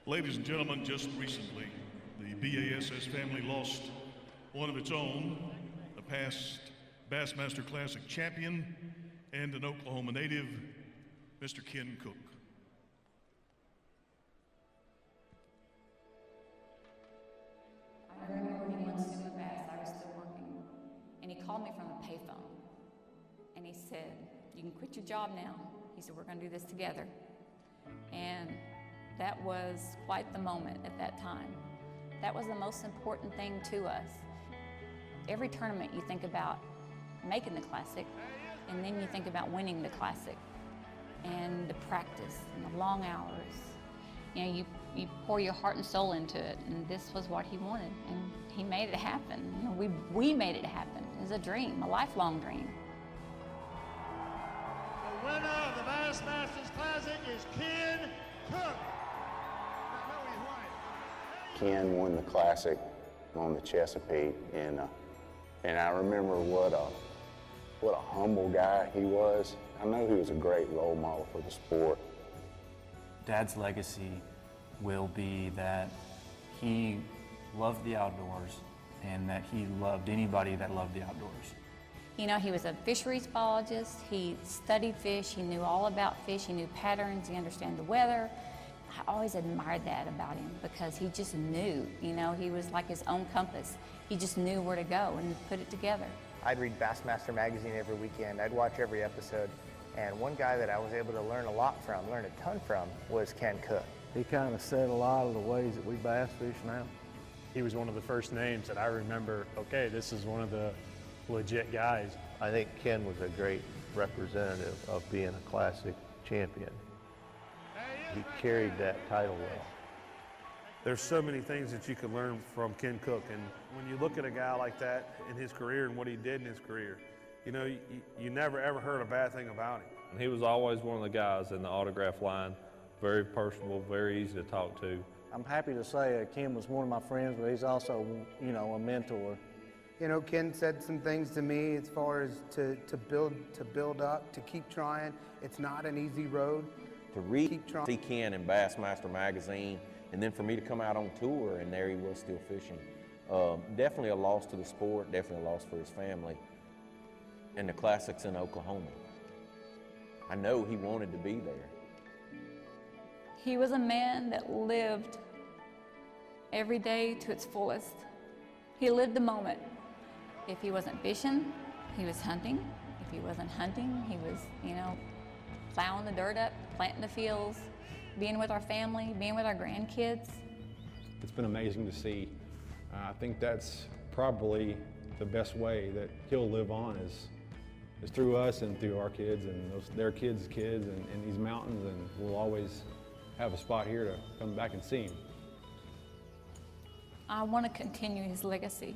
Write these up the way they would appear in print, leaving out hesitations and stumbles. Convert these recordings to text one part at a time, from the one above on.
Ladies and gentlemen, just recently, the B.A.S.S family lost one of its own, a past Bassmaster Classic champion and an Oklahoma native, Mr. Ken Cook. I remember when he won Super Bass, I was still working, and he called me from a payphone, and he said, "You can quit your job now." He said, "We're going to do this together." And that was quite the moment at that time. That was the most important thing to us. Every tournament you think about making the Classic, and then you think about winning the Classic, and the practice and the long hours. You know, you pour your heart and soul into it, and this was what he wanted, and he made it happen. You know, we made it happen. It was a dream, a lifelong dream. The winner of the Bassmasters Classic is Ken Cook. Ken won the Classic on the Chesapeake, and I remember what a humble guy he was. I know he was a great role model for the sport. Dad's legacy will be that he loved the outdoors and that he loved anybody that loved the outdoors. You know, he was a fisheries biologist. He studied fish. He knew all about fish. He knew patterns. He understood the weather. I always admired that about him because he just knew, you know, he was like his own compass. He just knew where to go and put it together. I'd read Bassmaster magazine every weekend. I'd watch every episode. And one guy that I was able to learn a lot from, learn a ton from, was Ken Cook. He kind of set a lot of the ways that we bass fish now. He was one of the first names that I remember, okay, this is one of the legit guys. I think Ken was a great representative of being a Classic champion. He carried that title well. There's so many things that you can learn from Ken Cook, and when you look at a guy like that in his career and what he did in his career, you know, you never ever heard a bad thing about him. He was always one of the guys in the autograph line, very personable, very easy to talk to. I'm happy to say Ken was one of my friends, but he's also, you know, a mentor. You know, Ken said some things to me as far as to build up, to keep trying. It's not an easy road. To read, see Ken in Bassmaster magazine, and then for me to come out on tour, and there he was still fishing. Definitely a loss to the sport, definitely a loss for his family. And the Classic's in Oklahoma. I know he wanted to be there. He was a man that lived every day to its fullest. He lived the moment. If he wasn't fishing, he was hunting. If he wasn't hunting, he was, you know, plowing the dirt up, planting the fields, being with our family, being with our grandkids. It's been amazing to see. I think that's probably the best way that he'll live on is through us and through our kids and their kids' kids and these mountains, and we'll always have a spot here to come back and see him. I want to continue his legacy.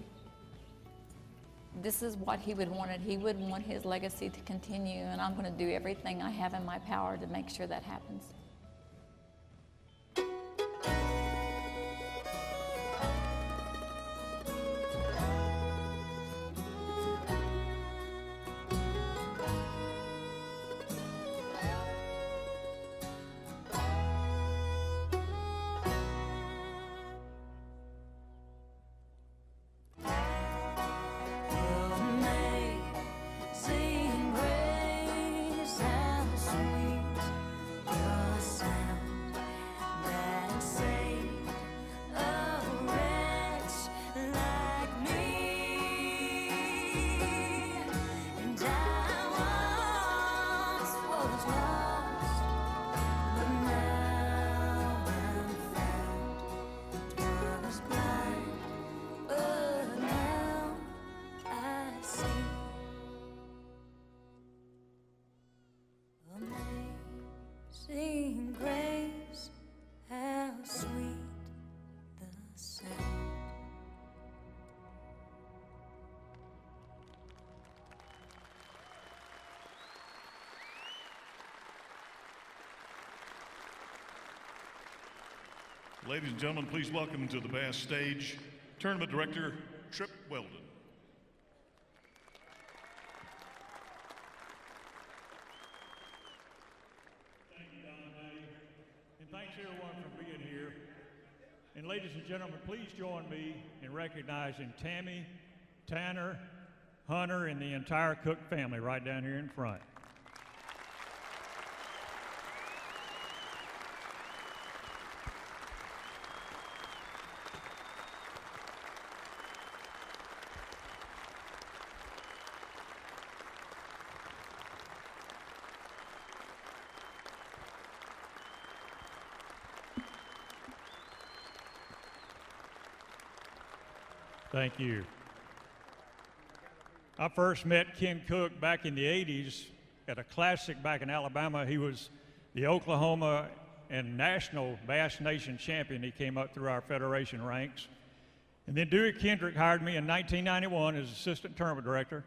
This is what he would want. He would want his legacy to continue, and I'm going to do everything I have in my power to make sure that happens. Amazing grace, how sweet the sound. Ladies and gentlemen, please welcome to the Bass stage, Tournament Director, Trip Weldon. Thanks everyone for being here. And ladies and gentlemen, please join me in recognizing Tammy, Tanner, Hunter, and the entire Cook family right down here in front. Thank you. I first met Ken Cook back in the 80s at a classic back in Alabama. He was the Oklahoma and national Bass Nation champion. He came up through our federation ranks. And then Dewey Kendrick hired me in 1991 as assistant tournament director.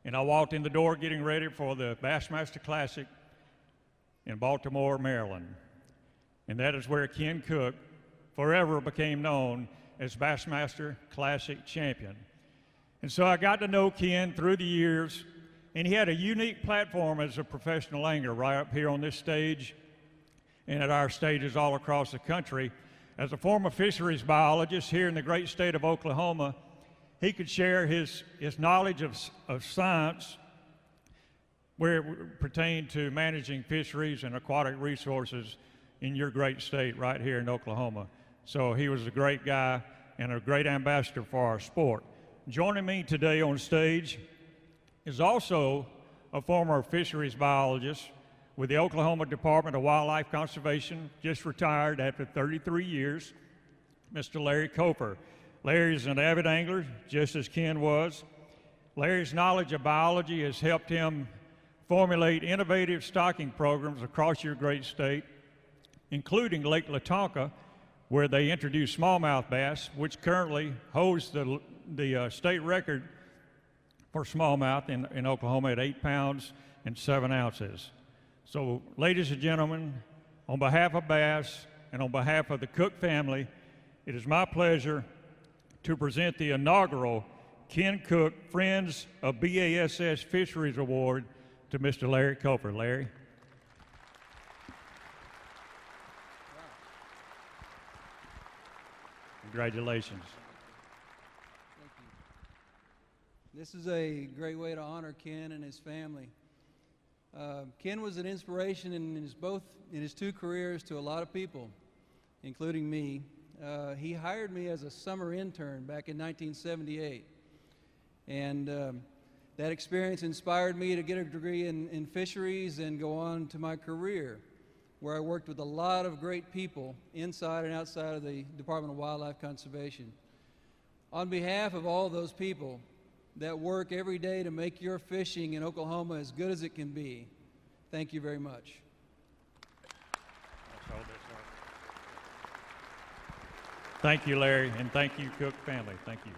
And I walked in the door getting ready for the Bassmaster Classic in Baltimore, Maryland. And that is where Ken Cook forever became known as Bassmaster Classic champion. And so I got to know Ken through the years, and he had a unique platform as a professional angler right up here on this stage and at our stages all across the country. As a former fisheries biologist here in the great state of Oklahoma, he could share his knowledge of science where it pertained to managing fisheries and aquatic resources in your great state right here in Oklahoma. So he was a great guy and a great ambassador for our sport. Joining me today on stage is also a former fisheries biologist with the Oklahoma Department of Wildlife Conservation, just retired after 33 years, Mr. Larry Coper. Larry is an avid angler, just as Ken was. Larry's knowledge of biology has helped him formulate innovative stocking programs across your great state, including Lake Latonka, where they introduced smallmouth bass, which currently holds the state record for smallmouth in Oklahoma at 8 pounds and 7 ounces. So, ladies and gentlemen, on behalf of B.A.S.S. and on behalf of the Cook family, it is my pleasure to present the inaugural Ken Cook Friends of B.A.S.S. Fisheries Award to Mr. Larry Coper. Larry. Congratulations. Thank you. This is a great way to honor Ken and his family. Ken was an inspiration in his two careers to a lot of people, including me. He hired me as a summer intern back in 1978, and that experience inspired me to get a degree in fisheries and go on to my career, where I worked with a lot of great people inside and outside of the Department of Wildlife Conservation. On behalf of all those people that work every day to make your fishing in Oklahoma as good as it can be, thank you very much. Thank you, Larry, and thank you, Cook family. Thank you.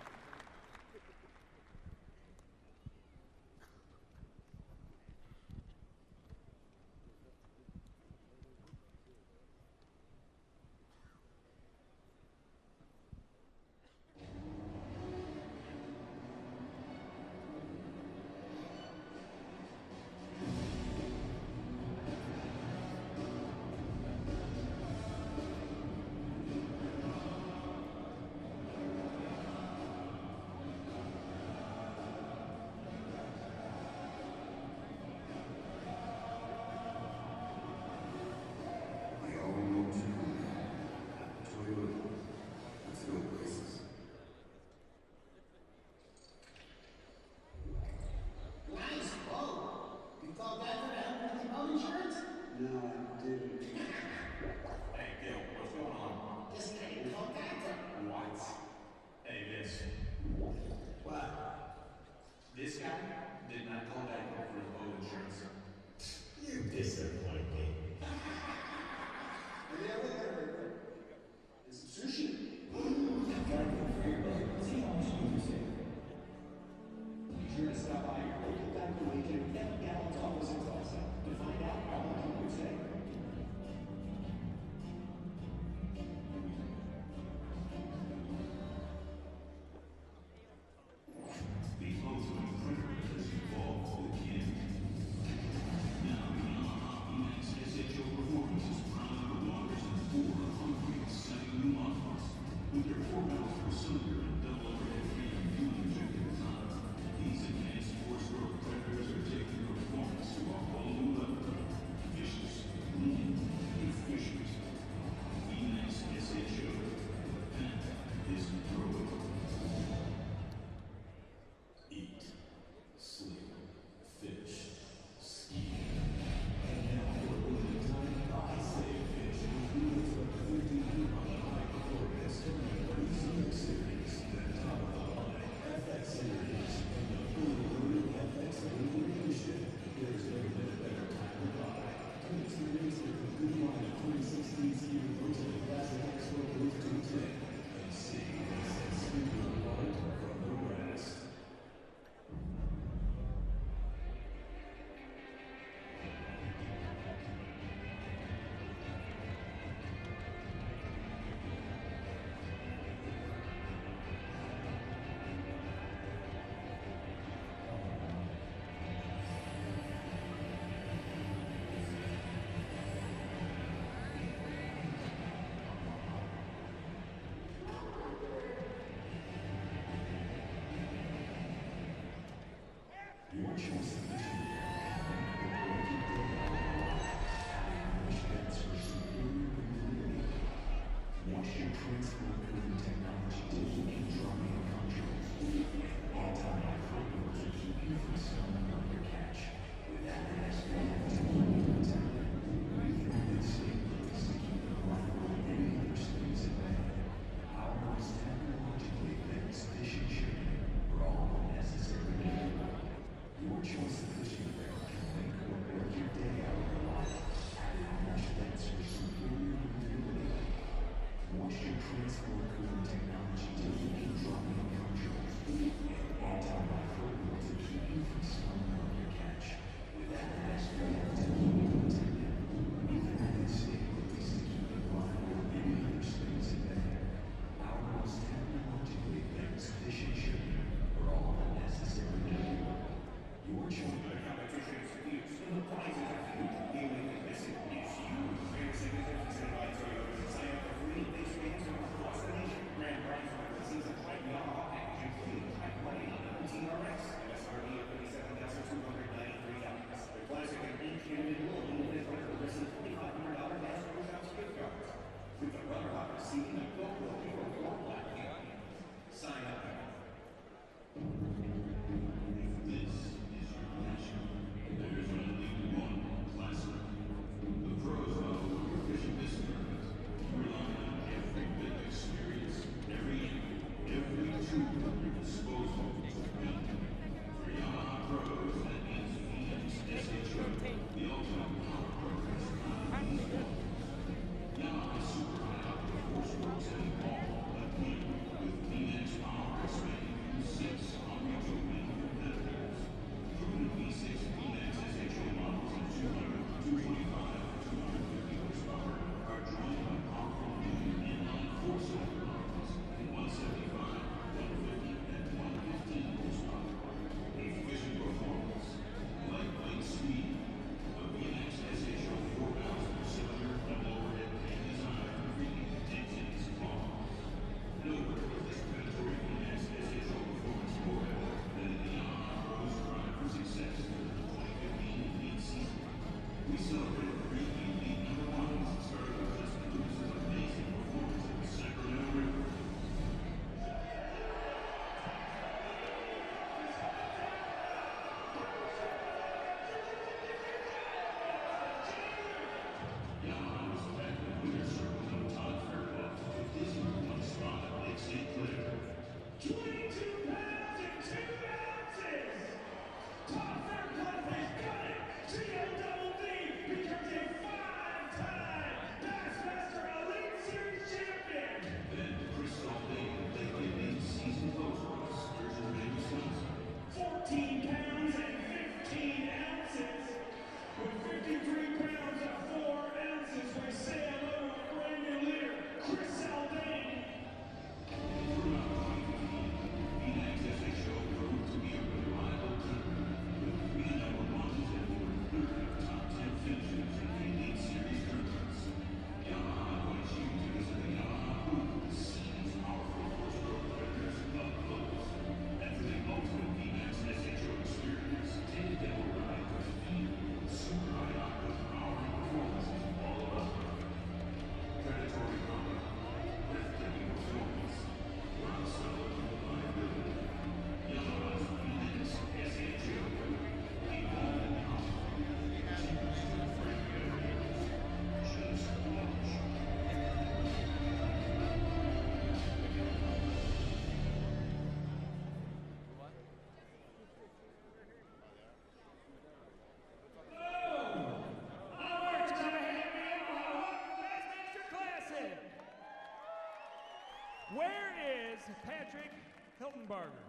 Where is Patrick Hildenbarger,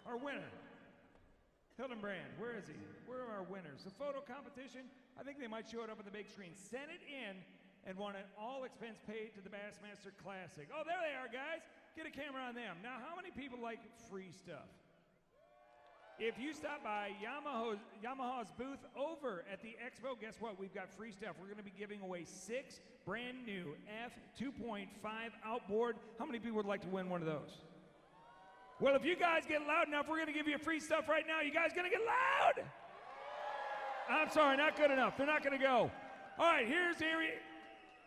our winner? Hildenbrand, where is he? Where are our winners? The photo competition, I think they might show it up on the big screen. Sent it in and won an all expense paid to the Bassmaster Classic. Oh, there they are, guys. Get a camera on them. Now, how many people like free stuff? If you stop by Yamaha's booth over at the expo, guess what? We've got free stuff. We're going to be giving away 6 brand new F2.5 outboard. How many people would like to win one of those? Well, if you guys get loud enough, we're going to give you free stuff right now. You guys going to get loud? I'm sorry, not good enough. They're not going to go. All right, here.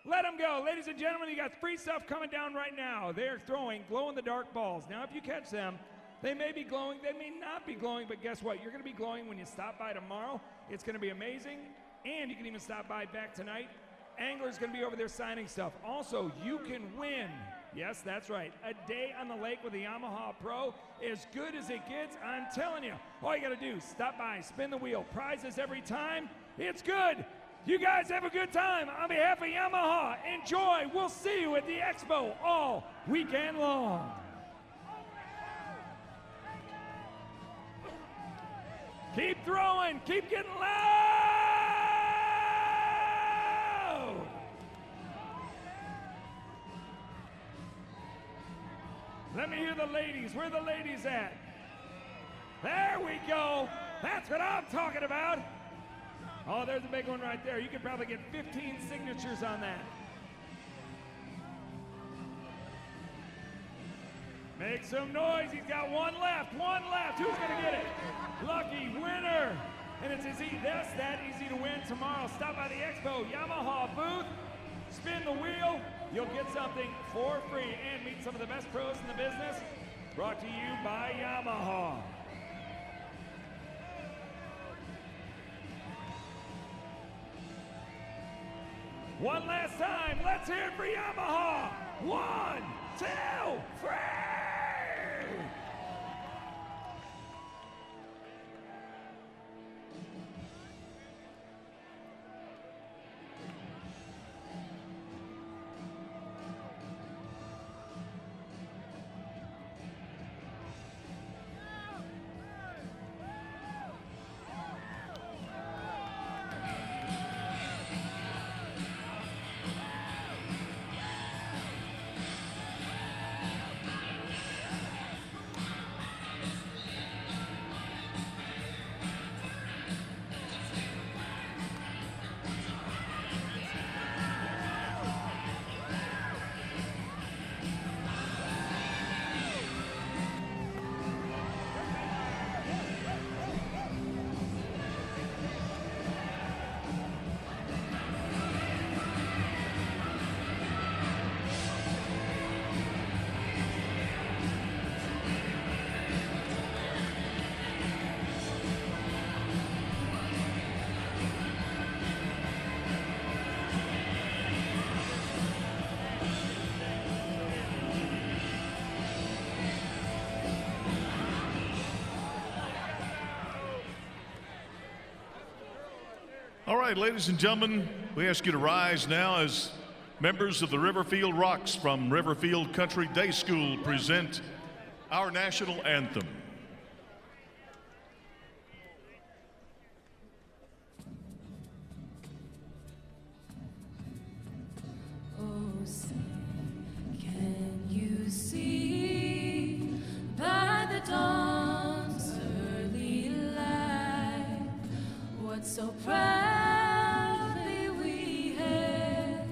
Let them go. Ladies and gentlemen, you got free stuff coming down right now. They're throwing glow-in-the-dark balls. Now, if you catch them, they may be glowing, they may not be glowing, but guess what? You're going to be glowing when you stop by tomorrow. It's going to be amazing, and you can even stop by back tonight. Angler's going to be over there signing stuff. Also, you can win, yes, that's right, a day on the lake with the Yamaha Pro, as good as it gets. I'm telling you, all you got to do, stop by, spin the wheel, prizes every time. It's good. You guys have a good time. On behalf of Yamaha, enjoy. We'll see you at the expo all weekend long. Keep throwing, keep getting loud. Let me hear the ladies. Where are the ladies at? There we go. That's what I'm talking about. Oh, there's a big one right there. You could probably get 15 signatures on that. Make some noise. He's got one left. One left. Who's going to get it? Lucky winner. And it's that easy to win tomorrow. Stop by the expo, Yamaha booth, spin the wheel. You'll get something for free and meet some of the best pros in the business. Brought to you by Yamaha. One last time. Let's hear it for Yamaha. 1, 2, 3. All right, ladies and gentlemen, we ask you to rise now as members of the Riverfield Rocks from Riverfield Country Day School present our national anthem. Oh, say, can you see by the dawn's early light what so proudly we hailed,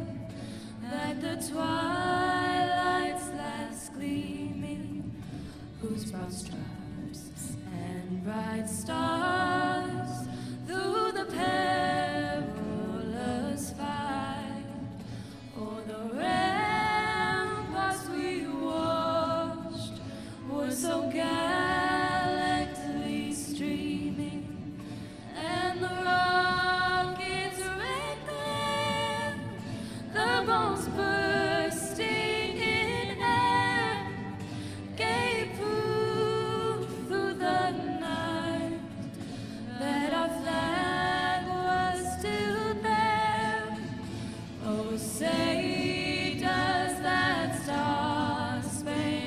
that the twilight's last gleaming, whose broad stripes and bright stars through the perilous fight o'er the ramparts we watched were so gallantly streaming, and the rockets red glare, the bombs bursting in air, gave proof through the night that our flag was still there. Oh, say does that star-spangled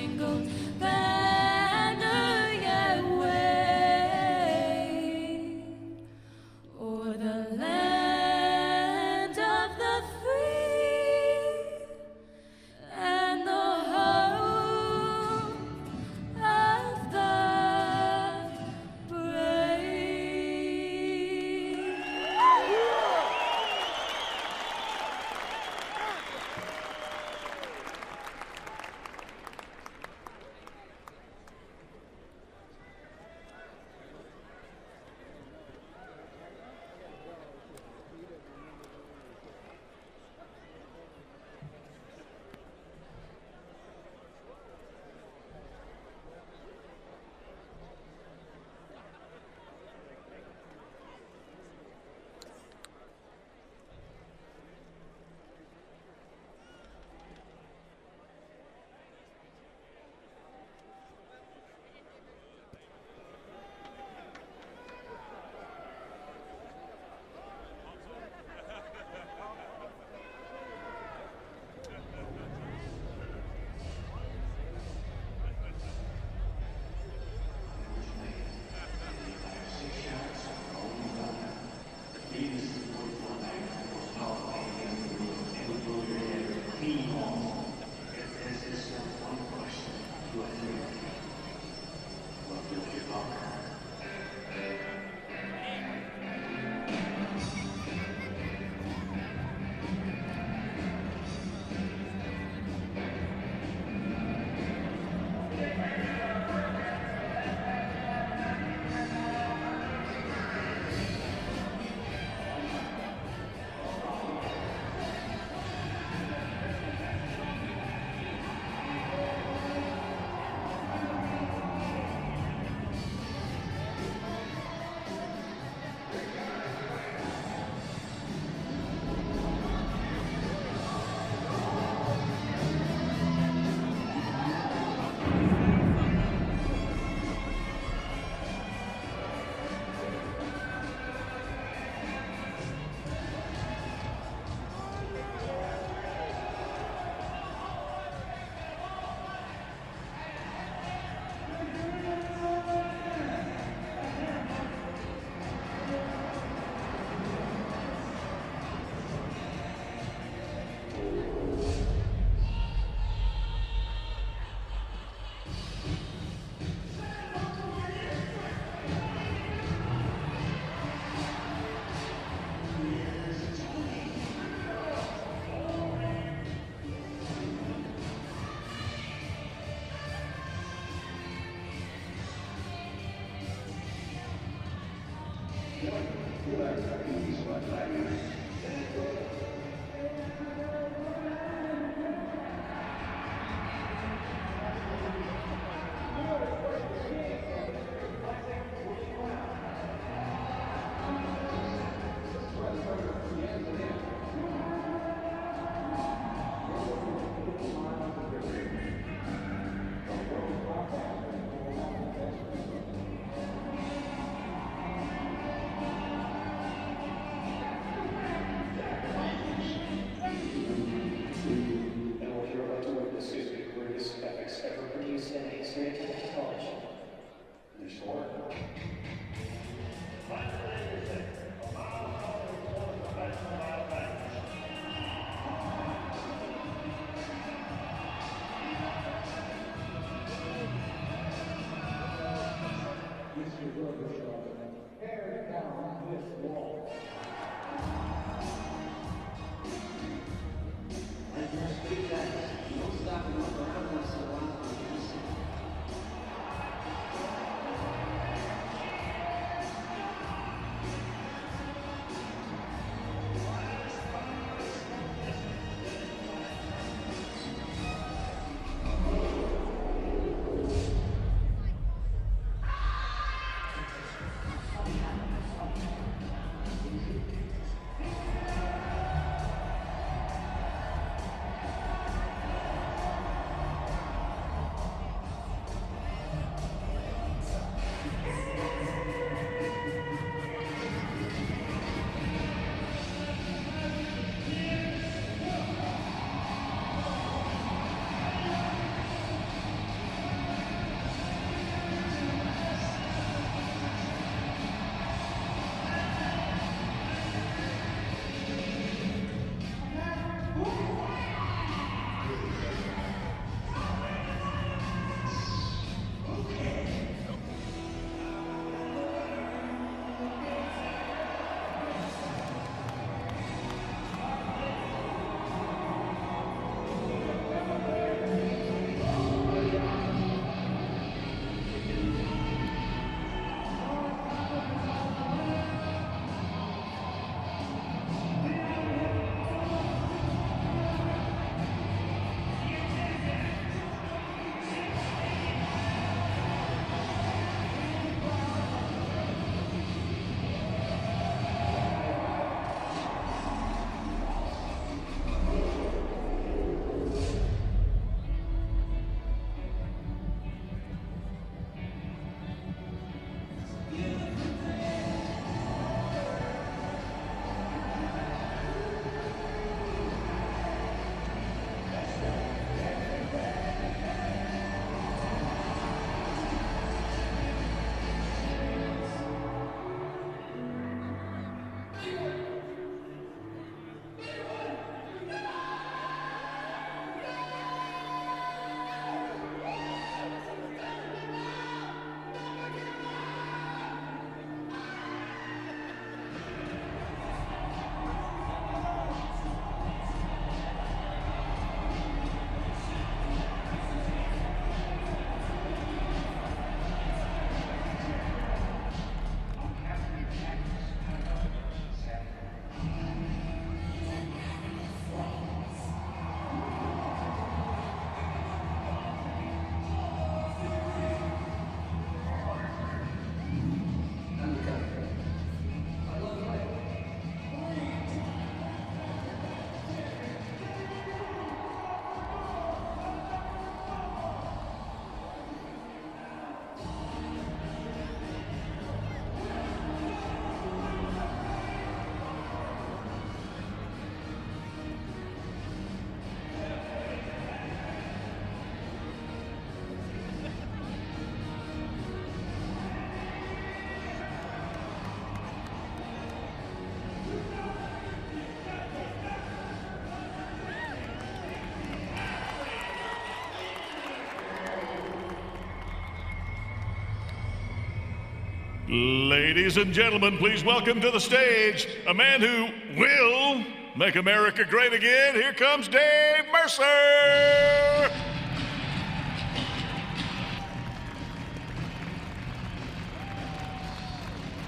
Ladies and gentlemen, please welcome to the stage a man who will make America great again. Here comes Dave Mercer.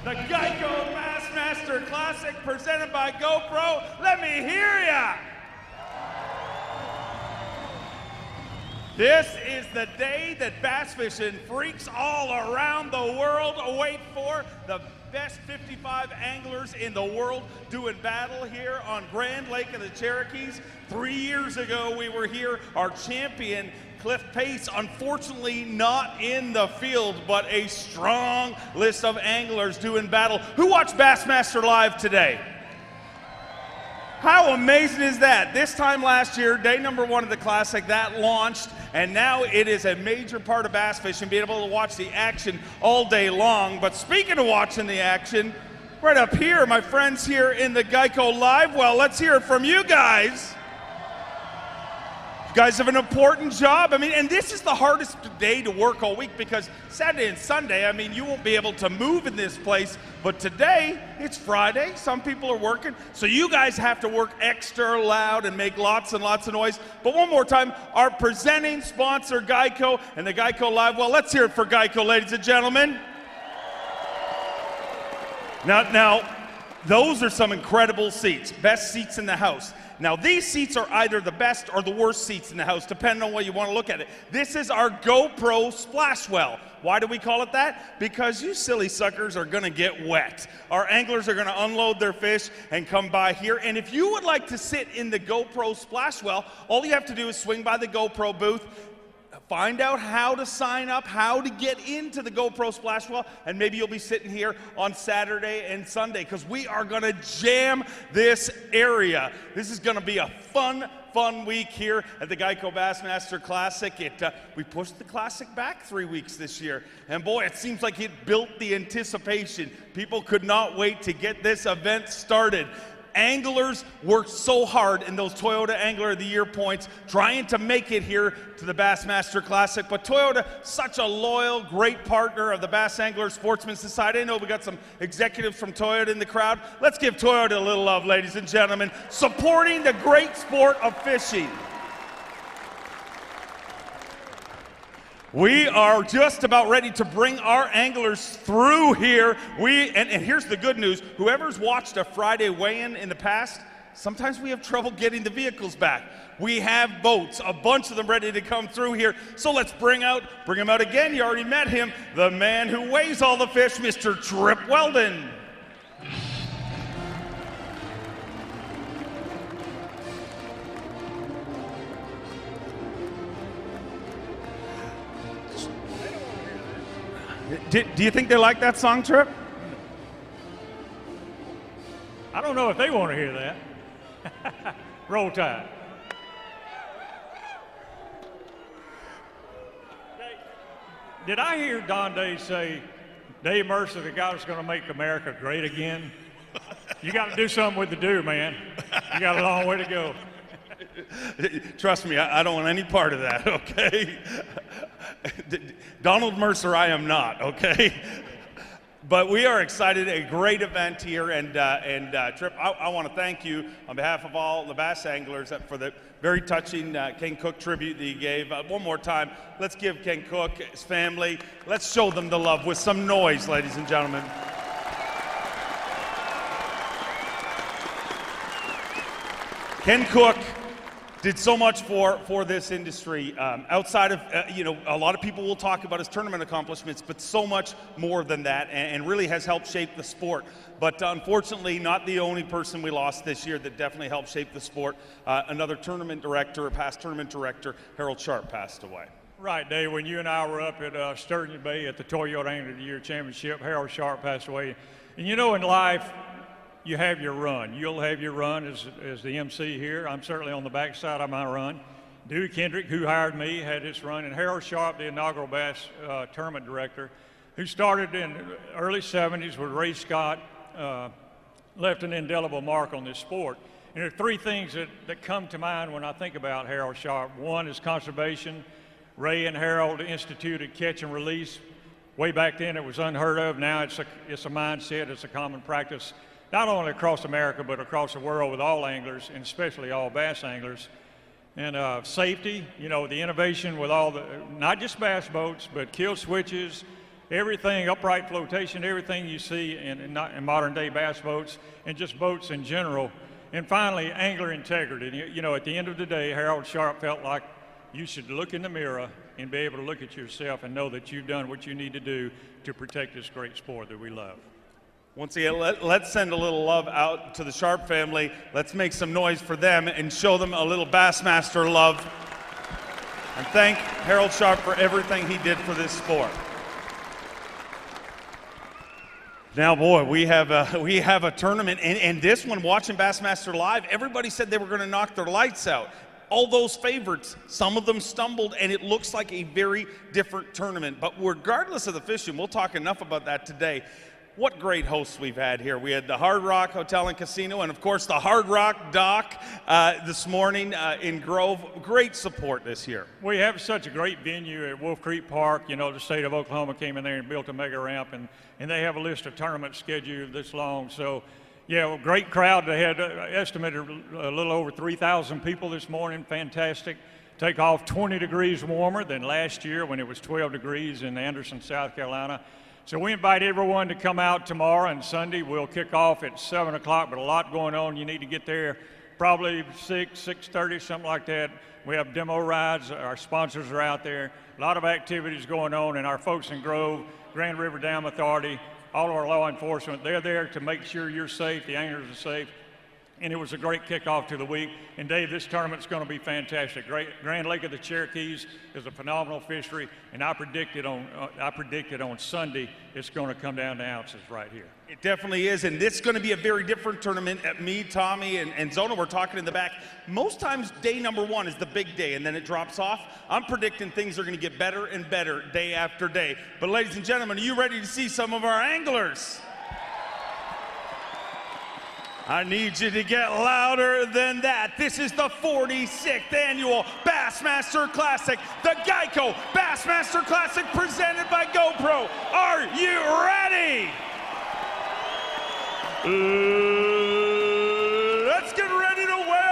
The Geico Master. Bassmaster Classic presented by GoPro. Let me hear ya! This is the day that bass fishing freaks all around the world await for. The best 55 anglers in the world doing battle here on Grand Lake of the Cherokees. 3 years ago, we were here. Our champion, Cliff Pace, unfortunately not in the field, but a strong list of anglers doing battle. Who watched Bassmaster Live today? How amazing is that? This time last year, day number 1 of the Classic, that launched, and now it is a major part of bass fishing, being able to watch the action all day long. But speaking of watching the action, right up here, my friends here in the Geico Live, well, let's hear it from you guys. You guys have an important job. I mean, and this is the hardest day to work all week because Saturday and Sunday, I mean, you won't be able to move in this place. But today, it's Friday. Some people are working. So you guys have to work extra loud and make lots and lots of noise. But one more time, our presenting sponsor, Geico, and the Geico Live. Well, let's hear it for Geico, ladies and gentlemen. Now, those are some incredible seats. Best seats in the house. Now, these seats are either the best or the worst seats in the house, depending on what you want to look at it. This is our GoPro Splash Well. Why do we call it that? Because you silly suckers are going to get wet. Our anglers are going to unload their fish and come by here. And if you would like to sit in the GoPro Splash Well, all you have to do is swing by the GoPro booth, find out how to sign up, how to get into the GoPro Splash Well, and maybe you'll be sitting here on Saturday and Sunday because we are going to jam this area. This is going to be a fun week here at the Geico Bassmaster Classic. We pushed the Classic back 3 weeks this year, and boy, it seems like it built the anticipation. People could not wait to get this event started. Anglers worked so hard in those Toyota Angler of the Year points trying to make it here to the Bassmaster Classic, but Toyota, such a loyal, great partner of the Bass Angler Sportsman Society. I know we got some executives from Toyota in the crowd. Let's give Toyota a little love, ladies and gentlemen, supporting the great sport of fishing. We are just about ready to bring our anglers through here. And here's the good news. Whoever's watched a Friday weigh-in in the past, sometimes we have trouble getting the vehicles back. We have boats, a bunch of them ready to come through here. So let's bring him out again. You already met him, the man who weighs all the fish, Mr. Trip Weldon. Do you think they like that song, Trip? I don't know if they want to hear that. Roll Tide. Did I hear Don Day say, Dave Mercer, the guy that's going to make America great again? You got to do something with the do, man. You got a long way to go. Trust me, I don't want any part of that, okay? Donald Mercer, I am not, okay? But we are excited, a great event here, and Trip, I want to thank you on behalf of all the bass anglers for the very touching Ken Cook tribute that you gave. One more time, let's give Ken Cook, his family, let's show them the love with some noise, ladies and gentlemen. Ken Cook did so much for this industry. Outside of, a lot of people will talk about his tournament accomplishments, but so much more than that, and really has helped shape the sport. But unfortunately, not the only person we lost this year that definitely helped shape the sport. Another tournament director, a past tournament director, Harold Sharp, passed away. Right, Dave, when you and I were up at Sturgeon Bay at the Toyota Angler of the Year Championship, Harold Sharp passed away. And you know, in life, you have your run. You'll have your run as the MC here. I'm certainly on the backside of my run. Dewey Kendrick, who hired me, had his run. And Harold Sharp, the inaugural Bass tournament director, who started in the early 70s with Ray Scott, left an indelible mark on this sport. And there are three things that come to mind when I think about Harold Sharp. One is conservation. Ray and Harold instituted catch and release. Way back then it was unheard of. Now it's a mindset, it's a common practice, not only across America, but across the world with all anglers, and especially all bass anglers. And safety, the innovation with all the, not just bass boats, but kill switches, everything, upright flotation, everything you see in modern day bass boats and just boats in general. And finally, angler integrity. You know, at the end of the day, Harold Sharp felt like you should look in the mirror and be able to look at yourself and know that you've done what you need to do to protect this great sport that we love. Once again, let's send a little love out to the Sharp family. Let's make some noise for them and show them a little Bassmaster love. And thank Harold Sharp for everything he did for this sport. Now, boy, we have a tournament, and this one, watching Bassmaster Live, everybody said they were going to knock their lights out. All those favorites, some of them stumbled, and it looks like a very different tournament. But regardless of the fishing, we'll talk enough about that today. What great hosts we've had here. We had the Hard Rock Hotel and Casino, and of course the Hard Rock Dock this morning in Grove. Great support this year. We have such a great venue at Wolf Creek Park. You know, the state of Oklahoma came in there and built a mega ramp, and they have a list of tournaments scheduled this long. So, yeah, great crowd. They had estimated a little over 3,000 people this morning. Fantastic. Take off 20 degrees warmer than last year when it was 12 degrees in Anderson, South Carolina. So we invite everyone to come out tomorrow and Sunday. We'll kick off at 7 o'clock, but a lot going on. You need to get there probably 6:30, something like that. We have demo rides. Our sponsors are out there. A lot of activities going on, and our folks in Grove, Grand River Dam Authority, all of our law enforcement, they're there to make sure you're safe, the anglers are safe. And it was a great kickoff to the week. And Dave, this tournament's going to be fantastic. Grand Lake of the Cherokees is a phenomenal fishery, and I predicted on Sunday it's going to come down to ounces right here. It definitely is, and this is going to be a very different tournament. Me, Tommy, and Zona were talking in the back. Most times day number one is the big day, and then it drops off. I'm predicting things are going to get better and better day after day. But ladies and gentlemen, are you ready to see some of our anglers? I need you to get louder than that. This is the 46th annual Bassmaster Classic, the Geico Bassmaster Classic presented by GoPro. Are you ready? Let's get ready to win!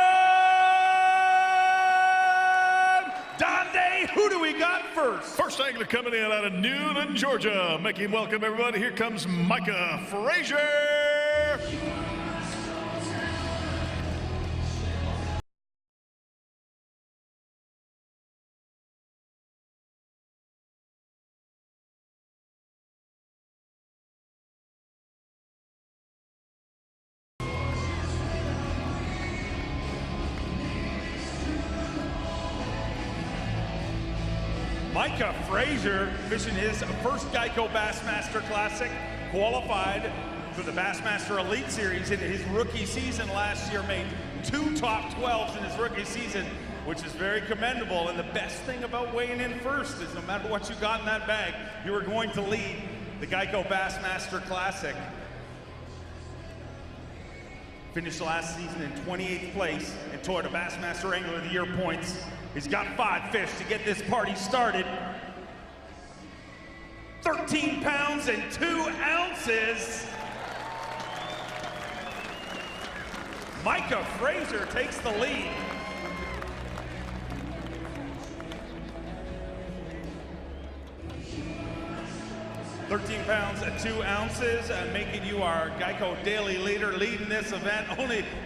Donde, who do we got first? First angler coming in out of Newnan, Georgia. Making welcome, everybody. Here comes Micah Frazier. Micah Frazier fishing his first Geico Bassmaster Classic, qualified for the Bassmaster Elite Series in his rookie season last year, made 2 top 12s in his rookie season, which is very commendable. And the best thing about weighing in first is no matter what you got in that bag, you are going to lead the Geico Bassmaster Classic. Finished last season in 28th place and toward a Bassmaster Angler of the Year points. He's got 5 fish to get this party started. 13 pounds and 2 ounces. Micah Frazier takes the lead. 13 pounds and 2 ounces, making you our Geico daily leader, leading this event.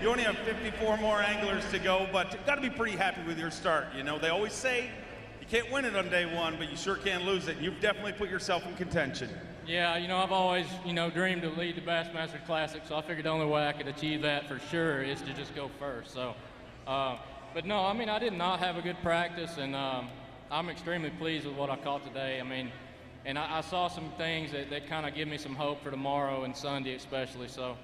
You only have 54 more anglers to go, but you've got to be pretty happy with your start. You know, they always say you can't win it on day one, but you sure can lose it. You've definitely put yourself in contention. Yeah, you know, I've always, dreamed to lead the Bassmaster Classic, so I figured the only way I could achieve that for sure is to just go first. So, but no, I mean, I did not have a good practice, and I'm extremely pleased with what I caught today. I mean, and I saw some things that kind of give me some hope for tomorrow and Sunday especially. So,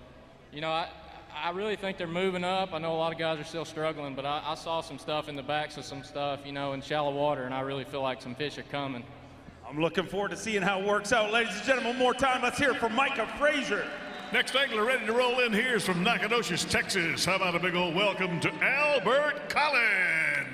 I really think they're moving up. I know a lot of guys are still struggling, but I saw some stuff in the backs of some stuff, in shallow water, and I really feel like some fish are coming. I'm looking forward to seeing how it works out. Ladies and gentlemen, one more time, let's hear it from Micah Frazier. Next angler ready to roll in here is from Nacogdoches, Texas. How about a big old welcome to Albert Collins?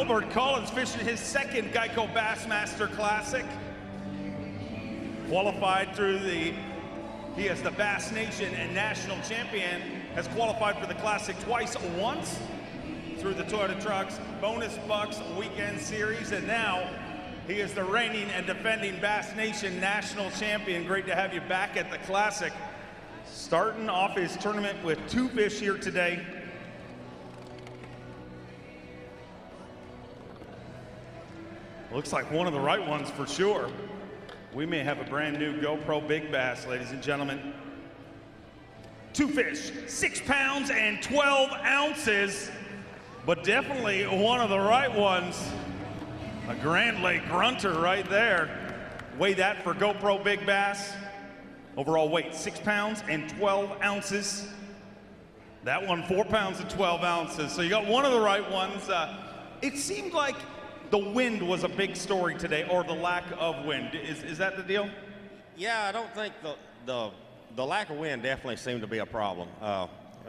Albert Collins fishing his second Geico Bassmaster Classic. Qualified through he is the Bass Nation and national champion, has qualified for the Classic twice, once through the Toyota Trucks Bonus Bucks Weekend Series, and now he is the reigning and defending Bass Nation national champion. Great to have you back at the Classic. Starting off his tournament with 2 fish here today. Looks like one of the right ones for sure. We may have a brand new GoPro Big Bass, ladies and gentlemen. 2 fish, 6 pounds and 12 ounces, but definitely one of the right ones. A Grand Lake grunter right there. Weigh that for GoPro Big Bass. Overall weight, 6 pounds and 12 ounces. That one, 4 pounds and 12 ounces. So you got one of the right ones. It seemed like the wind was a big story today, or the lack of wind. Is that the deal? Yeah, I don't think the lack of wind definitely seemed to be a problem.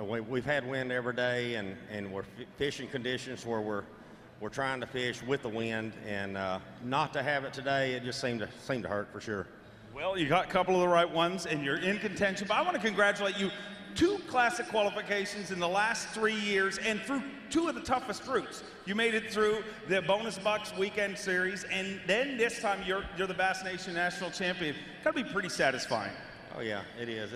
We've had wind every day, and we're fishing conditions where we're trying to fish with the wind, and not to have it today, it just seemed to hurt for sure. Well, you got a couple of the right ones, and you're in contention, but I want to congratulate you. 2 Classic qualifications in the last 3 years, and through 2 of the toughest routes. You made it through the Bonus Bucks Weekend Series, and then this time you're the Bass Nation National Champion. Gotta be pretty satisfying. Oh yeah, it is.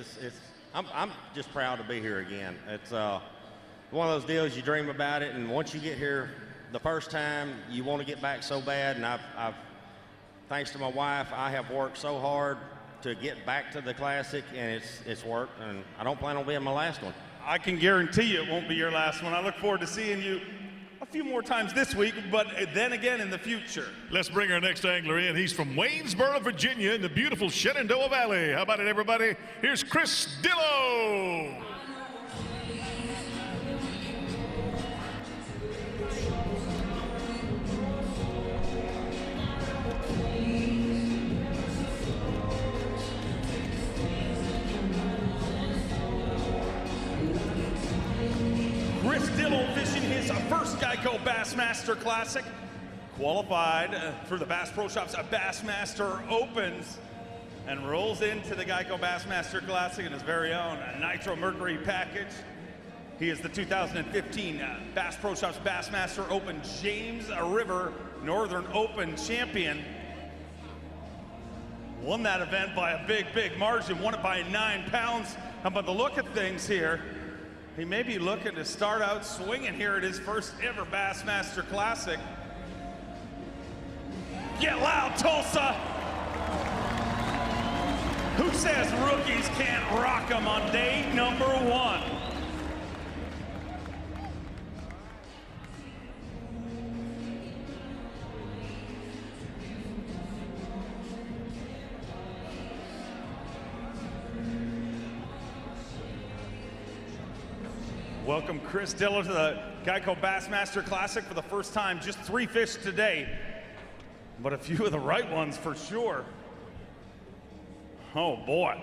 I'm just proud to be here again. It's one of those deals, you dream about it, and once you get here the first time, you want to get back so bad. And I've thanks to my wife, I have worked so hard to get back to the Classic, and it's worked, and I don't plan on being my last one. I can guarantee you it won't be your last one. I look forward to seeing you a few more times this week, but then again in the future. Let's bring our next angler in. He's from Waynesboro, Virginia, in the beautiful Shenandoah Valley. How about it, everybody? Here's Chris Dillo. Chris Dillo fishing his first Geico Bassmaster Classic. Qualified for the Bass Pro Shops Bassmaster Opens, and rolls into the Geico Bassmaster Classic in his very own Nitro Mercury package. He is the 2015 Bass Pro Shops Bassmaster Open James River Northern Open champion. Won that event by a big margin, won it by 9 pounds. How about the look of things here? He may be looking to start out swinging here at his first ever Bassmaster Classic. Get loud, Tulsa! Who says rookies can't rock them on day number 1? Welcome Chris Dillo to the Geico Bassmaster Classic for the first time. Just 3 fish today, but a few of the right ones for sure. Oh boy,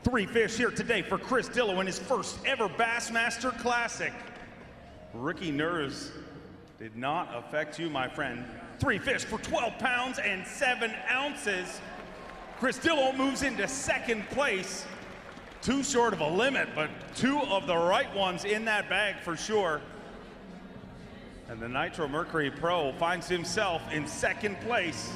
3 fish here today for Chris Dillo in his first ever Bassmaster Classic. Rookie nerves did not affect you, my friend. 3 fish for 12 pounds and 7 ounces. Chris Dillo moves into second place. 2 short of a limit, but 2 of the right ones in that bag for sure. And the Nitro Mercury Pro finds himself in second place.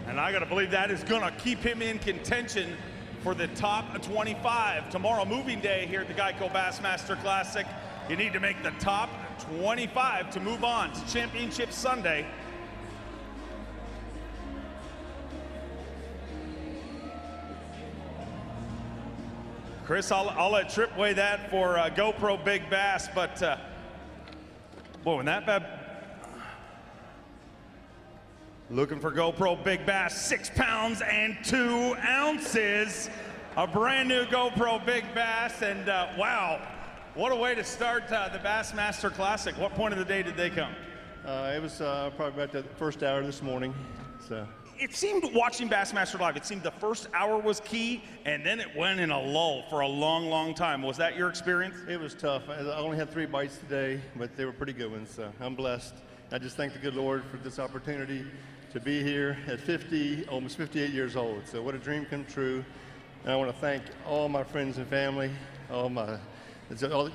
And I gotta believe that is gonna keep him in contention for the top 25. Tomorrow, moving day here at the Geico Bassmaster Classic. You need to make the top 25 to move on to Championship Sunday. Chris, I'll let Trip weigh that for GoPro Big Bass, but boy, when that bad, looking for GoPro Big Bass, 6 pounds and 2 ounces, a brand new GoPro Big Bass, and wow, what a way to start the Bassmaster Classic. What point of the day did they come? It was probably about the first hour this morning. So it seemed, watching Bassmaster Live, it seemed the first hour was key, and then it went in a lull for a long, long time. Was that your experience? It was tough. I only had 3 bites today, but they were pretty good ones, so I'm blessed. I just thank the good Lord for this opportunity to be here at 50, almost 58 years old. So what a dream come true. And I want to thank all my friends and family, all the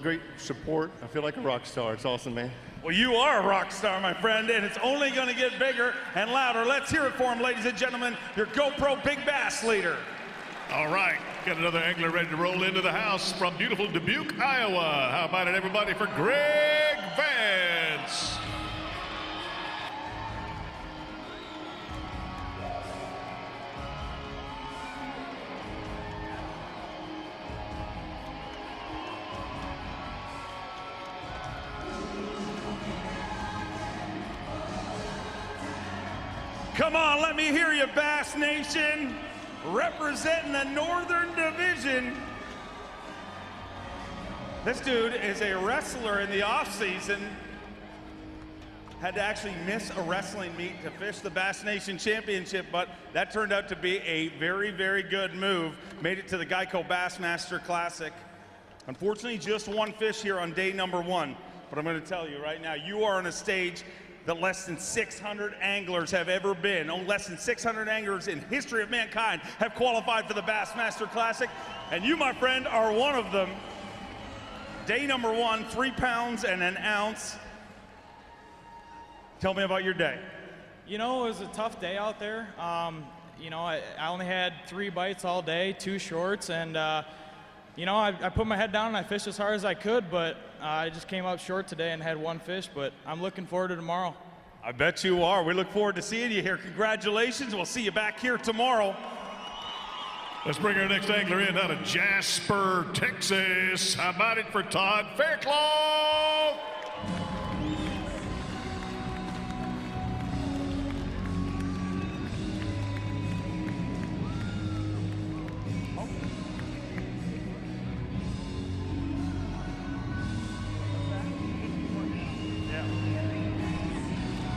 great support. I feel like a rock star. It's awesome, man. Well, you are a rock star, my friend, and it's only going to get bigger and louder. Let's hear it for him, ladies and gentlemen, your GoPro Big Bass leader. All right, got another angler ready to roll into the house from beautiful Dubuque, Iowa. How about it, everybody, for Greg Vance? Come on, let me hear you, Bass Nation, representing the Northern Division. This dude is a wrestler in the off-season. Had to actually miss a wrestling meet to fish the Bass Nation Championship, but that turned out to be a very, very good move. Made it to the Geico Bassmaster Classic. Unfortunately, just one fish here on day number 1, but I'm going to tell you right now, you are on a stage that less than 600 anglers have ever been. Oh, less than 600 anglers in history of mankind have qualified for the Bassmaster Classic, and you, my friend, are one of them. Day number 1, 3 pounds and an ounce. Tell me about your day. You know, it was a tough day out there. You know, I only had 3 bites all day, 2 shorts, and you know, I put my head down and I fished as hard as I could, but I just came up short today and had 1 fish, but I'm looking forward to tomorrow. I bet you are. We look forward to seeing you here. Congratulations. We'll see you back here tomorrow. Let's bring our next angler in out of Jasper, Texas. How about it for Todd Faircloth?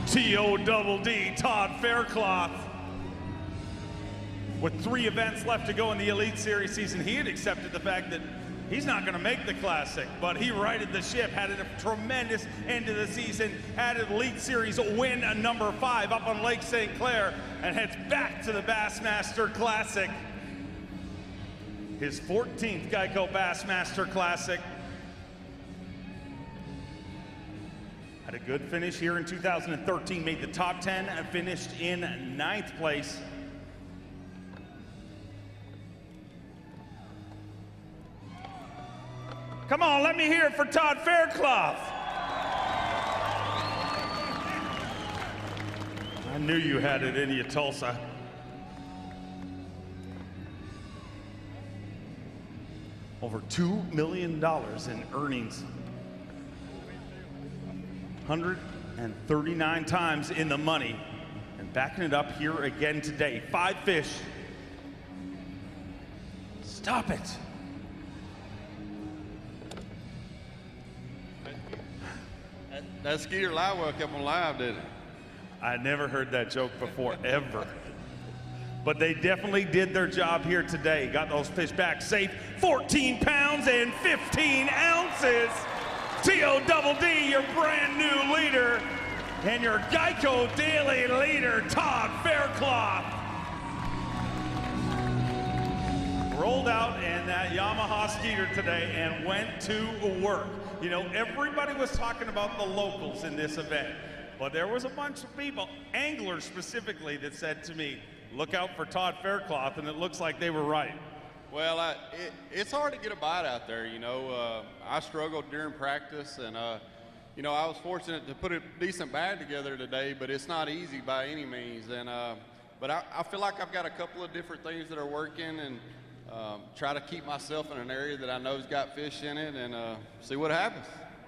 T-O-double-D, Todd Faircloth. With 3 events left to go in the Elite Series season, he had accepted the fact that he's not going to make the Classic, but he righted the ship, had a tremendous end to the season, added Elite Series win number 5 up on Lake St. Clair, and heads back to the Bassmaster Classic. His 14th Geico Bassmaster Classic. Had a good finish here in 2013, made the top 10 and finished in 9th place. Come on, let me hear it for Todd Faircloth. I knew you had it in you, Tulsa. Over $2 million in earnings. 139 times in the money, and backing it up here again today. 5 fish. Stop it. That Skeeter live well kept on live, did it? I never heard that joke before, ever. But they definitely did their job here today. Got those fish back safe. 14 pounds and 15 ounces. T-O-double-D, your brand new leader, and your Geico Daily leader, Todd Faircloth. Rolled out in that Yamaha Skeeter today and went to work. You know, everybody was talking about the locals in this event, but there was a bunch of people, anglers specifically, that said to me, look out for Todd Faircloth, and it looks like they were right. Well, it's hard to get a bite out there, you know. I struggled during practice, and, you know, I was fortunate to put a decent bag together today, but it's not easy by any means. And but I feel like I've got a couple of different things that are working, and try to keep myself in an area that I know's got fish in it, and see what happens.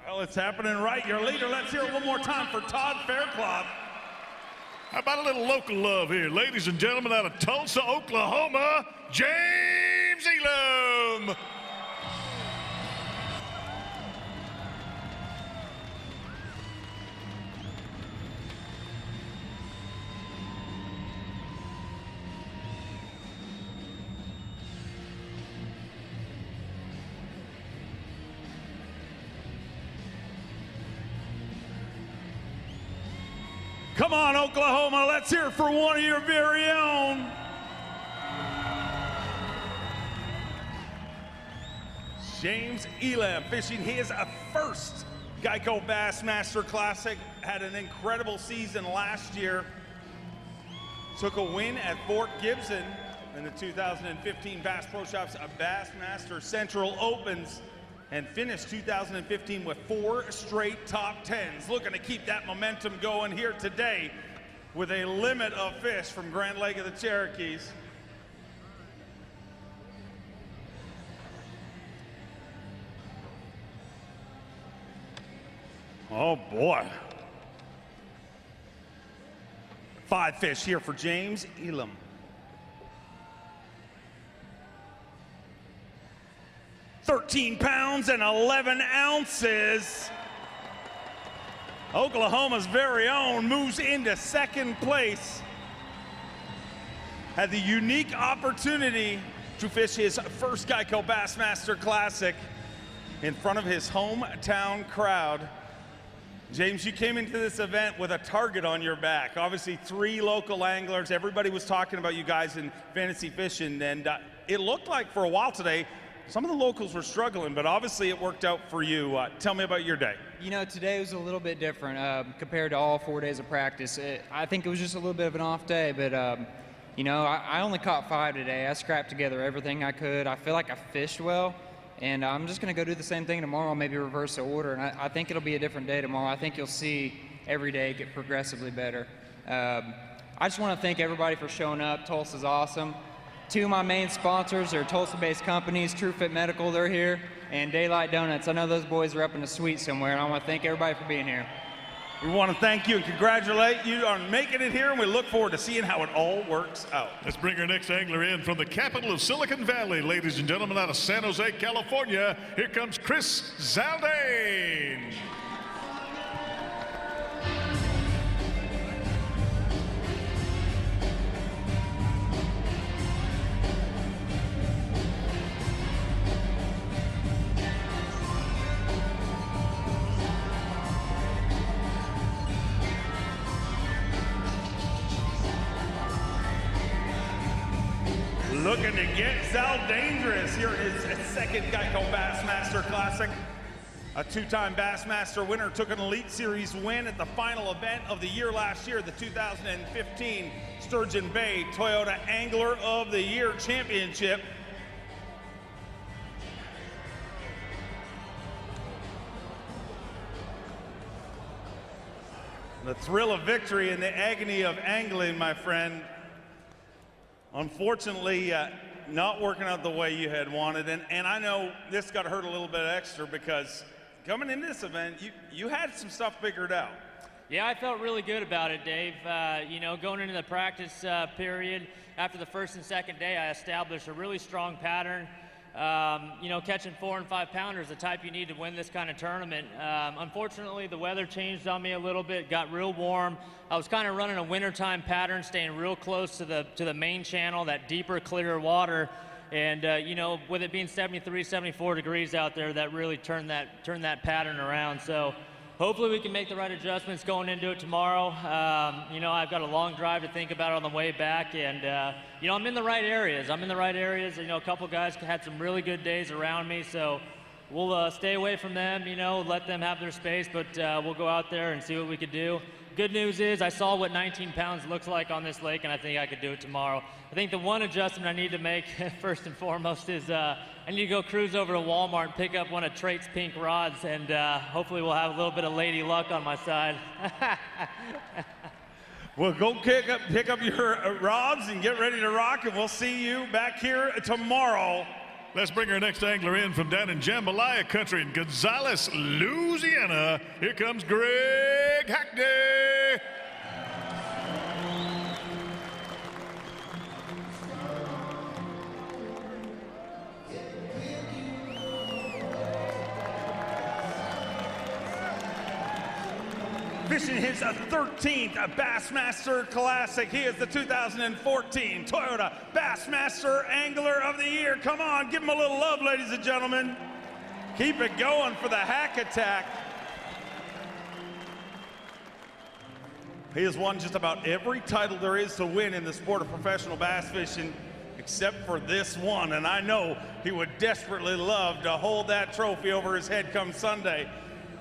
Well, it's happening right. Your leader, let's hear it one more time for Todd Faircloth. How about a little local love here? Ladies and gentlemen, out of Tulsa, Oklahoma, James Elam. Come on, Oklahoma, let's hear it for one of your very own. James Elam fishing his first Geico Bassmaster Classic. Had an incredible season last year. Took a win at Fort Gibson in the 2015 Bass Pro Shops Bassmaster Central Opens, and finished 2015 with 4 straight top 10s. Looking to keep that momentum going here today with a limit of fish from Grand Lake of the Cherokees. Oh boy. 5 fish here for James Elam. £13 and 11 ounces. Oklahoma's very own moves into second place. Had the unique opportunity to fish his first Geico Bassmaster Classic in front of his hometown crowd. James, you came into this event with a target on your back. Obviously 3 local anglers. Everybody was talking about you guys in fantasy fishing, and it looked like for a while today some of the locals were struggling, but obviously it worked out for you. Tell me about your day. You know, today was a little bit different compared to all 4 days of practice. I think it was just a little bit of an off day, but you know, I only caught 5 today. I scrapped together everything I could. I feel like I fished well, and I'm just going to go do the same thing tomorrow, maybe reverse the order, and I think it'll be a different day tomorrow. I think you'll see every day get progressively better. I just want to thank everybody for showing up. Tulsa's awesome. 2 of my main sponsors are Tulsa-based companies, True Fit Medical, they're here, and Daylight Donuts. I know those boys are up in the suite somewhere, and I want to thank everybody for being here. We want to thank you and congratulate you on making it here, and we look forward to seeing how it all works out. Let's bring our next angler in from the capital of Silicon Valley, ladies and gentlemen, out of San Jose, California. Here comes Chris Zaldane. Looking to get Zaldangerous here in his second Geico Bassmaster Classic. A 2-time Bassmaster winner, took an Elite Series win at the final event of the year last year, the 2015 Sturgeon Bay Toyota Angler of the Year Championship. The thrill of victory and the agony of angling, my friend. Unfortunately, not working out the way you had wanted, and I know this got hurt a little bit extra because coming into this event, you had some stuff figured out. Yeah, I felt really good about it, Dave. You know, going into the practice period, after the first and second day, I established a really strong pattern. You know, catching 4 and 5 pounders, the type you need to win this kind of tournament. Unfortunately, the weather changed on me a little bit, got real warm. I was kind of running a wintertime pattern, staying real close to the main channel, that deeper, clearer water. And you know, with it being 73, 74 degrees out there, that really turned that pattern around. So hopefully we can make the right adjustments going into it tomorrow. You know, I've got a long drive to think about on the way back, and you know, I'm in the right areas. You know, a couple guys had some really good days around me, so we'll stay away from them, you know, let them have their space, but we'll go out there and see what we could do. Good news is I saw what 19 pounds looks like on this lake, and I think I could do it tomorrow. I think the one adjustment I need to make, first and foremost, is I need to go cruise over to Walmart and pick up one of Trait's pink rods, and hopefully we'll have a little bit of lady luck on my side. Well, go pick up your rods and get ready to rock, and we'll see you back here tomorrow. Let's bring our next angler in from down in Jambalaya country in Gonzales, Louisiana. Here comes Greg Hackney. Fishing his 13th Bassmaster Classic. He is the 2014 Toyota Bassmaster Angler of the Year. Come on, give him a little love, ladies and gentlemen. Keep it going for the Hack Attack. He has won just about every title there is to win in the sport of professional bass fishing, except for this one. And I know he would desperately love to hold that trophy over his head come Sunday.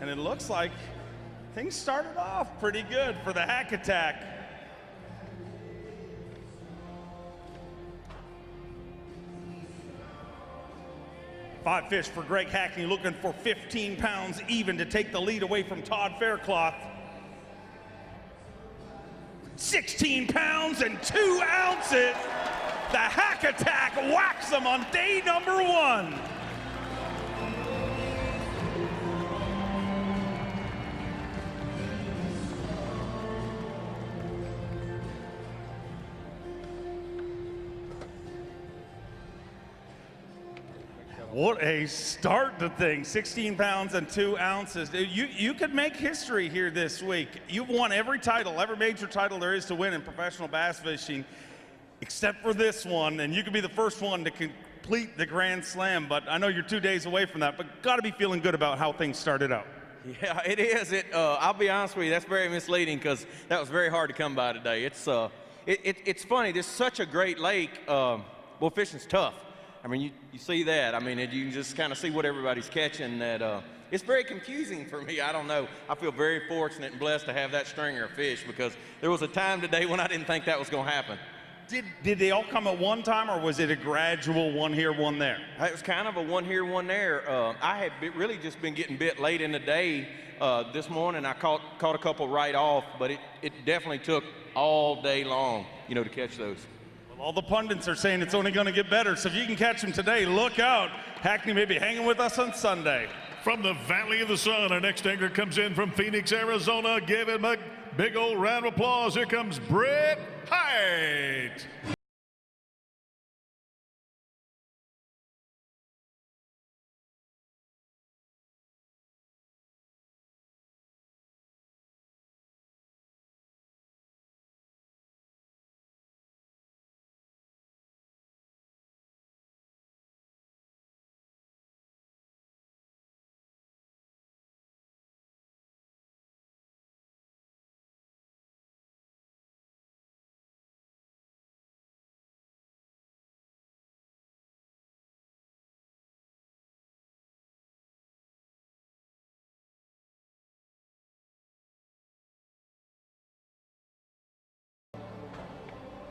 And it looks like things started off pretty good for the Hack Attack. Five fish for Greg Hackney, looking for 15 pounds even to take the lead away from Todd Faircloth. 16 pounds and 2 ounces. The Hack Attack whacks them on day number 1. What a start to things. 16 pounds and 2 ounces. You could make history here this week. You've won every title, every major title there is to win in professional bass fishing, except for this one, and you could be the first one to complete the Grand Slam, but I know you're 2 days away from that, but got to be feeling good about how things started out. Yeah, it is. I'll be honest with you, that's very misleading because that was very hard to come by today. It's funny, there's such a great lake. Well, fishing's tough. I mean, you see that. I mean, you can just kind of see what everybody's catching. That it's very confusing for me. I don't know. I feel very fortunate and blessed to have that stringer of fish because there was a time today when I didn't think that was going to happen. Did they all come at one time, or was it a gradual one here, one there? It was kind of a one here, one there. I had really just been getting bit late in the day. This morning I caught a couple right off, but it definitely took all day long, to catch those. All the pundits are saying it's only going to get better, so if you can catch him today, look out. Hackney may be hanging with us on Sunday. From the Valley of the Sun, our next angler comes in from Phoenix, Arizona. Give him a big old round of applause. Here comes Brett Hite.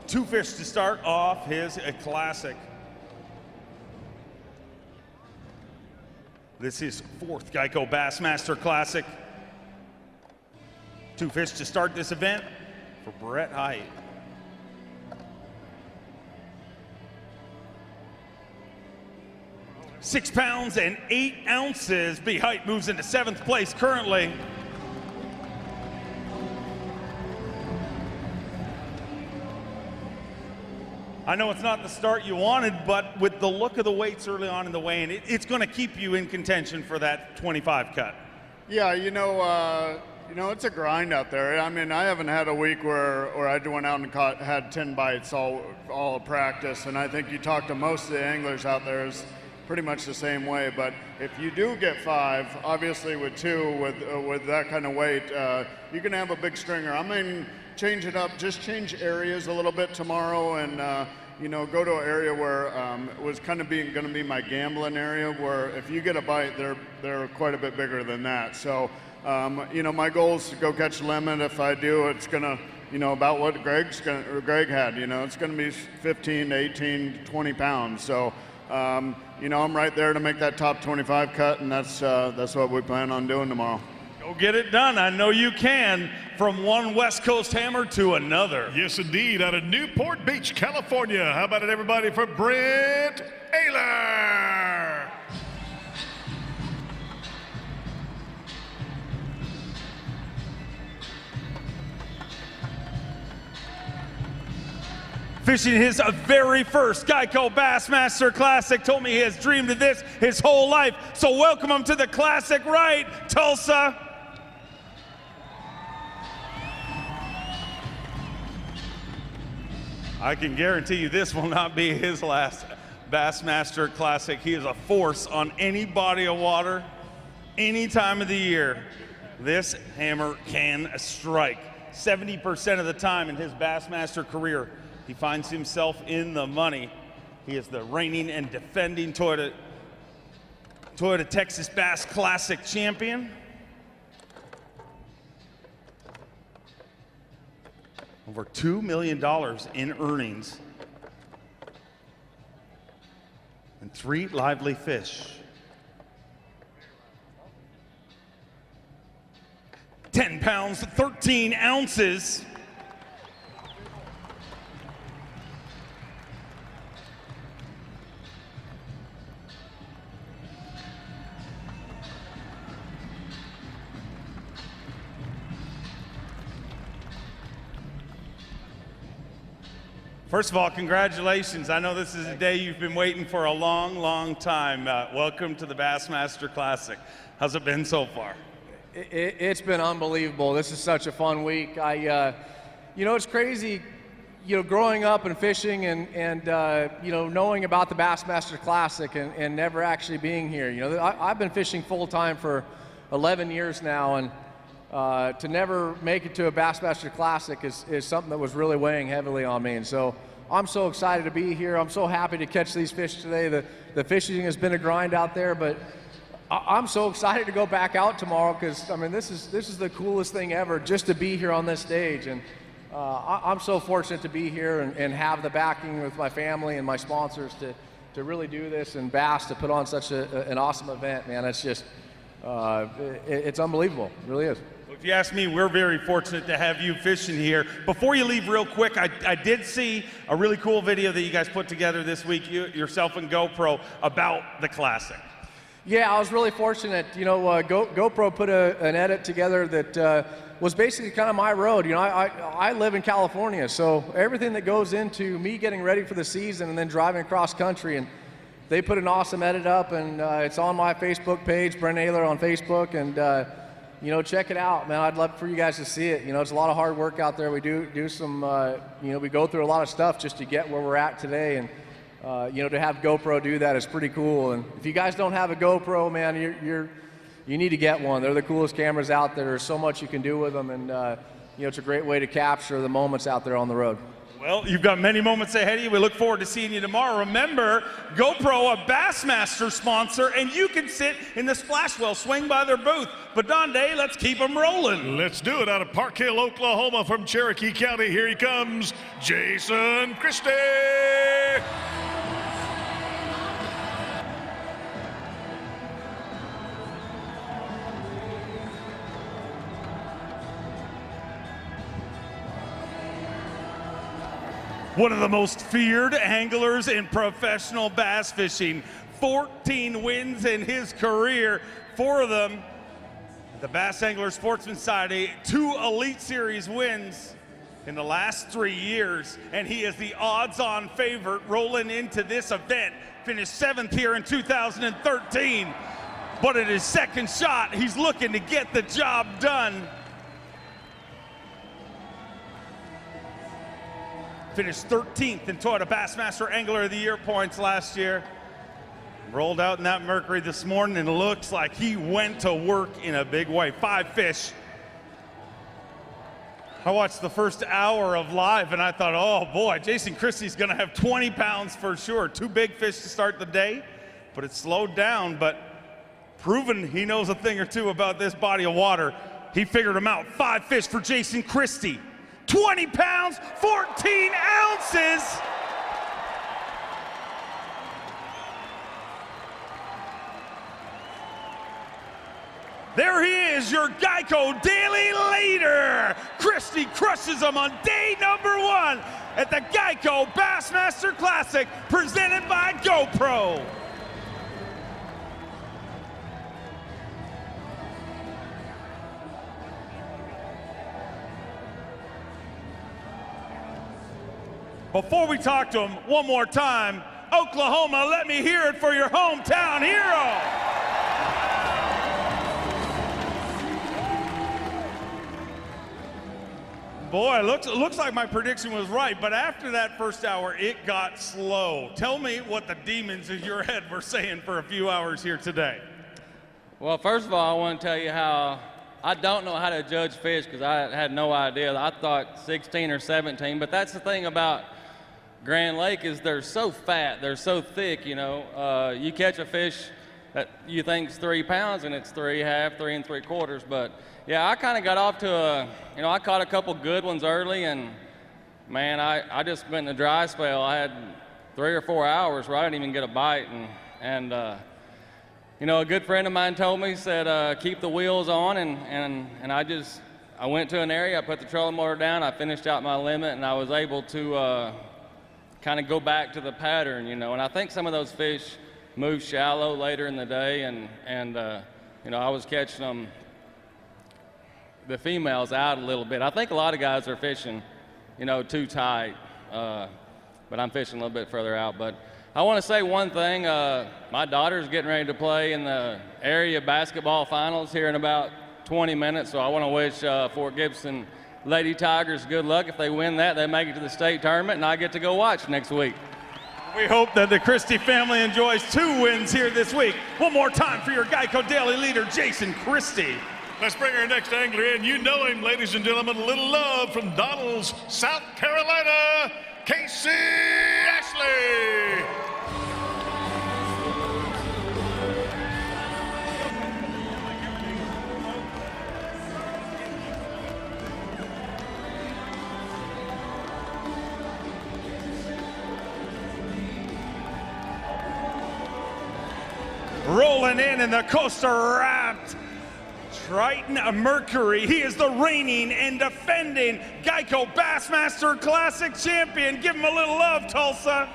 Two fish to start off his classic. This is 4th Geico Bassmaster Classic. Two fish to start this event for Brett Hite. £6 pounds and 8 ounces. B. Hite moves into 7th place currently. I know it's not the start you wanted, but with the look of the weights early on in the weigh-in, it's going to keep you in contention for that 25 cut. Yeah, it's a grind out there. I mean, I haven't had a week where I went out and had 10 bites all practice, and I think you talk to most of the anglers out there is pretty much the same way. But if you do get 5, obviously with 2, with that kind of weight, you can have a big stringer. I mean, change it up, just change areas a little bit tomorrow, and go to an area where it was kind of going to be my gambling area, where if you get a bite, they're quite a bit bigger than that. So my goal is to go catch limit. If I do, it's gonna about what Greg had. It's gonna be 15 to 18 to 20 pounds. So I'm right there to make that top 25 cut, and that's what we plan on doing tomorrow. Go get it done. I know you can. From one West Coast hammer to another. Yes, indeed. Out of Newport Beach, California. How about it, everybody, for Brent Ayler? Fishing his very first Geico Bassmaster Classic. Told me he has dreamed of this his whole life. So welcome him to the Classic right, Tulsa. I can guarantee you this will not be his last Bassmaster Classic. He is a force on any body of water, any time of the year. This hammer can strike. 70% of the time in his Bassmaster career, he finds himself in the money. He is the reigning and defending Toyota Texas Bass Classic champion. Over $2 million in earnings and 3 lively fish. 10 pounds, 13 ounces. First of all, congratulations. I know this is a day you've been waiting for a long, long time. Welcome to the Bassmaster Classic. How's it been so far? It's been unbelievable. This is such a fun week. It's crazy, growing up and fishing and knowing about the Bassmaster Classic and never actually being here. I've been fishing full time for 11 years now, and to never make it to a Bassmaster Classic is something that was really weighing heavily on me. And so I'm so excited to be here. I'm so happy to catch these fish today. The fishing has been a grind out there, but I'm so excited to go back out tomorrow because, this is the coolest thing ever, just to be here on this stage. And I'm so fortunate to be here and have the backing with my family and my sponsors to really do this, and Bass to put on such an awesome event, man. It's just, it's unbelievable. It really is. If you ask me, we're very fortunate to have you fishing here. Before you leave real quick, I did see a really cool video that you guys put together this week, yourself and GoPro, about the Classic. Yeah, I was really fortunate. GoPro put an edit together that was basically kind of my road. I live in California, so everything that goes into me getting ready for the season and then driving across country, and they put an awesome edit up, and it's on my Facebook page, Brent Naylor on Facebook, and check it out, man. I'd love for you guys to see it. It's a lot of hard work out there. We do some, we go through a lot of stuff just to get where we're at today, and to have GoPro do that is pretty cool. And if you guys don't have a GoPro, man, you need to get one. They're the coolest cameras out there. There's so much you can do with them, and it's a great way to capture the moments out there on the road. Well, you've got many moments ahead of you. We look forward to seeing you tomorrow. Remember, GoPro, a Bassmaster sponsor, and you can sit in the splash well, swing by their booth. But Donde, let's keep them rolling. Let's do it out of Park Hill, Oklahoma, from Cherokee County. Here he comes, Jason Christie. One of the most feared anglers in professional bass fishing. 14 wins in his career, 4 of them at the Bass Angler Sportsman Society, 2 Elite Series wins in the last 3 years, and he is the odds-on favorite rolling into this event. Finished 7th here in 2013, but at his second shot, he's looking to get the job done. Finished 13th in Toyota Bassmaster Angler of the Year points last year. Rolled out in that Mercury this morning, and it looks like he went to work in a big way. 5 fish. I watched the first hour of live, and I thought, oh boy, Jason Christie's gonna have 20 pounds for sure. 2 big fish to start the day, but it slowed down, but proven he knows a thing or two about this body of water. He figured them out. 5 fish for Jason Christie. 20 pounds, 14 ounces. There he is, your Geico Daily Leader. Christie crushes him on day number 1 at the Geico Bassmaster Classic, presented by GoPro. Before we talk to him one more time, Oklahoma, let me hear it for your hometown hero. Boy, looks like my prediction was right, but after that first hour, it got slow. Tell me what the demons in your head were saying for a few hours here today. Well, first of all, I want to tell you how I don't know how to judge fish because I had no idea. I thought 16 or 17, but that's the thing about Grand Lake is they're so fat, they're so thick, you know. You catch a fish that you think's 3 pounds and it's 3.5, 3 3/4. But yeah, I kind of got off to I caught a couple good ones early, and man, I just went in a dry spell. I had 3 or 4 hours where I didn't even get a bite, and a good friend of mine told me, said, keep the wheels on, and I went to an area, I put the trolling motor down, I finished out my limit, and I was able to kind of go back to the pattern, and I think some of those fish move shallow later in the day, and I was catching them, the females out a little bit. I think a lot of guys are fishing, too tight, but I'm fishing a little bit further out. But I want to say one thing. My daughter's getting ready to play in the area basketball finals here in about 20 minutes, so I want to wish Fort Gibson Lady Tigers good luck. If they win that, they make it to the state tournament, and I get to go watch next week. We hope that the Christie family enjoys 2 wins here this week. One more time for your Geico Daily leader, Jason Christie. Let's bring our next angler in. You know him, ladies and gentlemen. A little love from Donalds, South Carolina, Casey Ashley. Rolling in the Costa wrapped Triton Mercury. He is the reigning and defending Geico Bassmaster Classic champion. Give him a little love, Tulsa.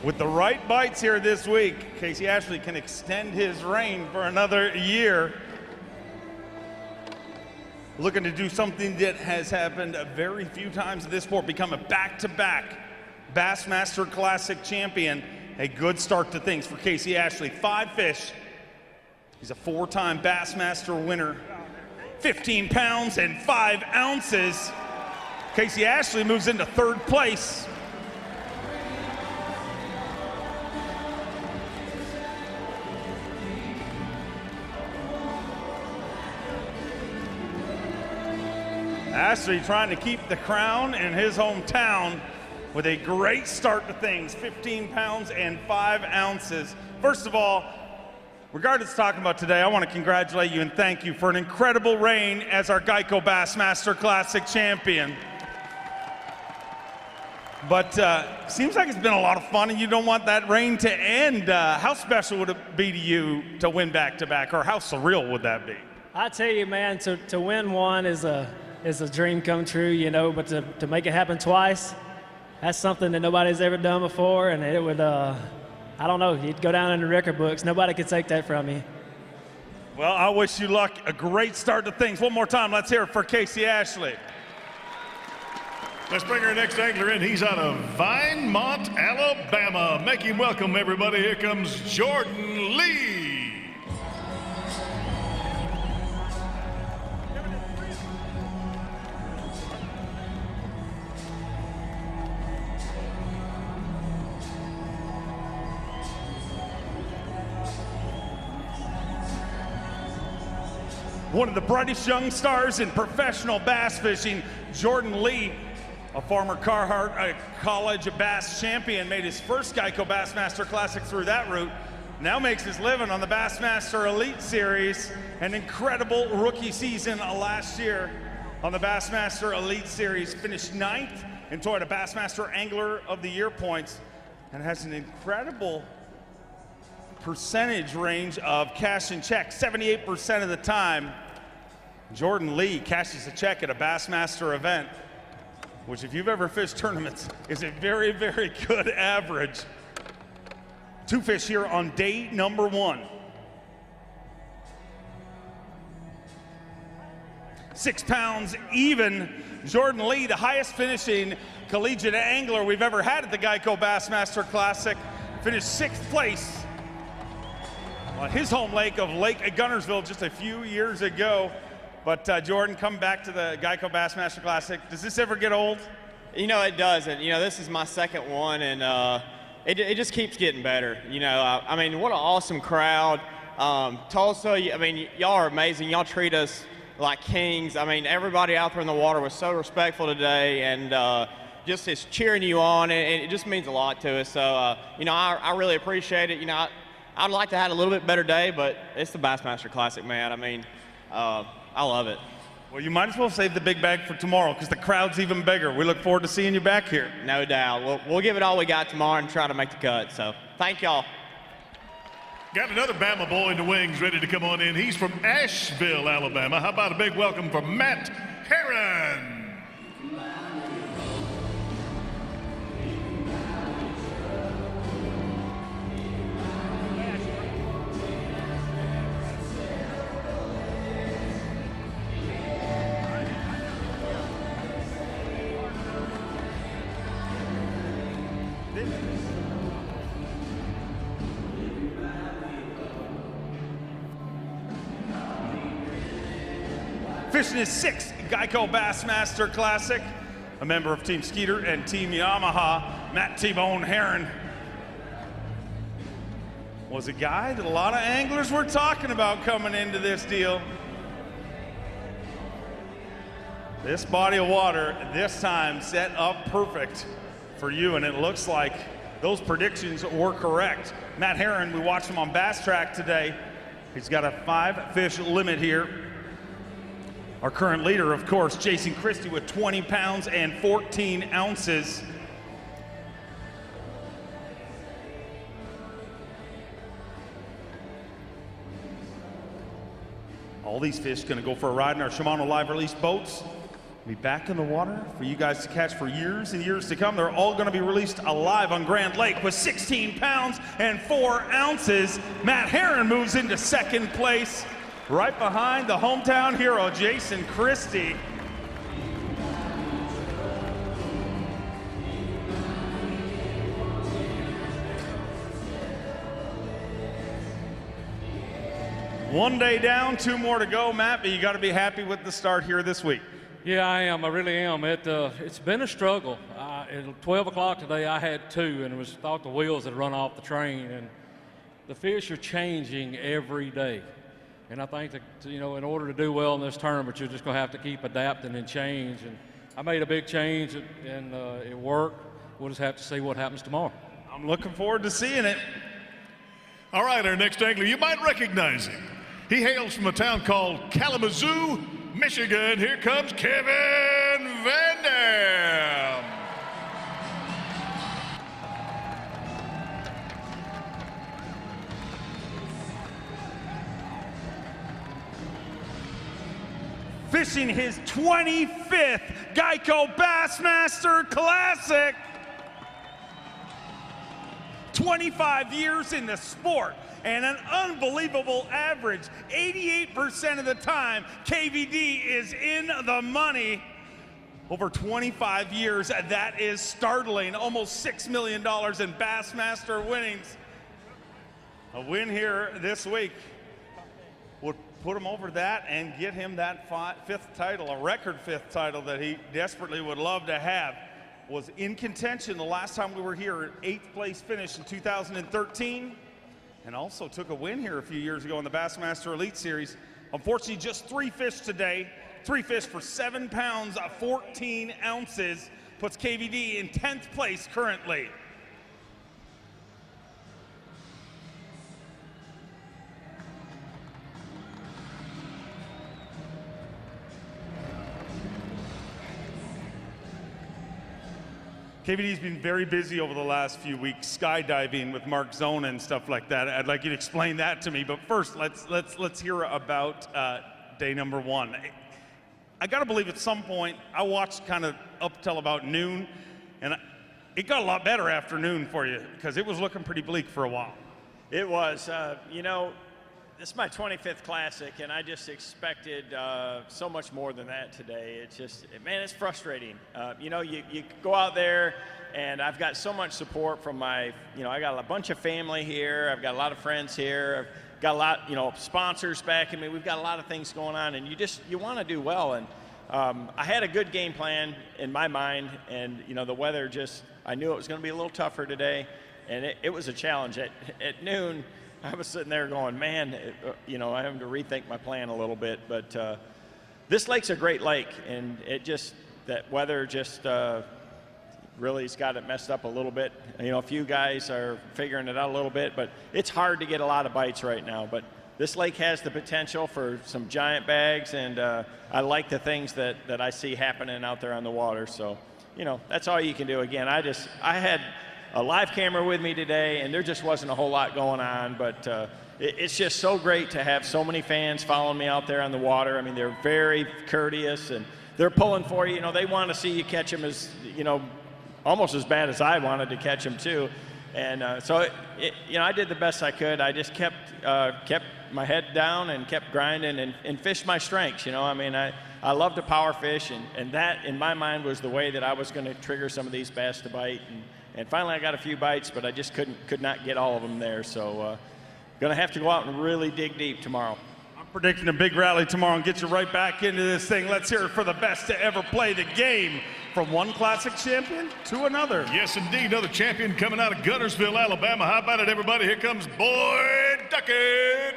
With the right bites here this week, Casey Ashley can extend his reign for another year. Looking to do something that has happened very few times in this sport, become a back-to-back Bassmaster Classic champion. A good start to things for Casey Ashley. 5 fish. He's a 4-time Bassmaster winner. 15 pounds and 5 ounces. Casey Ashley moves into 3rd place. Ashley trying to keep the crown in his hometown with a great start to things, 15 pounds and 5 ounces. First of all, regardless of talking about today, I want to congratulate you and thank you for an incredible reign as our Geico Bassmaster Classic champion. But seems like it's been a lot of fun and you don't want that reign to end. How special would it be to you to win back-to-back, or how surreal would that be? I tell you, man, to win one is a dream come true, but to make it happen twice, that's something that nobody's ever done before, and it would, I don't know, you'd go down in the record books. Nobody could take that from you. Well, I wish you luck. A great start to things. One more time, let's hear it for Casey Ashley. Let's bring our next angler in. He's out of Vinemont, Alabama. Make him welcome, everybody. Here comes Jordan Lee. One of the brightest young stars in professional bass fishing, Jordan Lee, a former Carhartt College Bass champion, made his first Geico Bassmaster Classic through that route. Now makes his living on the Bassmaster Elite Series. An incredible rookie season last year on the Bassmaster Elite Series. Finished 9th in Toyota Bassmaster Angler of the Year points and has an incredible percentage range of cash and check. 78% of the time, Jordan Lee cashes a check at a Bassmaster event, which if you've ever fished tournaments is a very, very good average. 2 fish here on day number 1. 6 pounds even. Jordan Lee, the highest finishing collegiate angler we've ever had at the Geico Bassmaster Classic, finished 6th place on his home lake of Lake Gunnersville just a few years ago. But Jordan, coming back to the Geico Bassmaster Classic, does this ever get old? You know, it doesn't. You know, this is my second one, and it just keeps getting better. You know, I mean, what an awesome crowd. Tulsa, I mean, y'all are amazing. Y'all treat us like kings. I mean, everybody out there in the water was so respectful today, and just is cheering you on, and it just means a lot to us. So, you know, I really appreciate it. You know, I'd like to have had a little bit better day, but it's the Bassmaster Classic, man. I mean, I love it. Well, you might as well save the big bag for tomorrow because the crowd's even bigger. We look forward to seeing you back here. No doubt. We'll give it all we got tomorrow and try to make the cut. So, thank y'all. Got another Bama boy in the wings ready to come on in. He's from Asheville, Alabama. How about a big welcome for Matt Herron? Fishing his 6th Geico Bassmaster Classic, a member of Team Skeeter and Team Yamaha, Matt T-Bone Herron was a guy that a lot of anglers were talking about coming into this deal. This body of water this time set up perfect for you, and it looks like those predictions were correct. Matt Herron, we watched him on Bass Track today. He's got a 5-fish limit here. Our current leader, of course, Jason Christie with 20 pounds and 14 ounces. All these fish gonna go for a ride in our Shimano live release boats. Be back in the water for you guys to catch for years and years to come. They're all gonna be released alive on Grand Lake with 16 pounds and 4 ounces. Matt Herron moves into 2nd place, right behind the hometown hero, Jason Christie. One day down, 2 more to go, Matt, but you got to be happy with the start here this week. Yeah, I am. I really am. It's been a struggle. At 12 o'clock today, I had 2, and thought the wheels had run off the train. And the fish are changing every day. And I think that, you know, in order to do well in this tournament, you're just going to have to keep adapting and change. And I made a big change, and it worked. We'll just have to see what happens tomorrow. I'm looking forward to seeing it. All right, our next angler, you might recognize him. He hails from a town called Kalamazoo, Michigan. Here comes Kevin Van Dam. Fishing his 25th Geico Bassmaster Classic. 25 years in the sport and an unbelievable average. 88% of the time, KVD is in the money. Over 25 years, that is startling. Almost $6 million in Bassmaster winnings. A win here this week would put him over that and get him that 5th title, a record 5th title that he desperately would love to have. Was in contention the last time we were here, 8th place finish in 2013, and also took a win here a few years ago in the Bassmaster Elite Series. Unfortunately, just 3 fish today. 3 fish for 7 pounds, 14 ounces, puts KVD in 10th place currently. KVD's been very busy over the last few weeks, skydiving with Mark Zona and stuff like that. I'd like you to explain that to me, but first, let's hear about day number 1. I gotta believe at some point, I watched kind of up till about noon, and it got a lot better after noon for you, because it was looking pretty bleak for a while. It was. You know, this is my 25th Classic, and I just expected so much more than that today. It's just, man, it's frustrating. You know, you go out there, and I've got so much support from my, you know, I got a bunch of family here. I've got a lot of friends here. I've got a lot, you know, sponsors backing me. We've got a lot of things going on, and you want to do well. And I had a good game plan in my mind, and, you know, the weather just, I knew it was going to be a little tougher today, and it was a challenge. At noon, I was sitting there going, man, you know, I have to rethink my plan a little bit. But this lake's a great lake, and it just, that weather just really has got it messed up a little bit. You know, a few guys are figuring it out a little bit, but it's hard to get a lot of bites right now. But this lake has the potential for some giant bags, and I like the things that I see happening out there on the water. So, you know, that's all you can do. Again, I had a live camera with me today, and there just wasn't a whole lot going on, but it's just so great to have so many fans following me out there on the water. I mean, they're very courteous, and they're pulling for you. You know, they want to see you catch them as, you know, almost as bad as I wanted to catch them too. And so, you know, I did the best I could. I just kept my head down and kept grinding and fished my strengths. You know, I mean, I love to power fish, and that, in my mind, was the way that I was going to trigger some of these bass to bite. And finally, I got a few bites, but I just could not get all of them there. So, going to have to go out and really dig deep tomorrow. I'm predicting a big rally tomorrow and get you right back into this thing. Let's hear it for the best to ever play the game. From one Classic champion to another. Yes, indeed. Another champion coming out of Guntersville, Alabama. How about it, everybody? Here comes Boyd Duckett.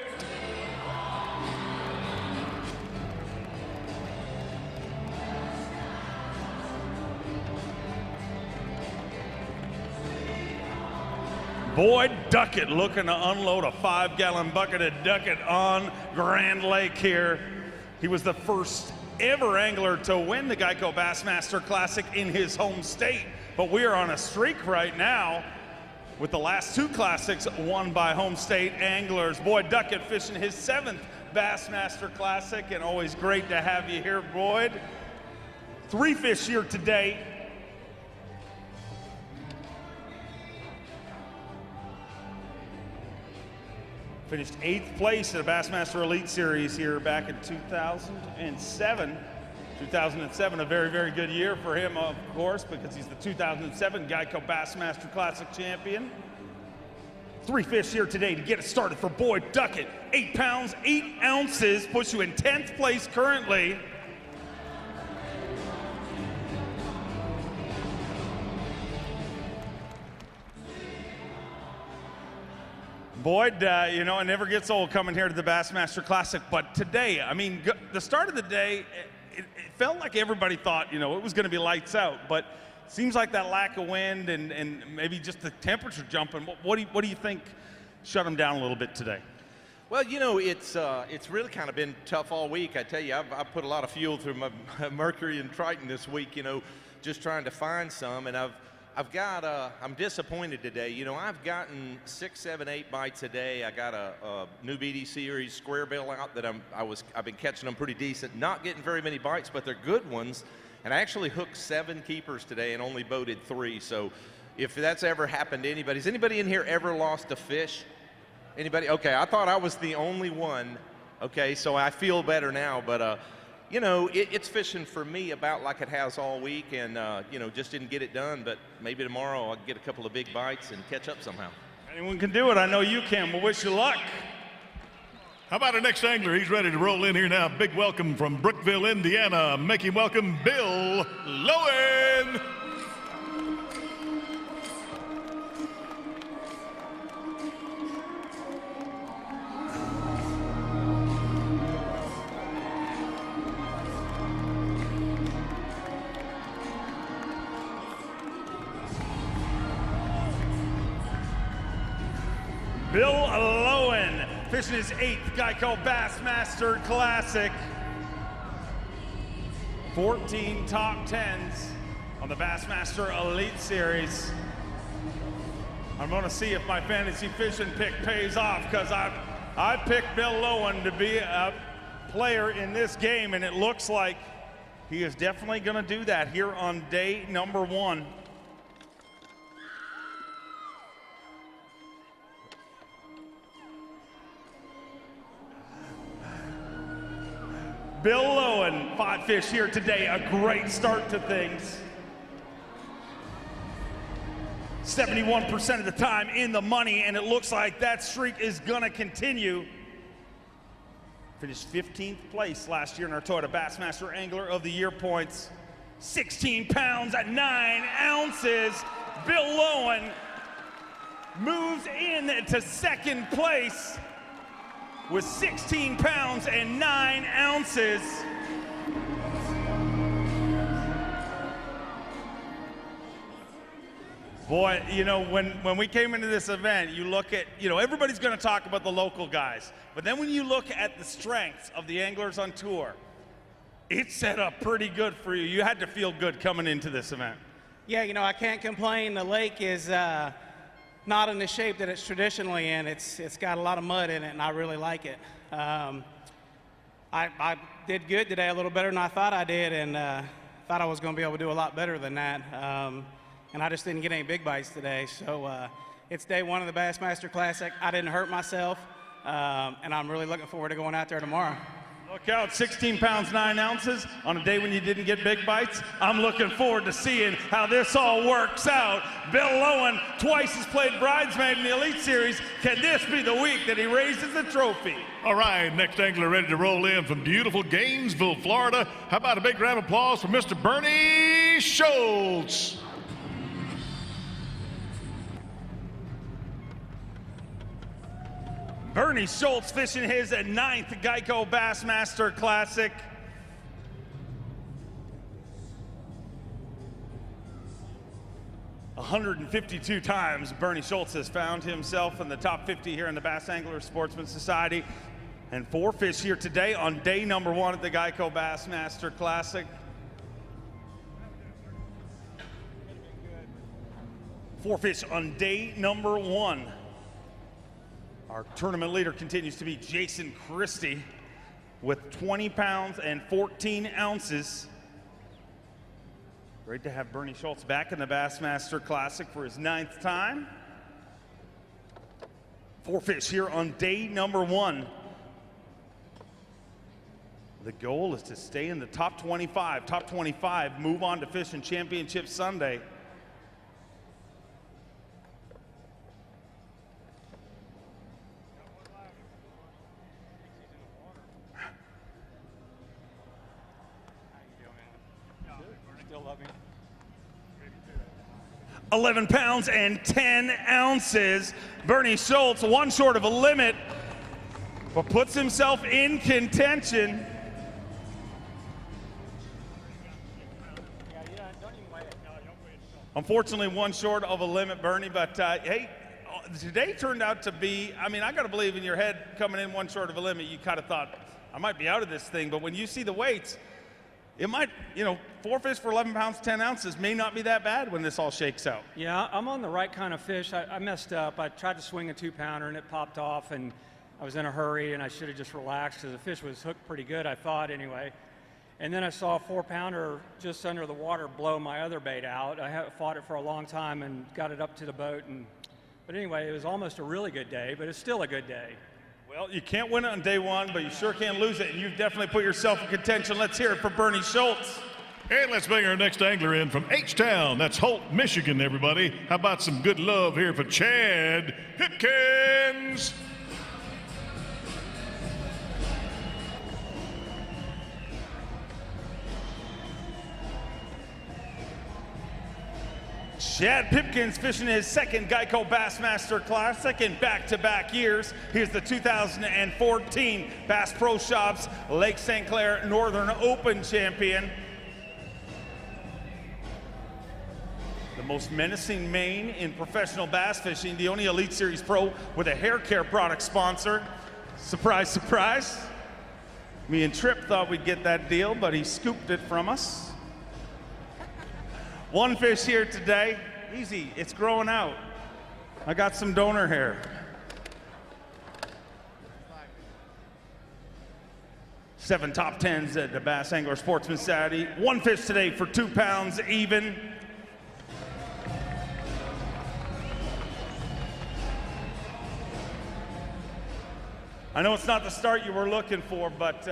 Boyd Duckett looking to unload a 5-gallon bucket of Duckett on Grand Lake here. He was the first ever angler to win the Geico Bassmaster Classic in his home state. But we are on a streak right now with the last 2 Classics won by home state anglers. Boyd Duckett fishing his 7th Bassmaster Classic, and always great to have you here, Boyd. 3 fish here today. Finished 8th place at a Bassmaster Elite Series here back in 2007. 2007, a very, very good year for him, of course, because he's the 2007 Geico Bassmaster Classic champion. 3 fish here today to get it started for Boyd Duckett. 8 pounds, 8 ounces, puts you in 10th place currently. Boyd, you know, it never gets old coming here to the Bassmaster Classic, but today, I mean, the start of the day, it felt like everybody thought, you know, it was going to be lights out, but it seems like that lack of wind and maybe just the temperature jumping. What do you think shut them down a little bit today? Well, you know, it's really kind of been tough all week. I tell you, I've put a lot of fuel through my Mercury and Triton this week, you know, just trying to find some, and I'm disappointed today. You know, I've gotten 6, 7, 8 bites a day. I got a new BD series square bill out that I've been catching them pretty decent. Not getting very many bites, but they're good ones. And I actually hooked 7 keepers today and only boated 3. So if that's ever happened to anybody, has anybody in here ever lost a fish? Anybody? Okay, I thought I was the only one. Okay, so I feel better now, but you know, it's fishing for me about like it has all week, and you know, just didn't get it done, but maybe tomorrow I'll get a couple of big bites and catch up somehow. Anyone can do it. I know you can. We'll wish you luck. How about our next angler? He's ready to roll in here now. Big welcome from Brookville, Indiana. Make him welcome Bill Lowen. Bill Lowen fishing his 8th Geico Bassmaster Classic. 14 top 10s on the Bassmaster Elite Series. I'm going to see if my fantasy fishing pick pays off, because I picked Bill Lowen to be a player in this game, and it looks like he is definitely going to do that here on day number 1. Bill Lowen, 5 fish here today, a great start to things. 71% of the time in the money, and it looks like that streak is gonna continue. Finished 15th place last year in our Toyota Bassmaster Angler of the Year points. 16 pounds at 9 ounces. Bill Lowen moves in to second place with 16 pounds and 9 ounces. Boy, you know, when we came into this event, you look at, you know, everybody's going to talk about the local guys. But then when you look at the strengths of the anglers on tour, it's set up pretty good for you. You had to feel good coming into this event. Yeah, you know, I can't complain. The lake is not in the shape that it's traditionally in. It's got a lot of mud in it, and I really like it. I did good today, a little better than I thought I did, and thought I was going to be able to do a lot better than that. And I just didn't get any big bites today. So it's day one of the Bassmaster Classic. I didn't hurt myself, and I'm really looking forward to going out there tomorrow. Look out, 16 pounds, 9 ounces on a day when you didn't get big bites. I'm looking forward to seeing how this all works out. Bill Lowen, twice has played bridesmaid in the Elite Series. Can this be the week that he raises the trophy? All right, next angler ready to roll in from beautiful Gainesville, Florida. How about a big round of applause for Mr. Bernie Schultz? Bernie Schultz fishing his 9th Geico Bassmaster Classic. "152 times Bernie Schultz has found himself in the top 50 here in the Bass Angler Sportsman Society. And 4 fish here today on day number 1 at the Geico Bassmaster Classic. 4 fish on day number 1. Our tournament leader continues to be Jason Christie with 20 pounds and 14 ounces. Great to have Bernie Schultz back in the Bassmaster Classic for his 9th time. 4 fish here on day number 1. The goal is to stay in the top 25. Top 25, move on to Fishing Championship Sunday. Still love me. 11 pounds and 10 ounces. Bernie Schultz, 1 short of a limit, but puts himself in contention. Unfortunately, 1 short of a limit, Bernie, but hey, today turned out to be, I mean, I got to believe in your head coming in 1 short of a limit, you kind of thought, I might be out of this thing, but when you see the weights, it might, you know, 4 fish for 11 pounds, 10 ounces may not be that bad when this all shakes out. Yeah, I'm on the right kind of fish. I messed up. I tried to swing a 2-pounder and it popped off, and I was in a hurry and I should have just relaxed because the fish was hooked pretty good, I thought anyway. And then I saw a 4-pounder just under the water blow my other bait out. I fought it for a long time and got it up to the boat. But anyway, it was almost a really good day, but it's still a good day. Well, you can't win it on day 1, but you sure can lose it, and you've definitely put yourself in contention. Let's hear it for Bernie Schultz. And let's bring our next angler in from H-Town. That's Holt, Michigan, everybody. How about some good love here for Chad Hipkins? Chad Pipkins fishing his 2nd Geico Bassmaster Classic in back-to-back years. Here's the 2014 Bass Pro Shops Lake St. Clair Northern Open champion. The most menacing mane in professional bass fishing, the only Elite Series pro with a hair care product sponsor. Surprise, surprise. Me and Tripp thought we'd get that deal, but he scooped it from us. 1 fish here today. Easy, it's growing out. I got some donor hair. 7 top 10s at the Bass Angler Sportsman Society. 1 fish today for 2 pounds even. I know it's not the start you were looking for, but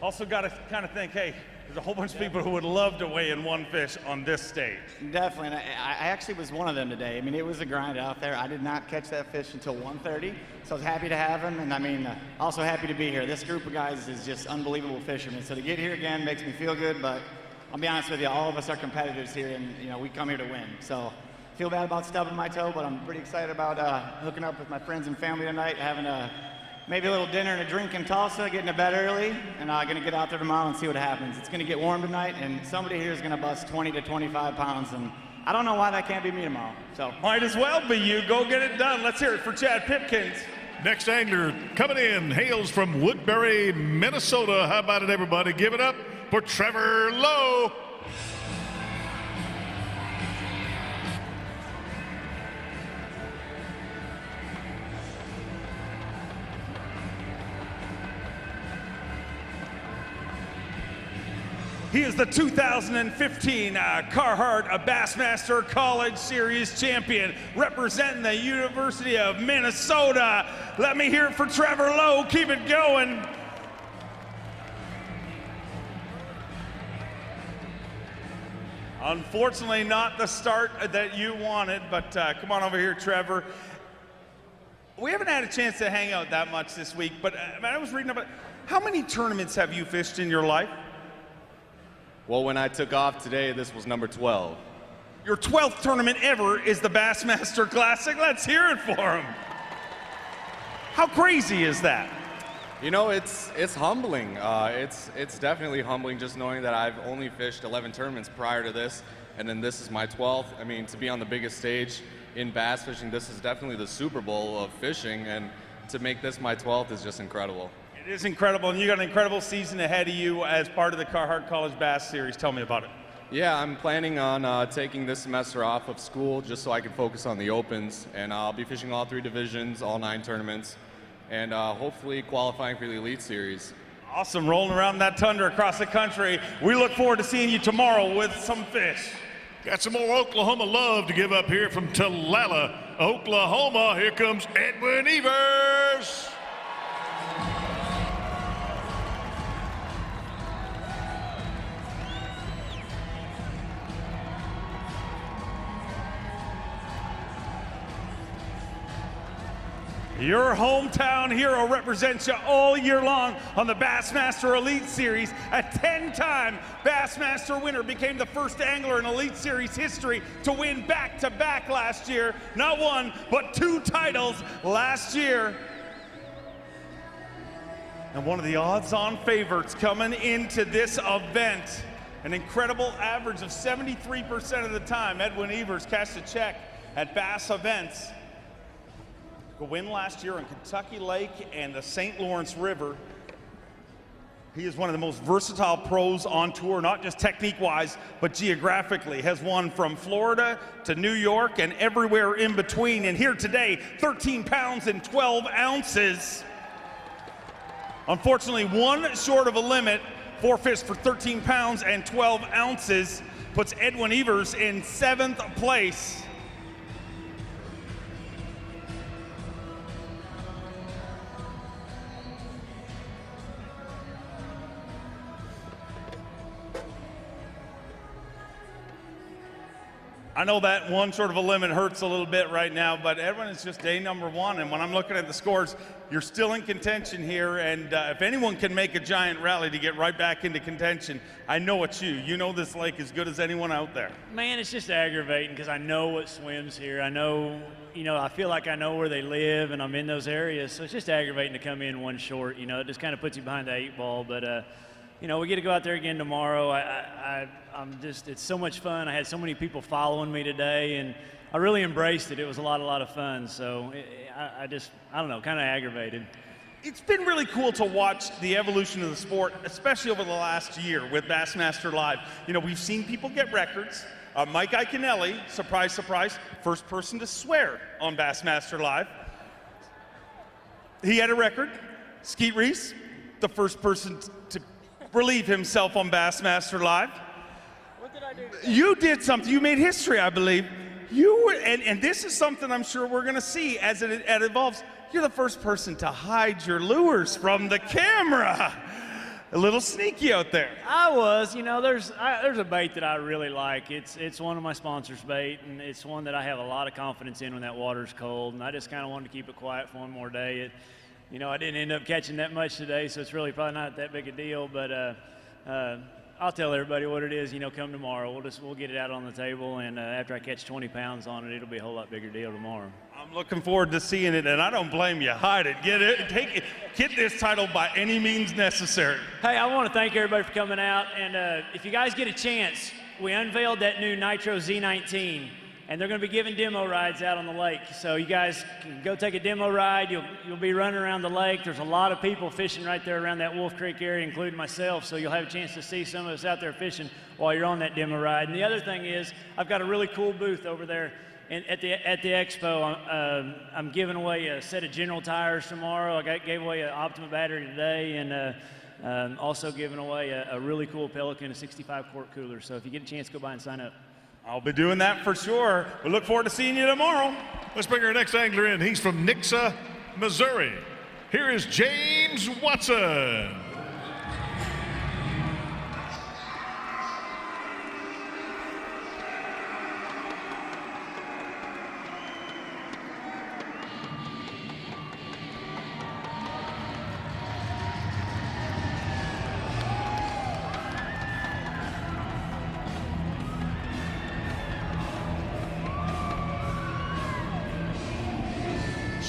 Also got to kind of think, hey, there's a whole bunch of people who would love to weigh in one fish on this stage. Definitely, and I actually was one of them today. I mean, it was a grind out there. I did not catch that fish until 1:30, so I was happy to have him, and I mean, also happy to be here. This group of guys is just unbelievable fishermen, so to get here again makes me feel good, but I'll be honest with you, all of us are competitors here, and we come here to win. So I feel bad about stubbing my toe, but I'm pretty excited about hooking up with my friends and family tonight, having maybe a little dinner and a drink in Tulsa, getting to bed early, and going to get out there tomorrow and see what happens. It's going to get warm tonight, and somebody here is going to bust 20 to 25 pounds, and I don't know why that can't be me tomorrow. So might as well be you. Go get it done. Let's hear it for Chad Pipkins. Next angler coming in hails from Woodbury, Minnesota. How about it, everybody? Give it up for Trevor Lowe. He is the 2015 Carhartt Bassmaster College Series champion, representing the University of Minnesota. Let me hear it for Trevor Lowe. Keep it going. Unfortunately, not the start that you wanted, but come on over here, Trevor. We haven't had a chance to hang out that much this week, but I was reading about how many tournaments have you fished in your life? Well, when I took off today, this was number 12. Your 12th tournament ever is the Bassmaster Classic. Let's hear it for him. How crazy is that? You know, it's humbling. It's definitely humbling just knowing that I've only fished 11 tournaments prior to this, and then this is my 12th. I mean, to be on the biggest stage in bass fishing, this is definitely the Super Bowl of fishing, and to make this my 12th is just incredible. It is incredible, and you got an incredible season ahead of you as part of the Carhartt College Bass Series. Tell me about it. Yeah, I'm planning on taking this semester off of school just so I can focus on the Opens, and I'll be fishing all 3 divisions, all 9 tournaments, and hopefully qualifying for the Elite Series. Awesome, rolling around that tundra across the country. We look forward to seeing you tomorrow with some fish. Got some more Oklahoma love to give up here from Tulala, Oklahoma. Here comes Edwin Evers. Your hometown hero represents you all year long on the Bassmaster Elite Series. A 10-time Bassmaster winner, became the first angler in Elite Series history to win back-to-back last year. Not 1, but 2 titles last year. And one of the odds-on favorites coming into this event. An incredible average of 73% of the time. Edwin Evers cashed a check at Bass Events. A win last year on Kentucky Lake and the St. Lawrence River. He is one of the most versatile pros on tour, not just technique-wise, but geographically. Has won from Florida to New York and everywhere in between. And here today, 13 pounds and 12 ounces. Unfortunately, 1 short of a limit. 4 fish for 13 pounds and 12 ounces puts Edwin Evers in 7th place. I know that 1 short of a limit hurts a little bit right now, but Edwin, is just day number 1, and when I'm looking at the scores, you're still in contention here, and if anyone can make a giant rally to get right back into contention, I know it's you. You know this lake as good as anyone out there. Man, it's just aggravating because I know what swims here. I know, I feel like I know where they live, and I'm in those areas, so it's just aggravating to come in 1 short. It just kind of puts you behind the 8 ball, but we get to go out there again tomorrow. It's so much fun. I had so many people following me today, and I really embraced it. It was a lot of fun. So I don't know, kind of aggravated. It's been really cool to watch the evolution of the sport, especially over the last year with Bassmaster Live. We've seen people get records. Mike Iaconelli, surprise, surprise, first person to swear on Bassmaster Live. He had a record. Skeet Reese, the first person to relieve himself on Bassmaster Live. What did I do? You did something. You made history, I believe. And this is something I'm sure we're going to see as it evolves. You're the first person to hide your lures from the camera. a little sneaky out there. I was. You know, there's a bait that I really like. It's one of my sponsors' bait, and it's one that I have a lot of confidence in when that water's cold, and I just kind of wanted to keep it quiet for one more day. You know, I didn't end up catching that much today, so it's really probably not that big a deal, but I'll tell everybody what it is, you know, come tomorrow. We'll get it out on the table, and after I catch 20 pounds on it, it'll be a whole lot bigger deal tomorrow. I'm looking forward to seeing it, and I don't blame you. Hide it. Get it. Take it. Get this title by any means necessary. Hey, I want to thank everybody for coming out, and if you guys get a chance, we unveiled that new Nitro Z19, and they're going to be giving demo rides out on the lake. So you guys can go take a demo ride. You'll be running around the lake. There's a lot of people fishing right there around that Wolf Creek area, including myself. So you'll have a chance to see some of us out there fishing while you're on that demo ride. And the other thing is, I've got a really cool booth over there at the expo. I'm giving away a set of General tires tomorrow. I gave away an Optima battery today, and also giving away a really cool Pelican, a 65-quart cooler. So if you get a chance, go by and sign up. I'll be doing that for sure. We look forward to seeing you tomorrow. Let's bring our next angler in. He's from Nixa, Missouri. Here is James Watson.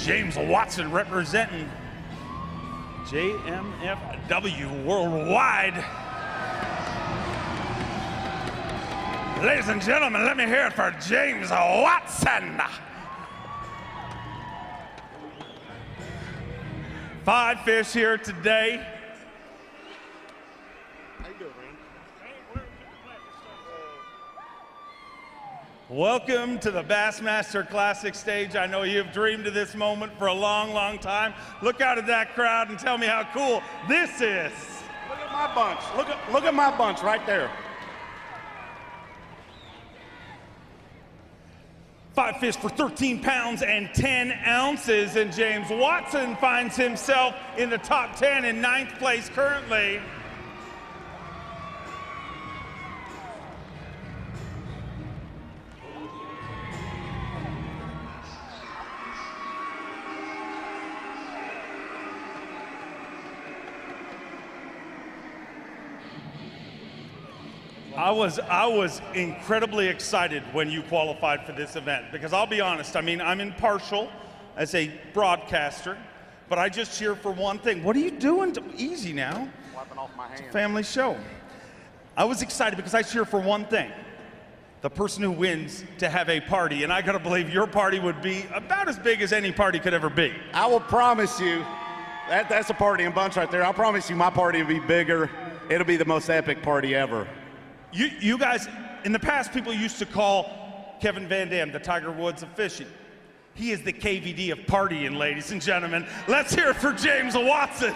James Watson representing JMFW Worldwide. Ladies and gentlemen, let me hear it for James Watson. 5 fish here today. How you doing, man? Welcome to the Bassmaster Classic stage. I know you've dreamed of this moment for a long, long time. Look out at that crowd and tell me how cool this is. Look at my bunch. Look at my bunch right there. 5 fish for 13 pounds and 10 ounces, and James Watson finds himself in the top 10 in 9th place currently. I was incredibly excited when you qualified for this event, because I'll be honest, I mean, I'm impartial as a broadcaster, but I just cheer for one thing. What are you doing? Easy now. Wiping off my hands. It's a family show. I was excited because I cheer for one thing. The person who wins to have a party, and I gotta believe your party would be about as big as any party could ever be. I will promise you, that's a party and bunch right there. I'll promise you my party will be bigger. It'll be the most epic party ever. You guys, in the past, people used to call Kevin Van Dam the Tiger Woods of fishing. He is the KVD of partying, ladies and gentlemen. Let's hear it for James Watson.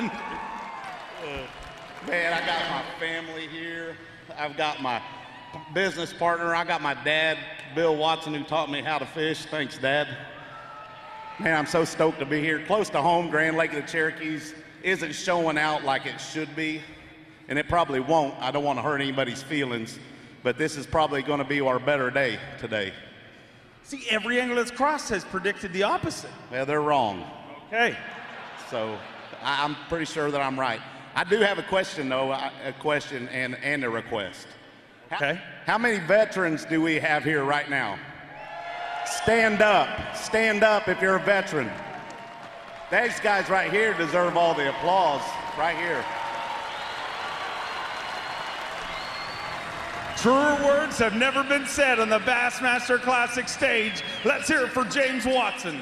Man, I got my family here. I've got my business partner. I got my dad, Bill Watson, who taught me how to fish. Thanks, Dad. Man, I'm so stoked to be here. Close to home, Grand Lake of the Cherokees isn't showing out like it should be. And it probably won't. I don't want to hurt anybody's feelings, but this is probably going to be our better day today. See, every angler that's crossed has predicted the opposite. Well, they're wrong. Okay. So I'm pretty sure that I'm right. I do have a question, though, a question and a request. Okay. How many veterans do we have here right now? Stand up. Stand up if you're a veteran. These guys right here deserve all the applause right here. Truer words have never been said on the Bassmaster Classic stage. Let's hear it for James Watson.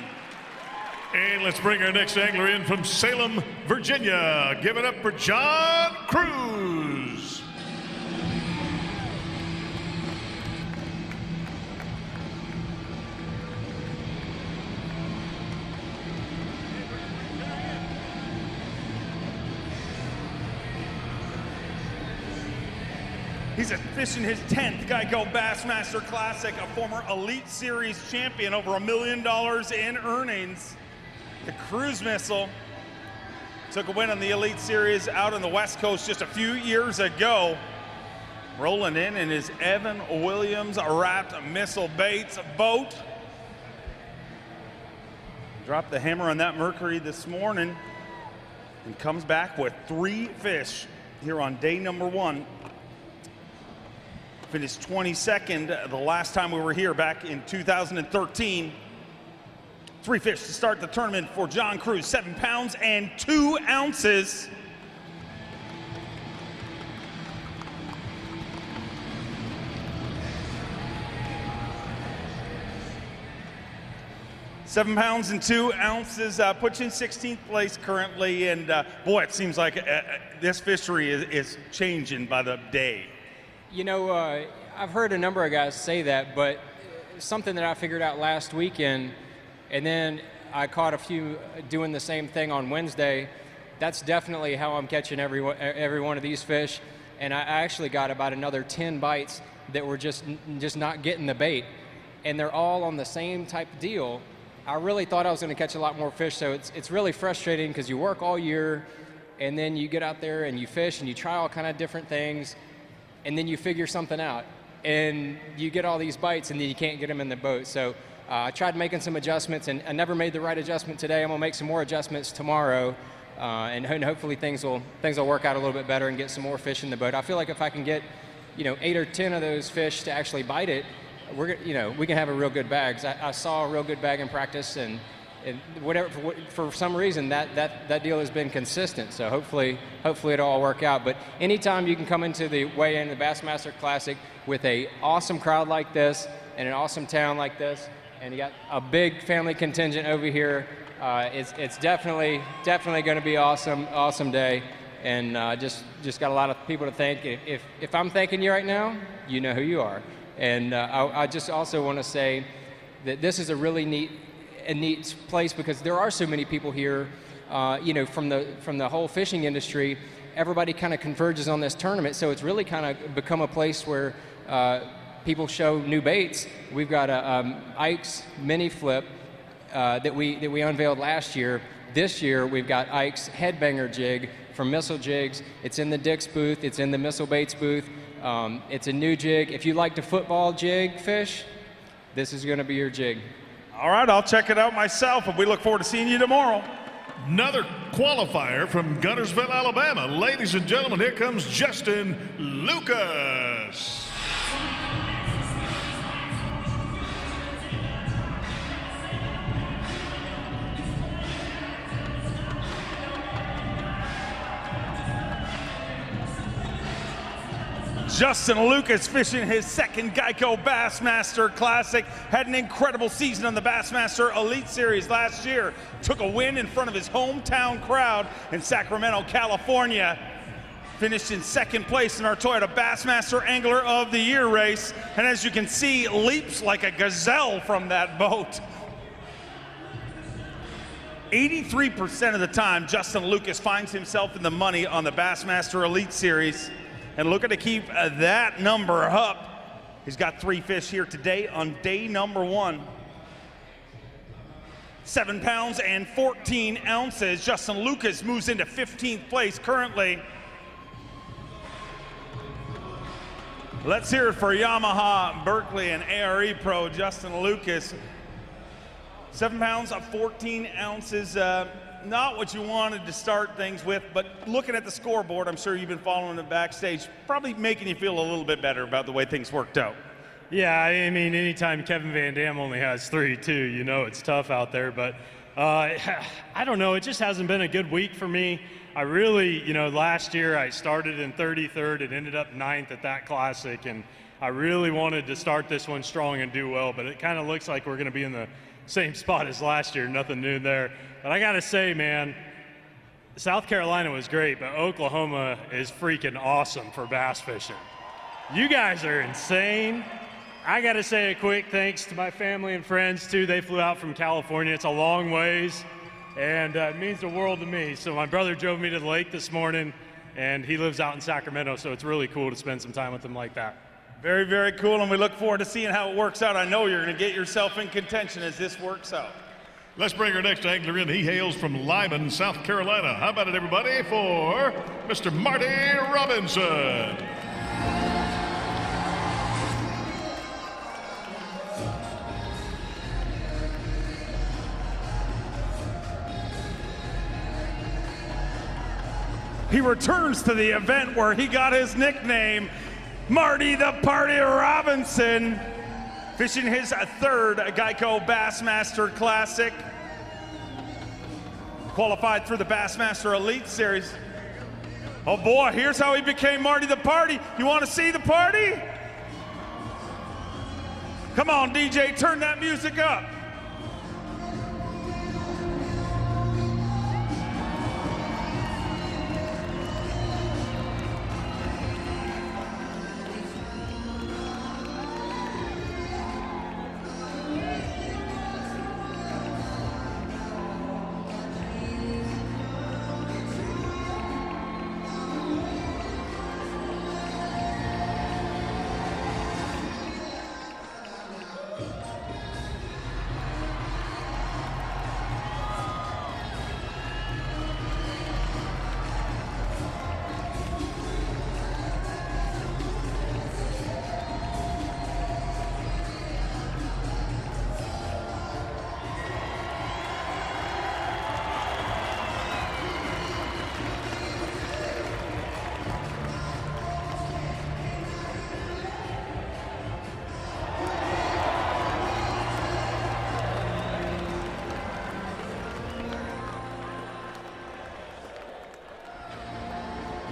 And let's bring our next angler in from Salem, Virginia. Give it up for John Cruz. He's fishing his 10th Geico Bassmaster Classic, a former Elite Series champion, over $1 million in earnings. The cruise missile, took a win on the Elite Series out on the West Coast just a few years ago. Rolling in his Evan Williams wrapped missile baits boat. Dropped the hammer on that Mercury this morning and comes back with 3 fish here on day number 1. Finished 22nd the last time we were here back in 2013. 3 fish to start the tournament for John Cruz, 7 pounds and 2 ounces. Seven pounds and 2 ounces, puts you in 16th place currently, and boy, it seems like this fishery is changing by the day. You know, I've heard a number of guys say that, but something that I figured out last weekend, and then I caught a few doing the same thing on Wednesday. That's definitely how I'm catching every one of these fish, and I actually got about another 10 bites that were just not getting the bait, and they're all on the same type of deal. I really thought I was going to catch a lot more fish, so it's really frustrating because you work all year, and then you get out there and you fish and you try all kind of different things, and then you figure something out, and you get all these bites, and then you can't get them in the boat. So I tried making some adjustments, and I never made the right adjustment today. I'm going to make some more adjustments tomorrow, and hopefully things will work out a little bit better and get some more fish in the boat. I feel like if I can get 8 or 10 of those fish to actually bite it, we can have a real good bag. I saw a real good bag in practice, and whatever for some reason that deal has been consistent. So hopefully it'll all work out. But anytime you can come into the weigh-in, the Bassmaster Classic, with a awesome crowd like this and an awesome town like this, and you got a big family contingent over here, it's definitely going to be awesome day. And just got a lot of people to thank. If I'm thanking you right now, you know who you are. And I just also want to say that this is a really neat place because there are so many people here, from the whole fishing industry. Everybody kind of converges on this tournament, so it's really kind of become a place where people show new baits. We've got a Ike's mini flip that we unveiled last year. This year we've got Ike's headbanger jig from Missile Jigs. It's in the Dick's booth. It's in the Missile Baits booth. It's a new jig. If you like to football jig fish, this is going to be your jig. All right, I'll check it out myself, and we look forward to seeing you tomorrow. Another qualifier from Guntersville, Alabama. Ladies and gentlemen, here comes Justin Lucas. Justin Lucas fishing his second Geico Bassmaster Classic. Had an incredible season on the Bassmaster Elite Series last year. Took a win in front of his hometown crowd in Sacramento, California. Finished in 2nd place in our Toyota Bassmaster Angler of the Year race. And as you can see, leaps like a gazelle from that boat. 83% of the time, Justin Lucas finds himself in the money on the Bassmaster Elite Series. And looking to keep that number up. He's got 3 fish here today on day number 1. 7 pounds and 14 ounces. Justin Lucas moves into 15th place currently. Let's hear it for Yamaha, Berkeley, and ARE Pro, Justin Lucas. 7 pounds of 14 ounces. Not what you wanted to start things with, but looking at the scoreboard, I'm sure you've been following it backstage, probably making you feel a little bit better about the way things worked out. Yeah, I mean, anytime Kevin Van Dam only has 3 too, it's tough out there. But I don't know, it just hasn't been a good week for me. I really, last year I started in 33rd and ended up 9th at that Classic, and I really wanted to start this one strong and do well, but it kind of looks like we're going to be in the same spot as last year, nothing new there. But I got to say, man, South Carolina was great, but Oklahoma is freaking awesome for bass fishing. You guys are insane. I got to say a quick thanks to my family and friends, too. They flew out from California. It's a long ways, and it means the world to me. So my brother drove me to the lake this morning, and he lives out in Sacramento, so it's really cool to spend some time with him like that. Very, very cool, and we look forward to seeing how it works out. I know you're going to get yourself in contention as this works out. Let's bring our next angler in. He hails from Lyman, South Carolina. How about it, everybody, for Mr. Marty Robinson. He returns to the event where he got his nickname, Marty the Party Robinson, fishing his third Geico Bassmaster Classic. Qualified for the Bassmaster Elite Series. Oh boy, here's how he became Marty the Party. You want to see the party? Come on, DJ, turn that music up.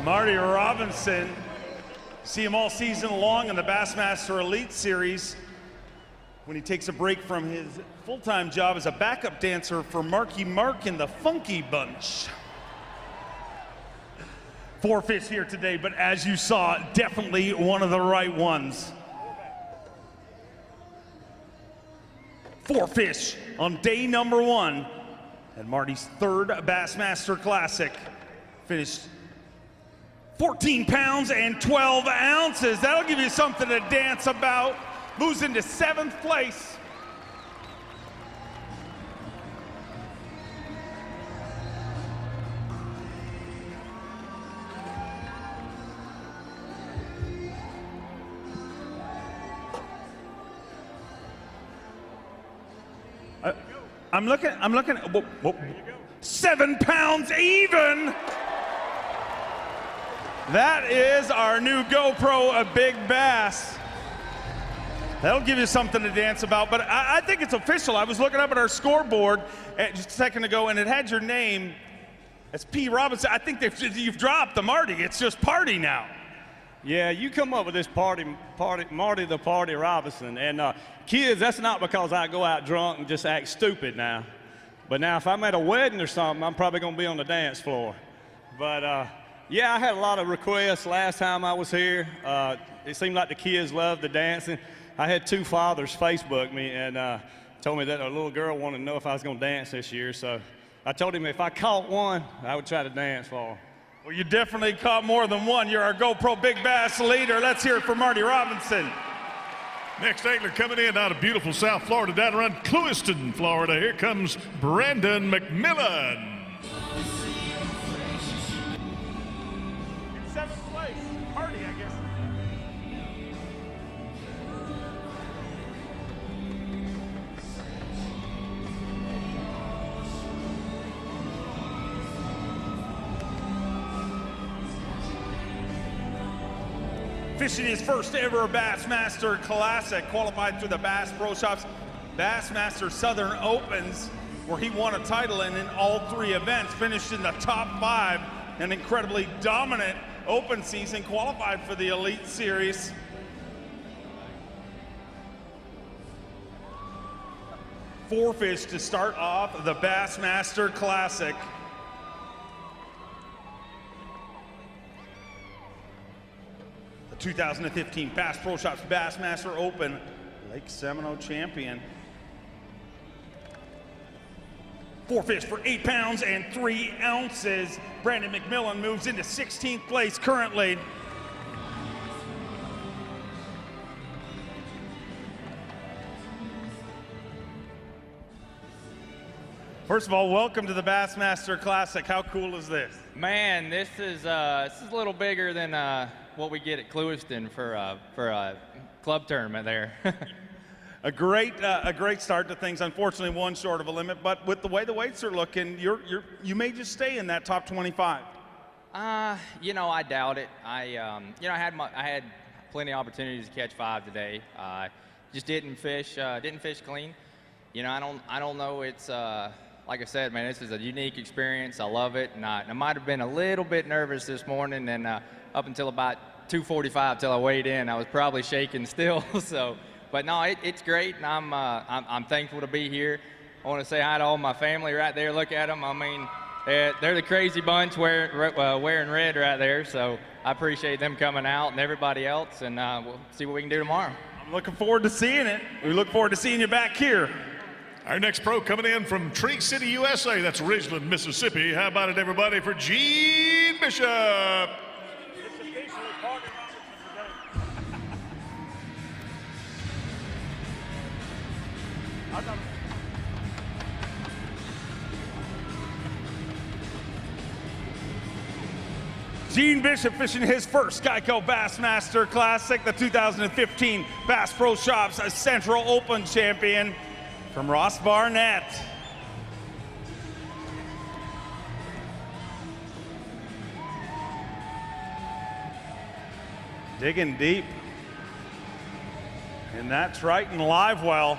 Marty Robinson, see him all season long in the Bassmaster Elite Series when he takes a break from his full-time job as a backup dancer for Marky Mark and the Funky Bunch. 4 fish here today, but as you saw, definitely one of the right ones. 4 fish on day number 1 at Marty's third Bassmaster Classic. Finished 14 pounds and 12 ounces. That'll give you something to dance about. Moves into 7th place. I'm looking, whoa. 7 pounds even. That is our new GoPro, a Big Bass. That'll give you something to dance about, but I think it's official. I was looking up at our scoreboard just a second ago, and it had your name. It's P. Robinson. I think you've dropped the Marty. It's just Party now. Yeah, you come up with this Marty the Party Robinson. And kids, that's not because I go out drunk and just act stupid now. But now if I'm at a wedding or something, I'm probably going to be on the dance floor. But yeah, I had a lot of requests last time I was here. It seemed like the kids loved the dancing. I had 2 fathers Facebook me and told me that a little girl wanted to know if I was going to dance this year. So I told him if I caught one, I would try to dance for him. Well, you definitely caught more than one. You're our GoPro Big Bass leader. Let's hear it for Marty Robinson. Next angler coming in out of beautiful South Florida, down around Clewiston, Florida. Here comes Brandon McMillan. 7th place. Party, I guess. Fishing his first ever Bassmaster Classic, qualified through the Bass Pro Shops Bassmaster Southern Opens, where he won a title in all 3 events, finished in the top 5, an incredibly dominant open season, qualified for the Elite Series. Four fish to start off the Bassmaster Classic. The 2015 Bass Pro Shops Bassmaster Open Lake Seminole champion. 4 fish for 8 pounds and 3 ounces. Brandon McMillan moves into 16th place currently. First of all, welcome to the Bassmaster Classic. How cool is this? Man, this is a little bigger than what we get at Clewiston for a club tournament there. A great start to things. Unfortunately, one short of a limit, but with the way the weights are looking, you may just stay in that top 25. You know, I doubt it. I had plenty of opportunities to catch 5 today. Just didn't fish clean. You know, I don't know. It's like I said, man, this is a unique experience. I love it, and I might have been a little bit nervous this morning, and up until about 2:45 till I weighed in, I was probably shaking still. So, but no, it's great, and I'm thankful to be here. I want to say hi to all my family right there. Look at them. I mean, they're the crazy bunch wearing red right there. So I appreciate them coming out and everybody else, and we'll see what we can do tomorrow. I'm looking forward to seeing it. We look forward to seeing you back here. Our next pro coming in from Tree City, USA. That's Ridgeland, Mississippi. How about it, everybody, for Gene Bishop? Gene Bishop fishing his first Geico Bassmaster Classic, the 2015 Bass Pro Shops Central Open champion from Ross Barnett. Digging deep in that Triton live well.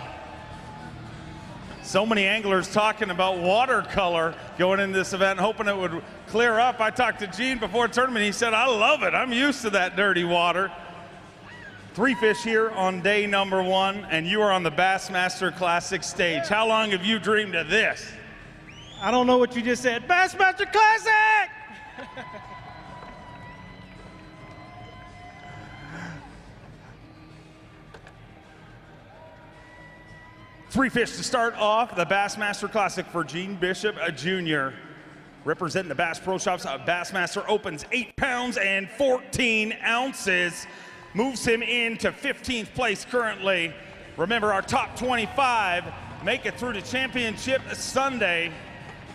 So many anglers talking about watercolor going into this event, hoping it would clear up. I talked to Gene before tournament. He said, I love it. I'm used to that dirty water. 3 fish here on day number 1, and you are on the Bassmaster Classic stage. How long have you dreamed of this? I don't know what you just said. Bassmaster Classic! 3 fish to start off the Bassmaster Classic for Gene Bishop Jr. Representing the Bass Pro Shops, Bassmaster opens 8 pounds and 14 ounces. Moves him into 15th place currently. Remember, our top 25 make it through to championship Sunday.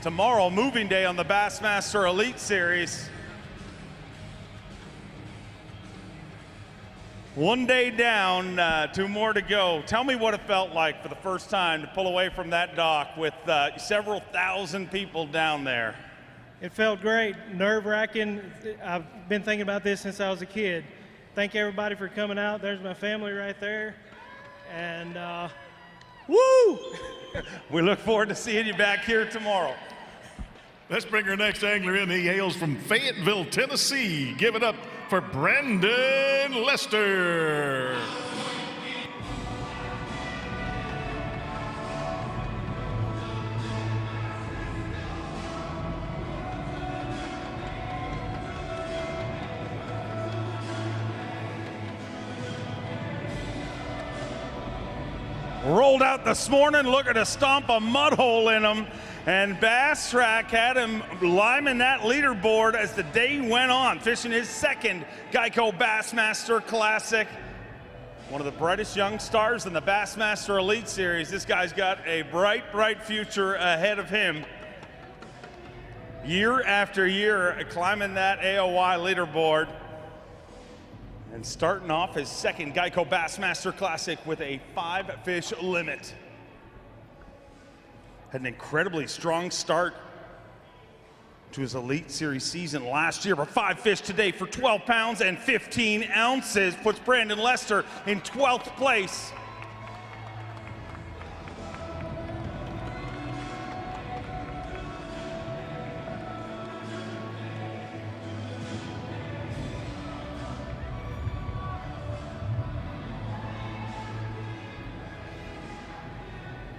Tomorrow, moving day on the Bassmaster Elite Series. 1 day down, 2 more to go. Tell me what it felt like for the first time to pull away from that dock with several thousand people down there. It felt great, nerve-wracking. I've been thinking about this since I was a kid. Thank everybody for coming out. There's my family right there. And woo! We look forward to seeing you back here tomorrow. Let's bring our next angler in. He hails from Fayetteville, Tennessee. Give it up for Brandon Lester. Rolled out this morning, looking to stomp a mud hole in him. And Bass Track had him liming that leaderboard as the day went on, fishing his second Geico Bassmaster Classic. One of the brightest young stars in the Bassmaster Elite Series. This guy's got a bright, bright future ahead of him. Year after year, climbing that AOY leaderboard. And starting off his second Geico Bassmaster Classic with a 5-fish limit. Had an incredibly strong start to his Elite Series season last year, but 5 fish today for 12 pounds and 15 ounces puts Brandon Lester in 12th place.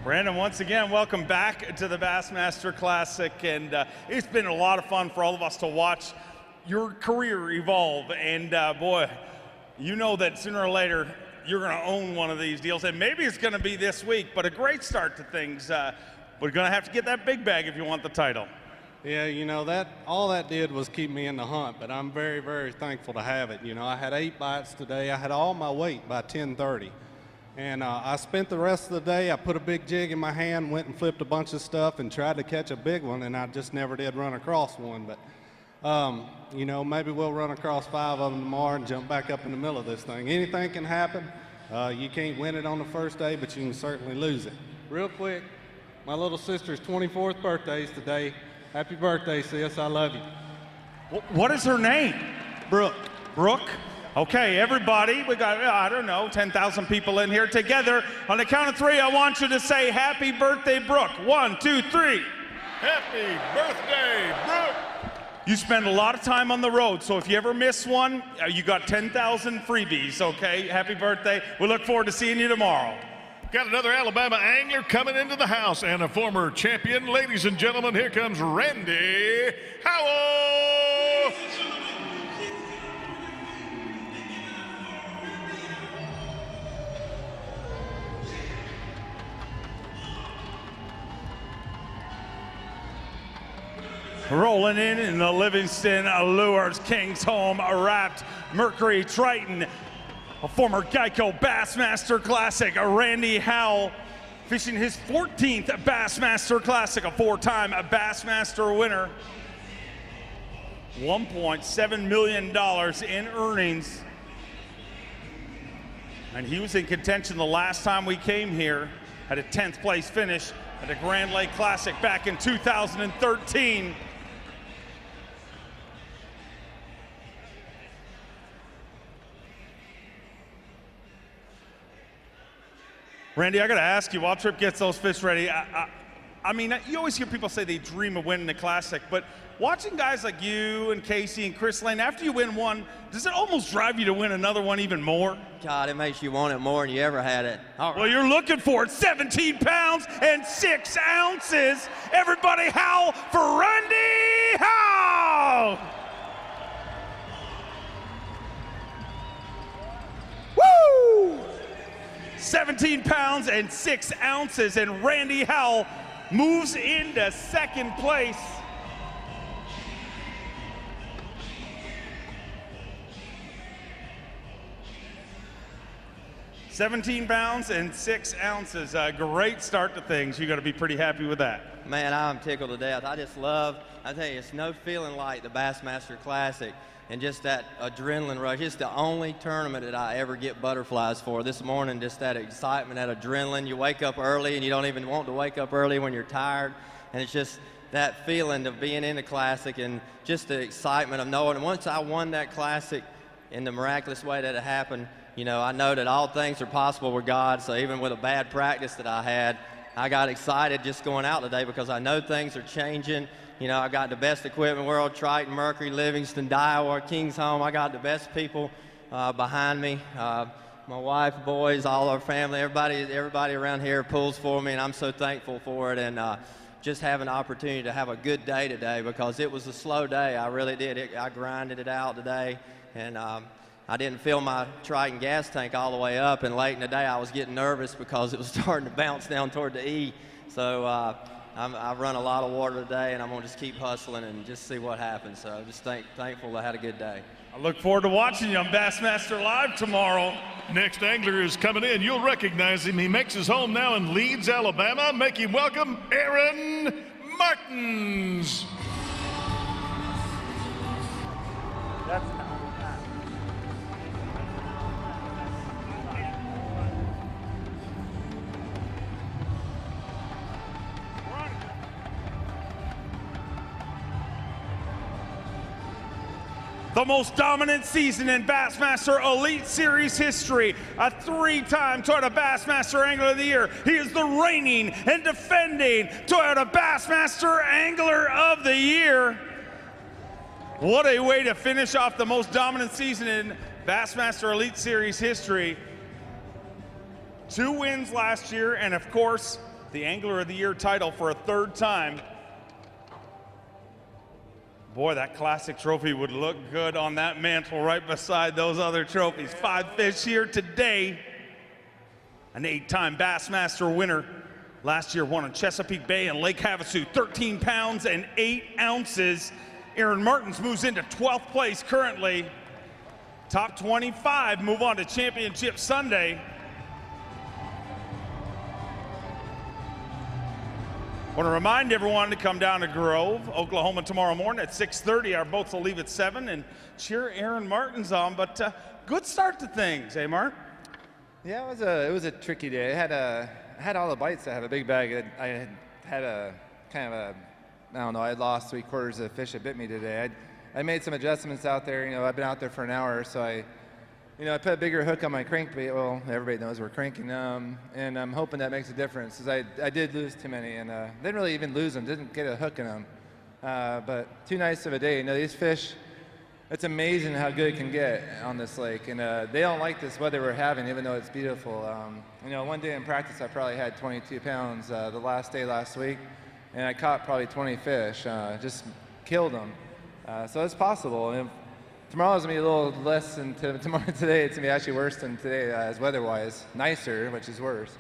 Brandon, once again, welcome back to the Bassmaster Classic, and it's been a lot of fun for all of us to watch your career evolve, and boy, you know that sooner or later you're going to own one of these deals, and maybe it's going to be this week, but a great start to things. We're going to have to get that big bag if you want the title. Yeah, you know, all that did was keep me in the hunt, but I'm very, very thankful to have it. You know, I had 8 bites today. I had all my weight by 10:30. And I spent the rest of the day, I put a big jig in my hand, went and flipped a bunch of stuff and tried to catch a big one, and I just never did run across one. But, you know, maybe we'll run across 5 of them tomorrow and jump back up in the middle of this thing. Anything can happen. You can't win it on the first day, but you can certainly lose it. Real quick, my little sister's 24th birthday is today. Happy birthday, sis. I love you. What is her name? Brooke. Brooke? Okay, everybody, we got, I don't know, 10,000 people in here together. On the count of 3, I want you to say happy birthday, Brooke. 1, 2, 3. Happy birthday, Brooke! You spend a lot of time on the road, so if you ever miss one, you got 10,000 freebies, okay? Happy birthday. We look forward to seeing you tomorrow. Got another Alabama angler coming into the house and a former champion. Ladies and gentlemen, here comes Randy Howell! Rolling in the Livingston Lures King's Home wrapped Mercury Triton, a former Geico Bassmaster Classic, Randy Howell, fishing his 14th Bassmaster Classic, a 4-time Bassmaster winner. $1.7 million in earnings. And he was in contention the last time we came here, had a 10th place finish at the Grand Lake Classic back in 2013. Randy, I got to ask you, while Tripp gets those fish ready, I mean, you always hear people say they dream of winning the Classic, but watching guys like you and Casey and Chris Lane, after you win one, does it almost drive you to win another one even more? God, it makes you want it more than you ever had it. All right. Well, you're looking for it. 17 pounds and 6 ounces. Everybody howl for Randy Howell! Woo! 17 pounds and 6 ounces, and Randy Howell moves into second place. $17 pounds and 6 ounces. A great start to things. You got to be pretty happy with that. Man, I'm tickled to death. I tell you, it's no feeling like the Bassmaster Classic and just that adrenaline rush. It's the only tournament that I ever get butterflies for. This morning, just that excitement, that adrenaline. You wake up early and you don't even want to wake up early when you're tired. And it's just that feeling of being in the Classic and just the excitement of knowing. And once I won that Classic in the miraculous way that it happened, you know, I know that all things are possible with God. So even with a bad practice that I had, I got excited just going out today because I know things are changing. You know, I got the best equipment in the world, Triton, Mercury, Livingston, Daiwa, King's Home. I got the best people behind me. My wife, boys, all our family, everybody around here pulls for me, and I'm so thankful for it. And just have an opportunity to have a good day today because it was a slow day. I really did. I grinded it out today, and I didn't fill my Triton gas tank all the way up, and late in the day I was getting nervous because it was starting to bounce down toward the E. So I've run a lot of water today, and I'm going to just keep hustling and just see what happens. So just thankful I had a good day. I look forward to watching you on Bassmaster Live tomorrow. Next angler is coming in. You'll recognize him. He makes his home now in Leeds, Alabama. Make him welcome Aaron Martins. The most dominant season in Bassmaster Elite Series history. A 3-time Toyota Bassmaster Angler of the Year. He is the reigning and defending Toyota Bassmaster Angler of the Year. What a way to finish off the most dominant season in Bassmaster Elite Series history. 2 wins last year, and of course, the Angler of the Year title for a 3rd time. Boy, that Classic trophy would look good on that mantle right beside those other trophies. 5 fish here today. An 8-time Bassmaster winner. Last year won on Chesapeake Bay and Lake Havasu, 13 pounds and 8 ounces. Aaron Martins moves into 12th place currently. Top 25 move on to Championship Sunday. I want to remind everyone to come down to Grove, Oklahoma tomorrow morning at 6:30. Our boats will leave at 7 and cheer Aaron Martin's on. But good start to things, eh, Mark? Yeah, it was a tricky day. I had all the bites. I have a big bag. I had a kind of a, I don't know, I lost 3/4 of the fish that bit me today. I made some adjustments out there. You know, I've been out there for an hour, so I put a bigger hook on my crankbait. Well, everybody knows we're cranking, and I'm hoping that makes a difference, because I did lose too many, and didn't really even lose them, didn't get a hook in them. But too nice of a day. You know, these fish, it's amazing how good it can get on this lake, and they don't like this weather we're having, even though it's beautiful. One day in practice, I probably had 22 pounds the last day last week, and I caught probably 20 fish, just killed them. So it's possible. And tomorrow's gonna be a little less than tomorrow. Today it's gonna be actually worse than today, as weather-wise. Nicer, which is worse.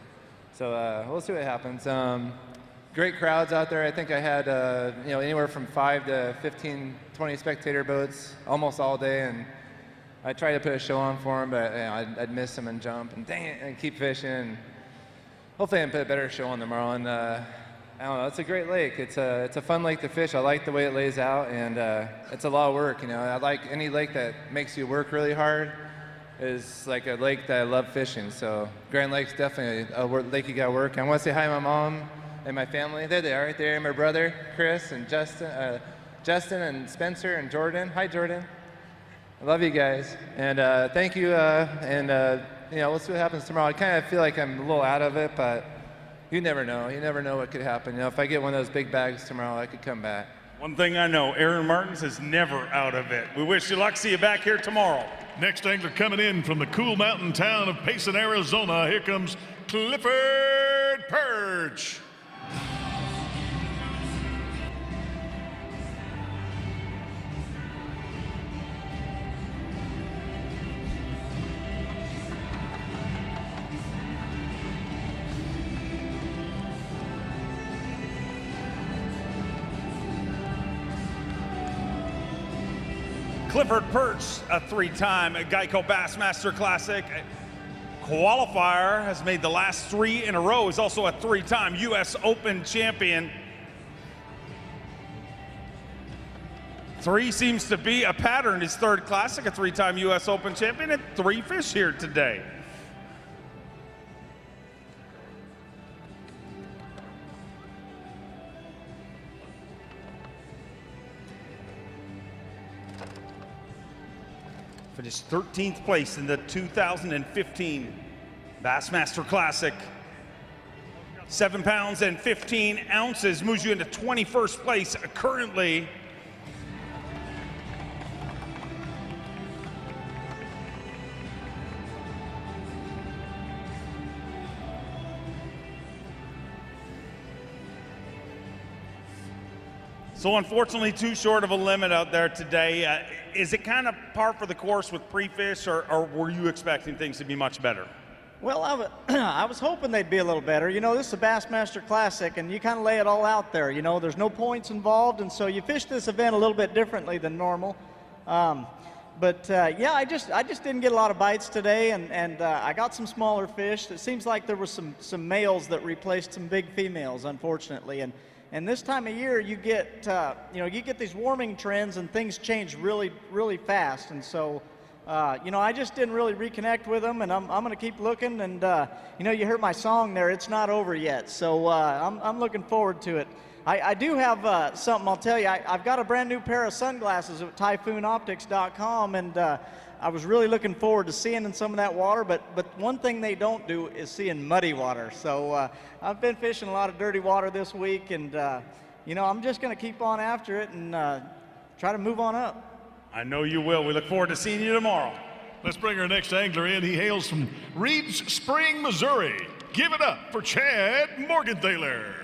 So we'll see what happens. Great crowds out there. I think I had anywhere from 5 to 15, 20 spectator boats almost all day, and I tried to put a show on for them, but I'd miss them and jump and dang it, and keep fishing. Hopefully I can put a better show on tomorrow. And I don't know, it's a great lake. It's a fun lake to fish. I like the way it lays out, and it's a lot of work. I like any lake that makes you work really hard is like a lake that I love fishing. So Grand Lake's definitely a lake you gotta work. I want to say hi to my mom and my family. There they are, right there. My brother Chris and Justin and Spencer and Jordan. Hi Jordan. I love you guys, and thank you. We'll see what happens tomorrow. I kind of feel like I'm a little out of it, but you never know. You never know what could happen. If I get one of those big bags tomorrow, I could come back. One thing I know, Aaron Martins is never out of it. We wish you luck. See you back here tomorrow. Next angler coming in from the cool mountain town of Payson, Arizona. Here comes Clifford Perch. Clifford Perch, a 3-time Geico Bassmaster Classic qualifier, has made the last 3 in a row. He's also a 3-time U.S. Open champion. 3 seems to be a pattern. His 3rd Classic, a 3-time U.S. Open champion, and 3 fish here today. Finished 13th place in the 2015 Bassmaster Classic. 7 pounds and 15 ounces moves you into 21st place currently. So unfortunately, too short of a limit out there today. Is it kind of par for the course with pre-fish, or were you expecting things to be much better? Well, I was hoping they'd be a little better. This is a Bassmaster Classic, and you kind of lay it all out there. There's no points involved, and so you fish this event a little bit differently than normal. Yeah, I just didn't get a lot of bites today, and I got some smaller fish. It seems like there were some males that replaced some big females, unfortunately. And this time of year, you get these warming trends, and things change really, really fast. And so, I just didn't really reconnect with them, and I'm going to keep looking. And you heard my song there; it's not over yet. So I'm looking forward to it. I do have something I'll tell you. I've got a brand new pair of sunglasses at typhoonoptics.com, and I was really looking forward to seeing in some of that water, but one thing they don't do is seeing muddy water. So I've been fishing a lot of dirty water this week, and I'm just going to keep on after it and try to move on up. I know you will. We look forward to seeing you tomorrow. Let's bring our next angler in. He hails from Reeds Spring, Missouri. Give it up for Chad Morgenthaler.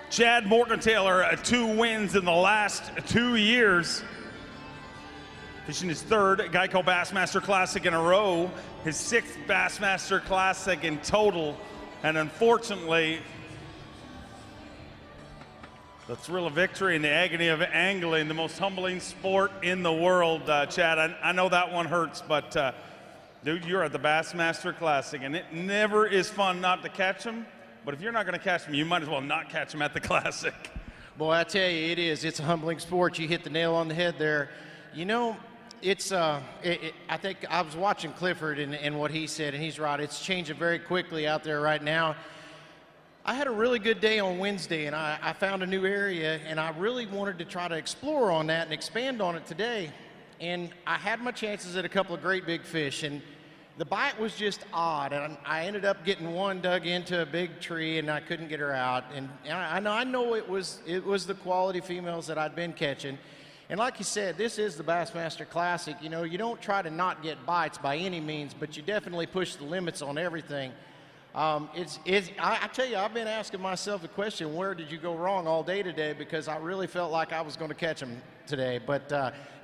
Chad Morgenthaler, 2 wins in the last 2 years. Fishing his third Geico Bassmaster Classic in a row, his 6th Bassmaster Classic in total, and unfortunately, the thrill of victory and the agony of angling, the most humbling sport in the world, Chad. I know that one hurts, but dude, you're at the Bassmaster Classic, and it never is fun not to catch them, but if you're not gonna catch them, you might as well not catch them at the Classic. Boy, I tell you, it is. It's a humbling sport. You hit the nail on the head there. You know, it's, I think I was watching Clifford and what he said, and he's right. It's changing very quickly out there right now. I had a really good day on Wednesday, and I found a new area, and I really wanted to try to explore on that and expand on it today. And I had my chances at a couple of great big fish, and the bite was just odd. And I ended up getting one dug into a big tree, and I couldn't get her out. And I know it was the quality females that I'd been catching. And like you said, this is the Bassmaster Classic. You know, you don't try to not get bites by any means, but you definitely push the limits on everything. I tell you, I've been asking myself the question, where did you go wrong all day today? Because I really felt like I was going to catch them today. But,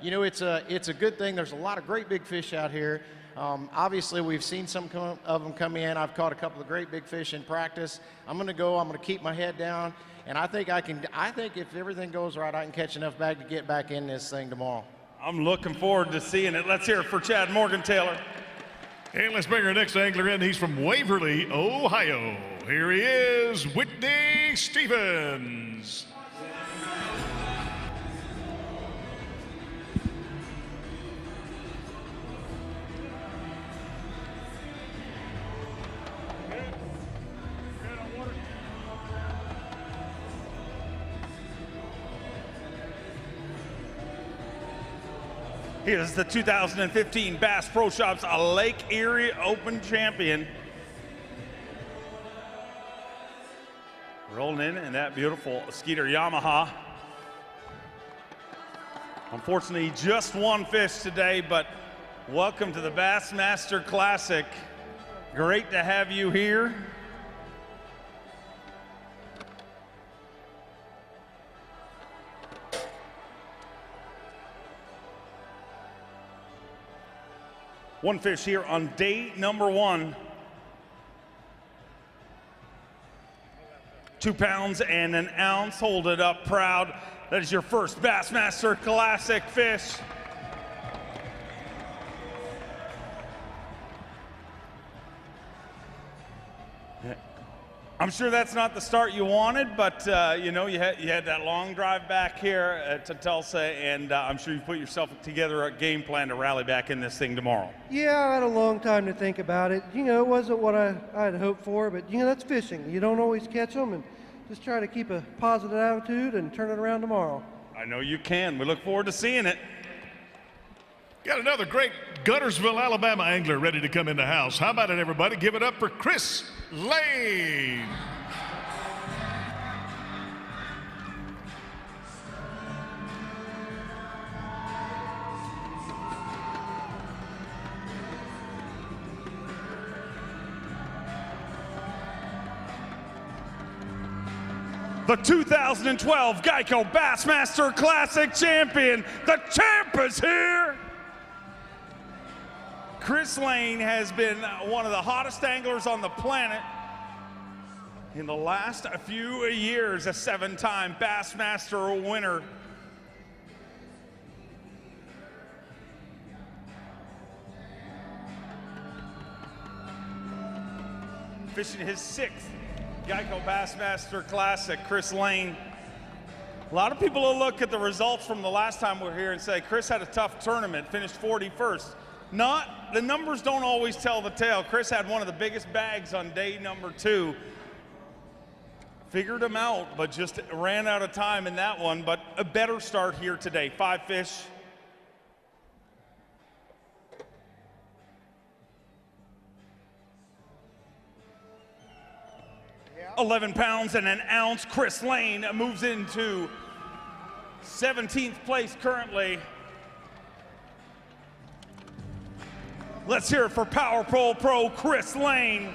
you know, it's a good thing. There's a lot of great big fish out here. Obviously, we've seen some of them come in. I've caught a couple of great big fish in practice. I'm going to keep my head down. And I think if everything goes right, I can catch enough bag to get back in this thing tomorrow. I'm looking forward to seeing it. Let's hear it for Chad Morgan-Taylor. And let's bring our next angler in. He's from Waverly, Ohio. Here he is, Whitney Stevens. He is the 2015 Bass Pro Shops Lake Erie Open champion. Rolling in that beautiful Skeeter Yamaha. Unfortunately, just one fish today, but welcome to the Bassmaster Classic. Great to have you here. One fish here on day number 1. 2 pounds and an ounce. Hold it up proud. That is your first Bassmaster Classic fish. I'm sure that's not the start you wanted, but you know, you had that long drive back here to Tulsa, and I'm sure you put yourself together a game plan to rally back in this thing tomorrow. Yeah, I had a long time to think about it. You know, it wasn't what I had hoped for, but you know, that's fishing. You don't always catch them, and just try to keep a positive attitude and turn it around tomorrow. I know you can. We look forward to seeing it. Got another great Guntersville, Alabama angler ready to come in the house. How about it, everybody? Give it up for Chris Lane. The 2012 Geico Bassmaster Classic champion, the champ is here. Chris Lane has been one of the hottest anglers on the planet in the last few years, a 7-time Bassmaster winner. Fishing his 6th Geico Bassmaster Classic, Chris Lane. A lot of people will look at the results from the last time we were here and say, Chris had a tough tournament, finished 41st. The numbers don't always tell the tale. Chris had one of the biggest bags on day number 2. Figured him out, but just ran out of time in that one, but a better start here today. 5 fish. Yeah. 11 pounds and an ounce. Chris Lane moves into 17th place currently. Let's hear it for Power Pole Pro Chris Lane.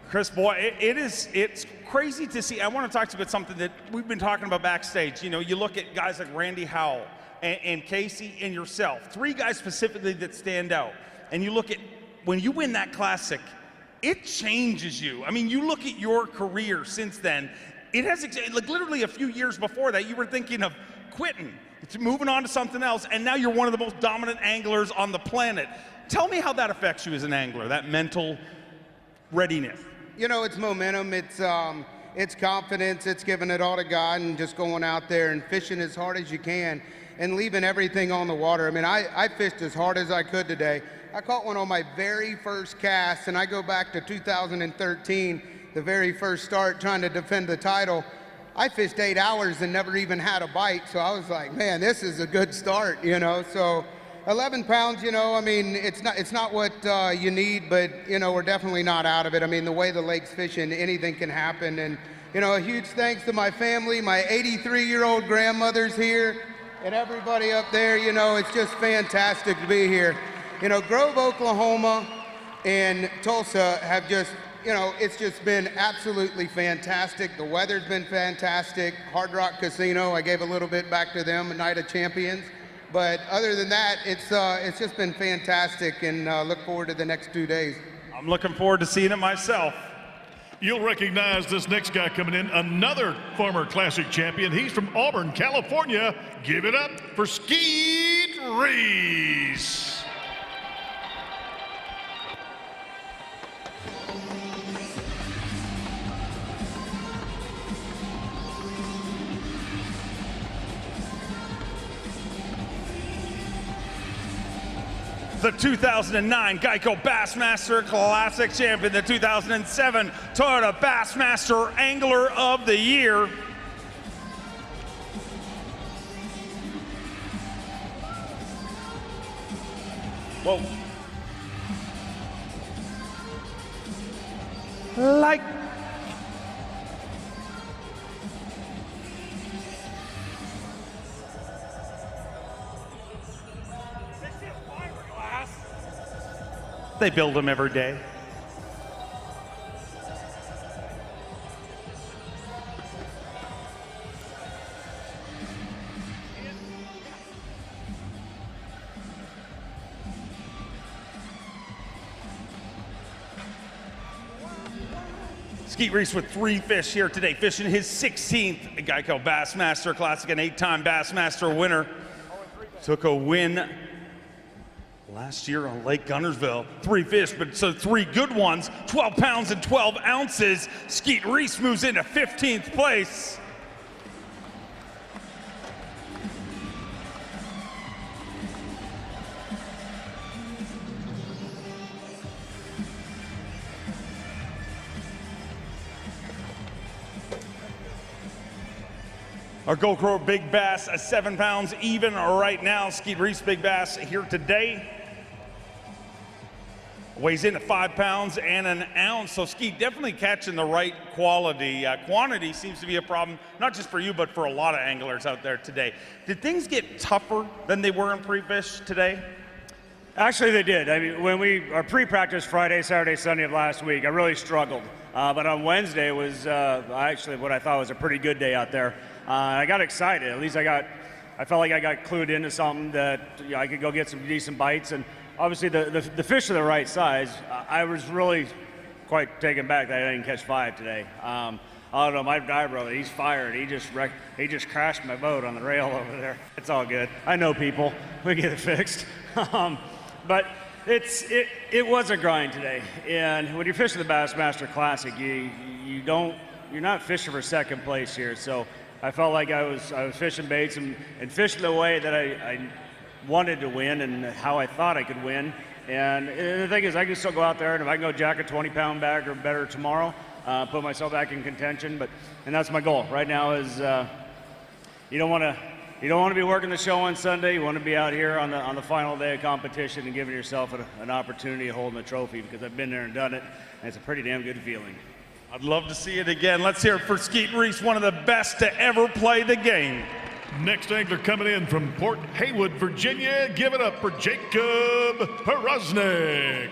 Chris, boy, it's crazy to see. I want to talk to you about something that we've been talking about backstage. You know, you look at guys like Randy Howell and Casey and yourself, 3 guys specifically that stand out. And you look at, when you win that Classic, it changes you. I mean, you look at your career since then, it has, like literally a few years before that, you were thinking of quitting, moving on to something else, and now you're one of the most dominant anglers on the planet. Tell me how that affects you as an angler, that mental readiness. You know, it's momentum, it's confidence, it's giving it all to God and just going out there and fishing as hard as you can and leaving everything on the water. I mean, I fished as hard as I could today. I caught one on my very first cast, and I go back to 2013, the very first start trying to defend the title. I fished 8 hours and never even had a bite, so I was like, man, this is a good start, you know. So 11 pounds, you know, I mean, it's not what you need, but, you know, we're definitely not out of it. I mean, the way the lake's fishing, anything can happen. And, you know, a huge thanks to my family, my 83-year-old grandmother's here, and everybody up there. You know, it's just fantastic to be here. You know, Grove, Oklahoma, and Tulsa have just, you know, it's just been absolutely fantastic. The weather's been fantastic. Hard Rock Casino, I gave a little bit back to them, a night of champions. But other than that, it's just been fantastic, and look forward to the next 2 days. I'm looking forward to seeing it myself. You'll recognize this next guy coming in, another former Classic champion. He's from Auburn, California. Give it up for Skeet Reese. The 2009 Geico Bassmaster Classic champion, the 2007 Toyota Bassmaster Angler of the Year. Whoa. Like. They build them every day. Skeet Reese with 3 fish here today, fishing his 16th Geico Bassmaster Classic, an 8-time Bassmaster winner. Took a win last year on Lake Guntersville. 3 fish, but so 3 good ones, 12 pounds and 12 ounces. Skeet Reese moves into 15th place. Our GoPro Big Bass, 7 pounds even right now. Skeet Reese Big Bass here today. Weighs in at 5 pounds and an ounce. So Skeet definitely catching the right quality. Quantity seems to be a problem, not just for you, but for a lot of anglers out there today. Did things get tougher than they were in pre-fish today? Actually, they did. I mean, when our pre-practice Friday, Saturday, Sunday of last week, I really struggled. But on Wednesday was actually what I thought was a pretty good day out there. I got excited. At least I felt like I got clued into something that I could go get some decent bites. And obviously the fish are the right size. I was really quite taken back that I didn't catch 5 today. I don't know, my guy brother, he's fired. He just crashed my boat on the rail over there. It's all good. I know people. We get it fixed. But it was a grind today. And when you're fishing the Bassmaster Classic, you're not fishing for second place here. So I felt like I was fishing baits and fishing the way that I wanted to win and how I thought I could win. And the thing is, I can still go out there, and if I can go jack a 20-pound bag or better tomorrow, put myself back in contention. And that's my goal right now. Is you don't want to be working the show on Sunday. You want to be out here on the final day of competition and giving yourself an opportunity of holding a trophy, because I've been there and done it, and it's a pretty damn good feeling. I'd love to see it again. Let's hear it for Skeet Reese, one of the best to ever play the game. Next angler coming in from Port Haywood, Virginia. Give it up for Jacob Peruznik.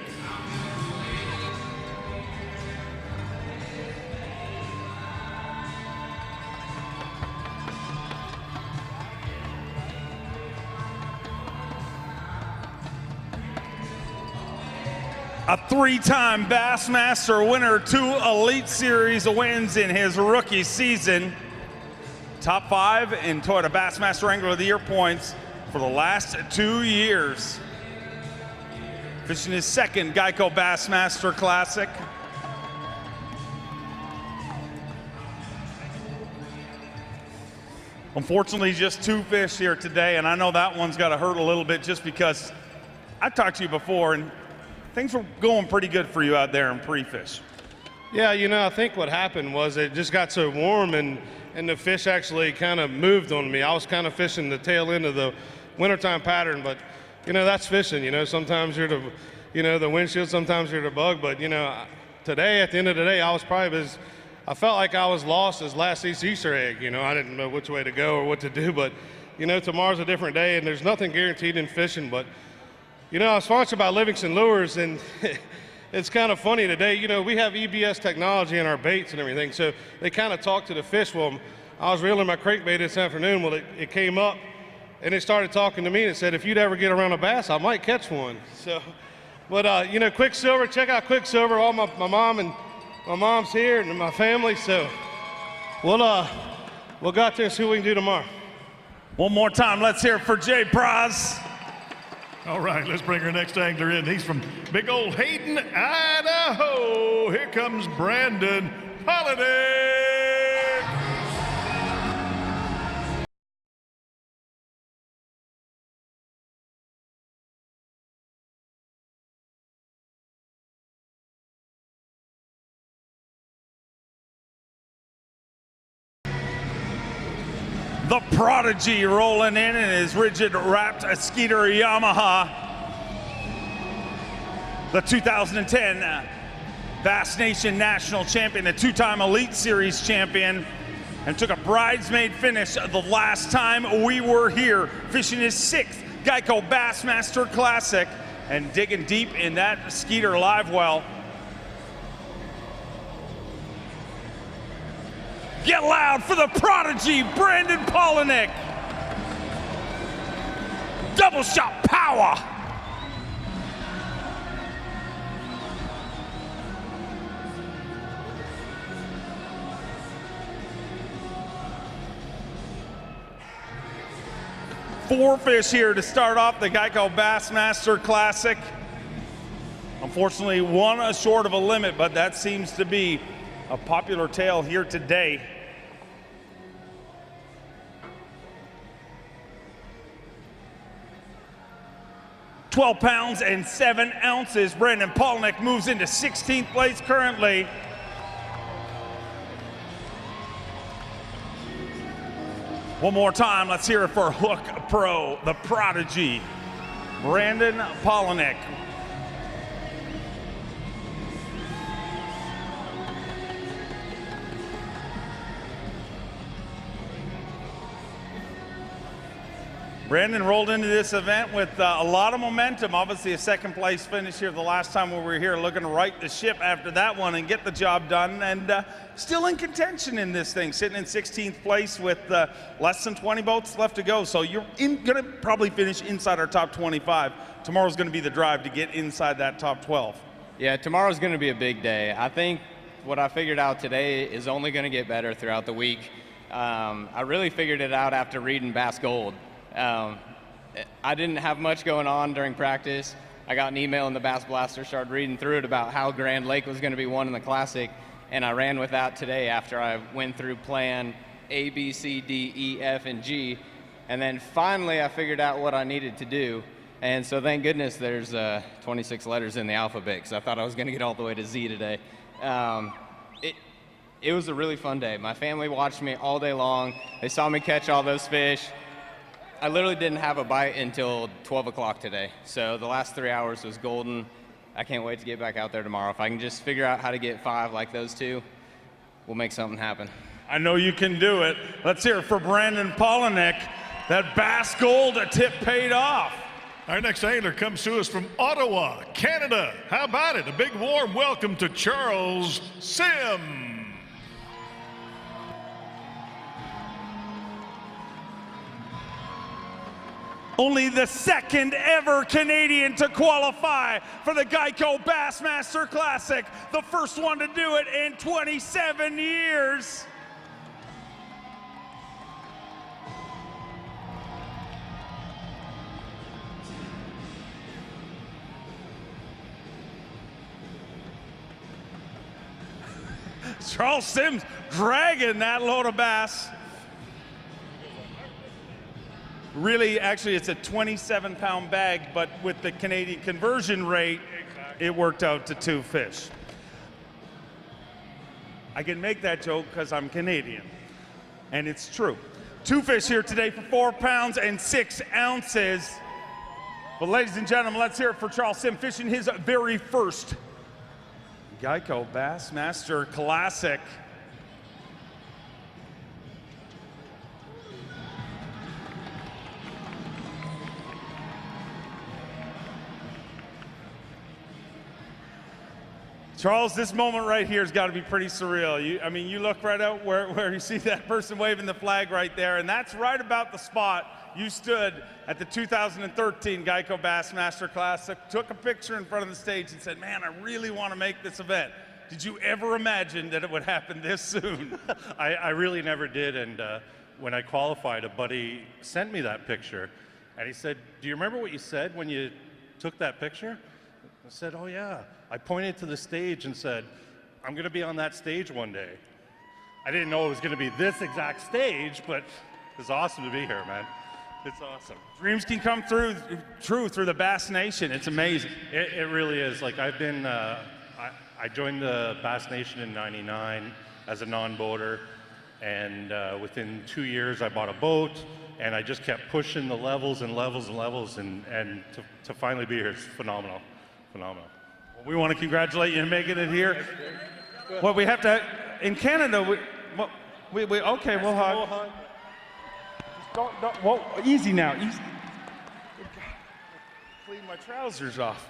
a three-time Bassmaster winner, 2 Elite Series wins in his rookie season. Top 5 in Toyota Bassmaster Angler of the Year points for the last 2 years. Fishing his second Geico Bassmaster Classic. Unfortunately, just 2 fish here today, and I know that one's got to hurt a little bit just because I talked to you before, and things were going pretty good for you out there in pre-fish. Yeah, you know, I think what happened was it just got so warm and the fish actually kind of moved on me. I was kind of fishing the tail end of the wintertime pattern, but, you know, that's fishing. You know, sometimes you're the windshield, sometimes you're the bug, but, you know, today, at the end of the day, I felt like I was lost as last week's Easter egg. You know, I didn't know which way to go or what to do, but, you know, tomorrow's a different day, and there's nothing guaranteed in fishing, but, you know, I was sponsored by Livingston Lures, and it's kind of funny today. You know, we have EBS technology in our baits and everything, so they kind of talk to the fish. Well, I was reeling my crankbait this afternoon. Well, it came up, and it started talking to me, and it said, if you'd ever get around a bass, I might catch one. So, but, you know, Quicksilver, check out Quicksilver. All my mom and my mom's here and my family, so we'll go out there and see what we can do tomorrow. One more time, let's hear it for Jay Praz. All right, let's bring our next angler in. He's from big old Hayden, Idaho. Here comes Brandon Holiday. The Prodigy rolling in his rigid wrapped Skeeter Yamaha. The 2010 Bass Nation National Champion, the 2-time Elite Series champion, and took a bridesmaid finish the last time we were here, fishing his 6th Geico Bassmaster Classic and digging deep in that Skeeter live well. Get loud for the Prodigy, Brandon Polinick. Double shot power. Four fish here to start off the Geico Bassmaster Classic. Unfortunately, one short of a limit, but that seems to be a popular tale here today. £12 pounds and 7 ounces. Brandon Polinick moves into 16th place currently. One more time, let's hear it for Hook Pro, the Prodigy, Brandon Polinick. Brandon rolled into this event with a lot of momentum. Obviously a second place finish here the last time we were here, looking to right the ship after that one and get the job done, and still in contention in this thing, sitting in 16th place with less than 20 boats left to go. So you're gonna probably finish inside our top 25. Tomorrow's gonna be the drive to get inside that top 12. Yeah, tomorrow's gonna be a big day. I think what I figured out today is only gonna get better throughout the week. I really figured it out after reading Bass Gold. I didn't have much going on during practice. I got an email in the Bass Blaster, started reading through it about how Grand Lake was going to be won in the Classic, and I ran with that today after I went through plan A, B, C, D, E, F, and G, and then finally I figured out what I needed to do, and so thank goodness there's 26 letters in the alphabet, because I thought I was going to get all the way to Z today. It was a really fun day. My family watched me all day long. They saw me catch all those fish. I literally didn't have a bite until 12 o'clock today. So the last 3 hours was golden. I can't wait to get back out there tomorrow. If I can just figure out how to get 5 like those two, we'll make something happen. I know you can do it. Let's hear it for Brandon Polinick. That Bass Gold tip paid off. Our next angler comes to us from Ottawa, Canada. How about it? A big warm welcome to Charles Sim. Only the second ever Canadian to qualify for the Geico Bassmaster Classic. The first one to do it in 27 years. Charles Sims dragging that load of bass. Really, actually, it's a 27-pound bag, but with the Canadian conversion rate, it worked out to 2 fish. I can make that joke because I'm Canadian, and it's true. 2 fish here today for 4 pounds and 6 ounces. But ladies and gentlemen, let's hear it for Charles Sim fishing his very first Geico Bassmaster Classic. Charles, this moment right here has got to be pretty surreal. I mean, you look right out where you see that person waving the flag right there, and that's right about the spot you stood at the 2013 Geico Bassmaster Classic, took a picture in front of the stage and said, man, I really want to make this event. Did you ever imagine that it would happen this soon? I really never did, and when I qualified, a buddy sent me that picture, and he said, do you remember what you said when you took that picture? I said, oh yeah. I pointed to the stage and said, I'm going to be on that stage one day. I didn't know it was going to be this exact stage, but it's awesome to be here, man. It's awesome. Dreams can come true through the Bass Nation. It's amazing. It really is. Like I've been, I joined the Bass Nation in '99 as a non-boater, and within 2 years I bought a boat, and I just kept pushing the levels and levels and levels, and to finally be here is phenomenal, phenomenal. We want to congratulate you on making it here. Well, we have to, in Canada, okay, we'll hug. Don't, whoa, easy now, easy. Clean my trousers off.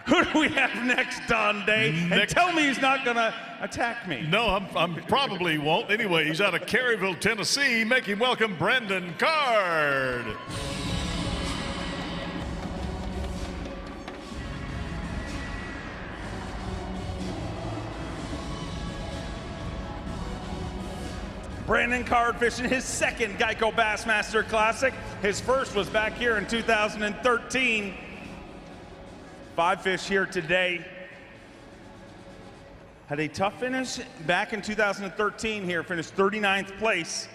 Who do we have next, Don Day? And tell me he's not gonna attack me. No, I'm probably won't. Anyway, he's out of Caryville, Tennessee. Make him welcome Brendan Card. Brandon Card fishing his second Geico Bassmaster Classic. His first was back here in 2013. 5 fish here today. Had a tough finish back in 2013 here, finished 39th place.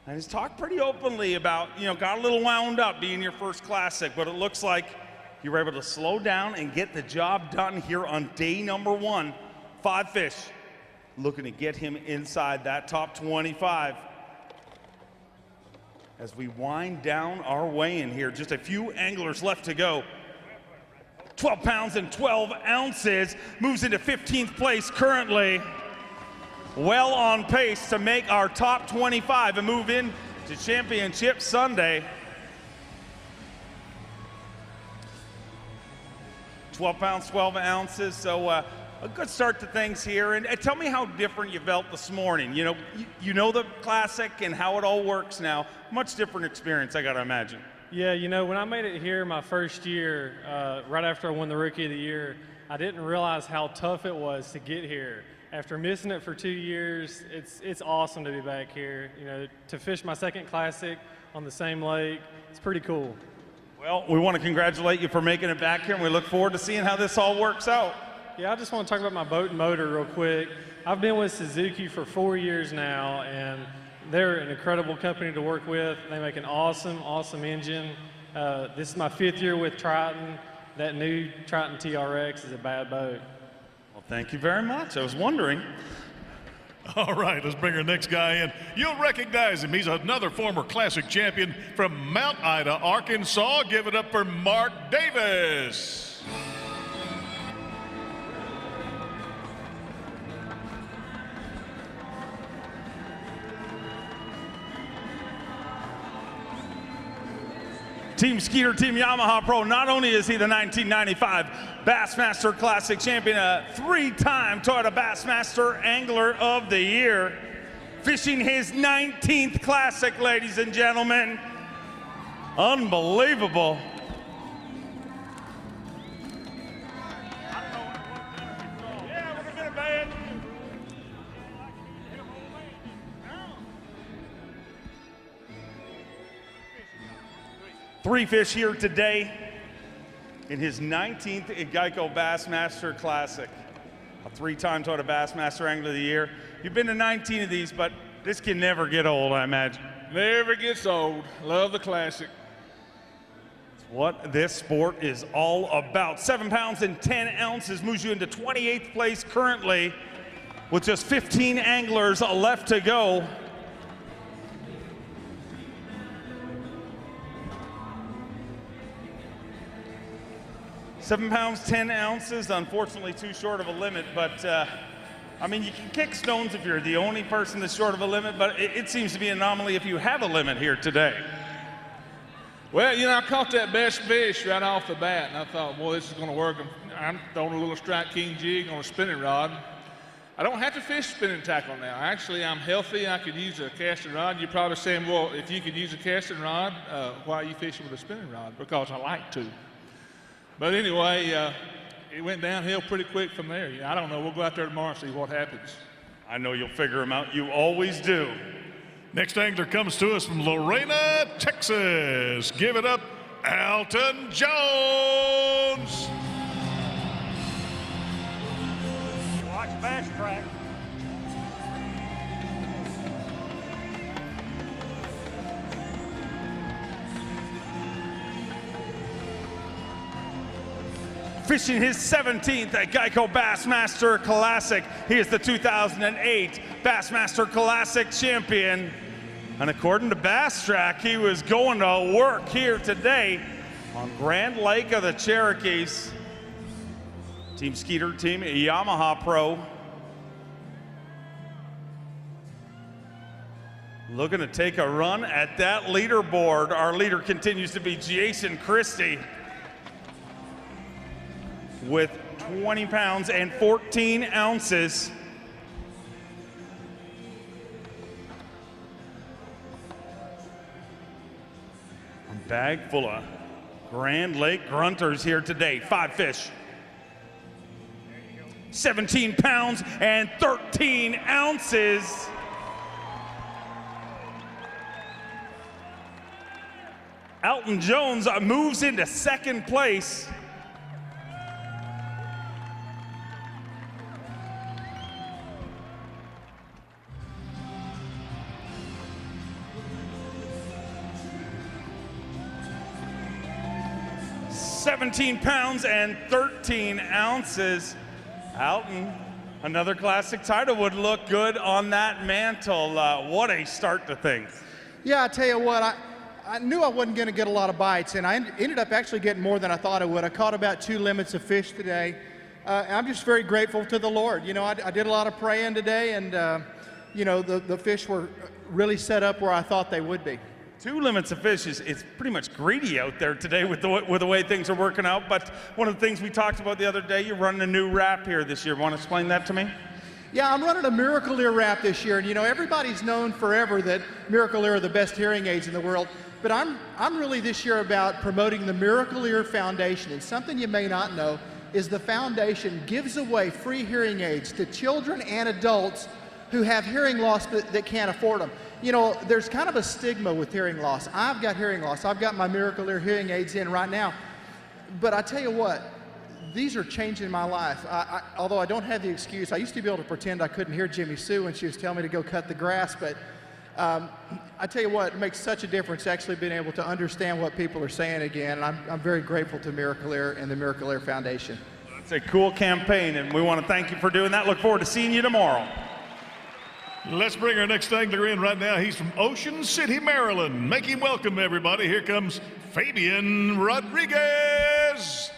And he's talked pretty openly about, got a little wound up being your first Classic, but it looks like you were able to slow down and get the job done here on day number 1. 5 fish. Looking to get him inside that top 25. As we wind down our way in here, just a few anglers left to go. 12 pounds and 12 ounces, moves into 15th place currently. Well on pace to make our top 25 and move in to Championship Sunday. 12 pounds, 12 ounces, so a good start to things here. And tell me how different you felt this morning. You know the Classic and how it all works now. Much different experience, I gotta imagine. Yeah, when I made it here my first year, right after I won the Rookie of the Year, I didn't realize how tough it was to get here. After missing it for 2 years, it's awesome to be back here. To fish my second Classic on the same lake, it's pretty cool. Well, we want to congratulate you for making it back here, and we look forward to seeing how this all works out. Yeah, I just want to talk about my boat and motor real quick. I've been with Suzuki for 4 years now, and they're an incredible company to work with. They make an awesome, awesome engine. This is my 5th year with Triton. That new Triton TRX is a bad boat. Well, thank you very much. I was wondering. All right, let's bring our next guy in. You'll recognize him. He's another former Classic champion from Mount Ida, Arkansas. Give it up for Mark Davis. Team Skeeter, Team Yamaha Pro. Not only is he the 1995 Bassmaster Classic champion, a 3-time Toyota Bassmaster Angler of the Year, fishing his 19th Classic, ladies and gentlemen. Unbelievable. Three fish here today in his 19th Geico Bassmaster Classic. A three-time Toyota Bassmaster Angler of the Year. You've been to 19 of these, but this can never get old, I imagine. Never gets old. Love the Classic. It's what this sport is all about. 7 pounds and 10 ounces moves you into 28th place currently with just 15 anglers left to go. Seven pounds, 10 ounces, unfortunately too short of a limit, but I mean, you can kick stones if you're the only person that's short of a limit, but it seems to be an anomaly if you have a limit here today. Well, you know, I caught that best fish right off the bat, and I thought, boy, this is going to work. I'm throwing a little Strike King jig on a spinning rod. I don't have to fish spinning tackle now. Actually, I'm healthy. I could use a casting rod. You're probably saying, well, if you could use a casting rod, why are you fishing with a spinning rod? Because I like to. But anyway, it went downhill pretty quick from there. I don't know. We'll go out there tomorrow and see what happens. I know you'll figure them out. You always do. Next angler comes to us from Lorena, Texas. Give it up, Alton Jones. Watch Bass Track. Fishing his 17th at Geico Bassmaster Classic. He is the 2008 Bassmaster Classic champion. And according to Bass Track, he was going to work here today on Grand Lake of the Cherokees. Team Skeeter, Team Yamaha Pro. Looking to take a run at that leaderboard. Our leader continues to be Jason Christie with 20 pounds and 14 ounces. A bag full of Grand Lake grunters here today. 5 fish. 17 pounds and 13 ounces. Alton Jones moves into second place. £17 pounds and 13 ounces. Alton, another classic title, would look good on that mantle. What a start to things. Yeah, I tell you what, I knew I wasn't going to get a lot of bites, and I ended up actually getting more than I thought I would. I caught about 2 limits of fish today. I'm just very grateful to the Lord. You know, I did a lot of praying today, and, you know, the fish were really set up where I thought they would be. 2 limits of fish it's pretty much greedy out there today with the way things are working out. But one of the things we talked about the other day, you're running a new wrap here this year. Want to explain that to me? Yeah, I'm running a Miracle Ear wrap this year, and you know, everybody's known forever that Miracle Ear are the best hearing aids in the world. But I'm really this year about promoting the Miracle Ear Foundation. And something you may not know is the foundation gives away free hearing aids to children and adults who have hearing loss that can't afford them. You know, there's kind of a stigma with hearing loss. I've got hearing loss. I've got my Miracle Ear hearing aids in right now. But I tell you what, these are changing my life. Although I don't have the excuse, I used to be able to pretend I couldn't hear Jimmy Sue when she was telling me to go cut the grass, but I tell you what, it makes such a difference actually being able to understand what people are saying again, and I'm very grateful to Miracle Ear and the Miracle Ear Foundation. It's a cool campaign, and we want to thank you for doing that. Look forward to seeing you tomorrow. Let's bring our next angler in right now. He's from Ocean City, Maryland. Make him welcome, everybody. Here comes Fabian Rodriguez.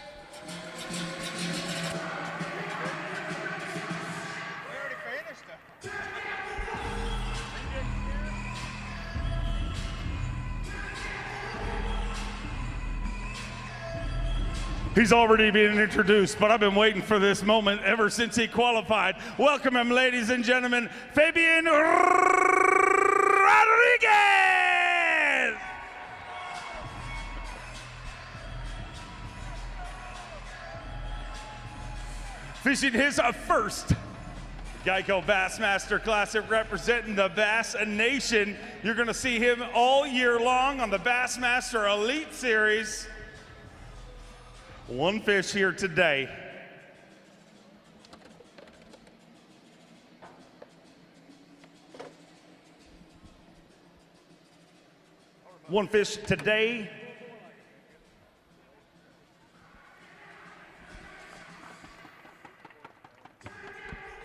He's already being introduced, but I've been waiting for this moment ever since he qualified. Welcome him, ladies and gentlemen, Fabian Rodriguez! fishing his first Geico Bassmaster Classic, representing the Bass Nation. You're going to see him all year long on the Bassmaster Elite Series. One fish here today. One fish today.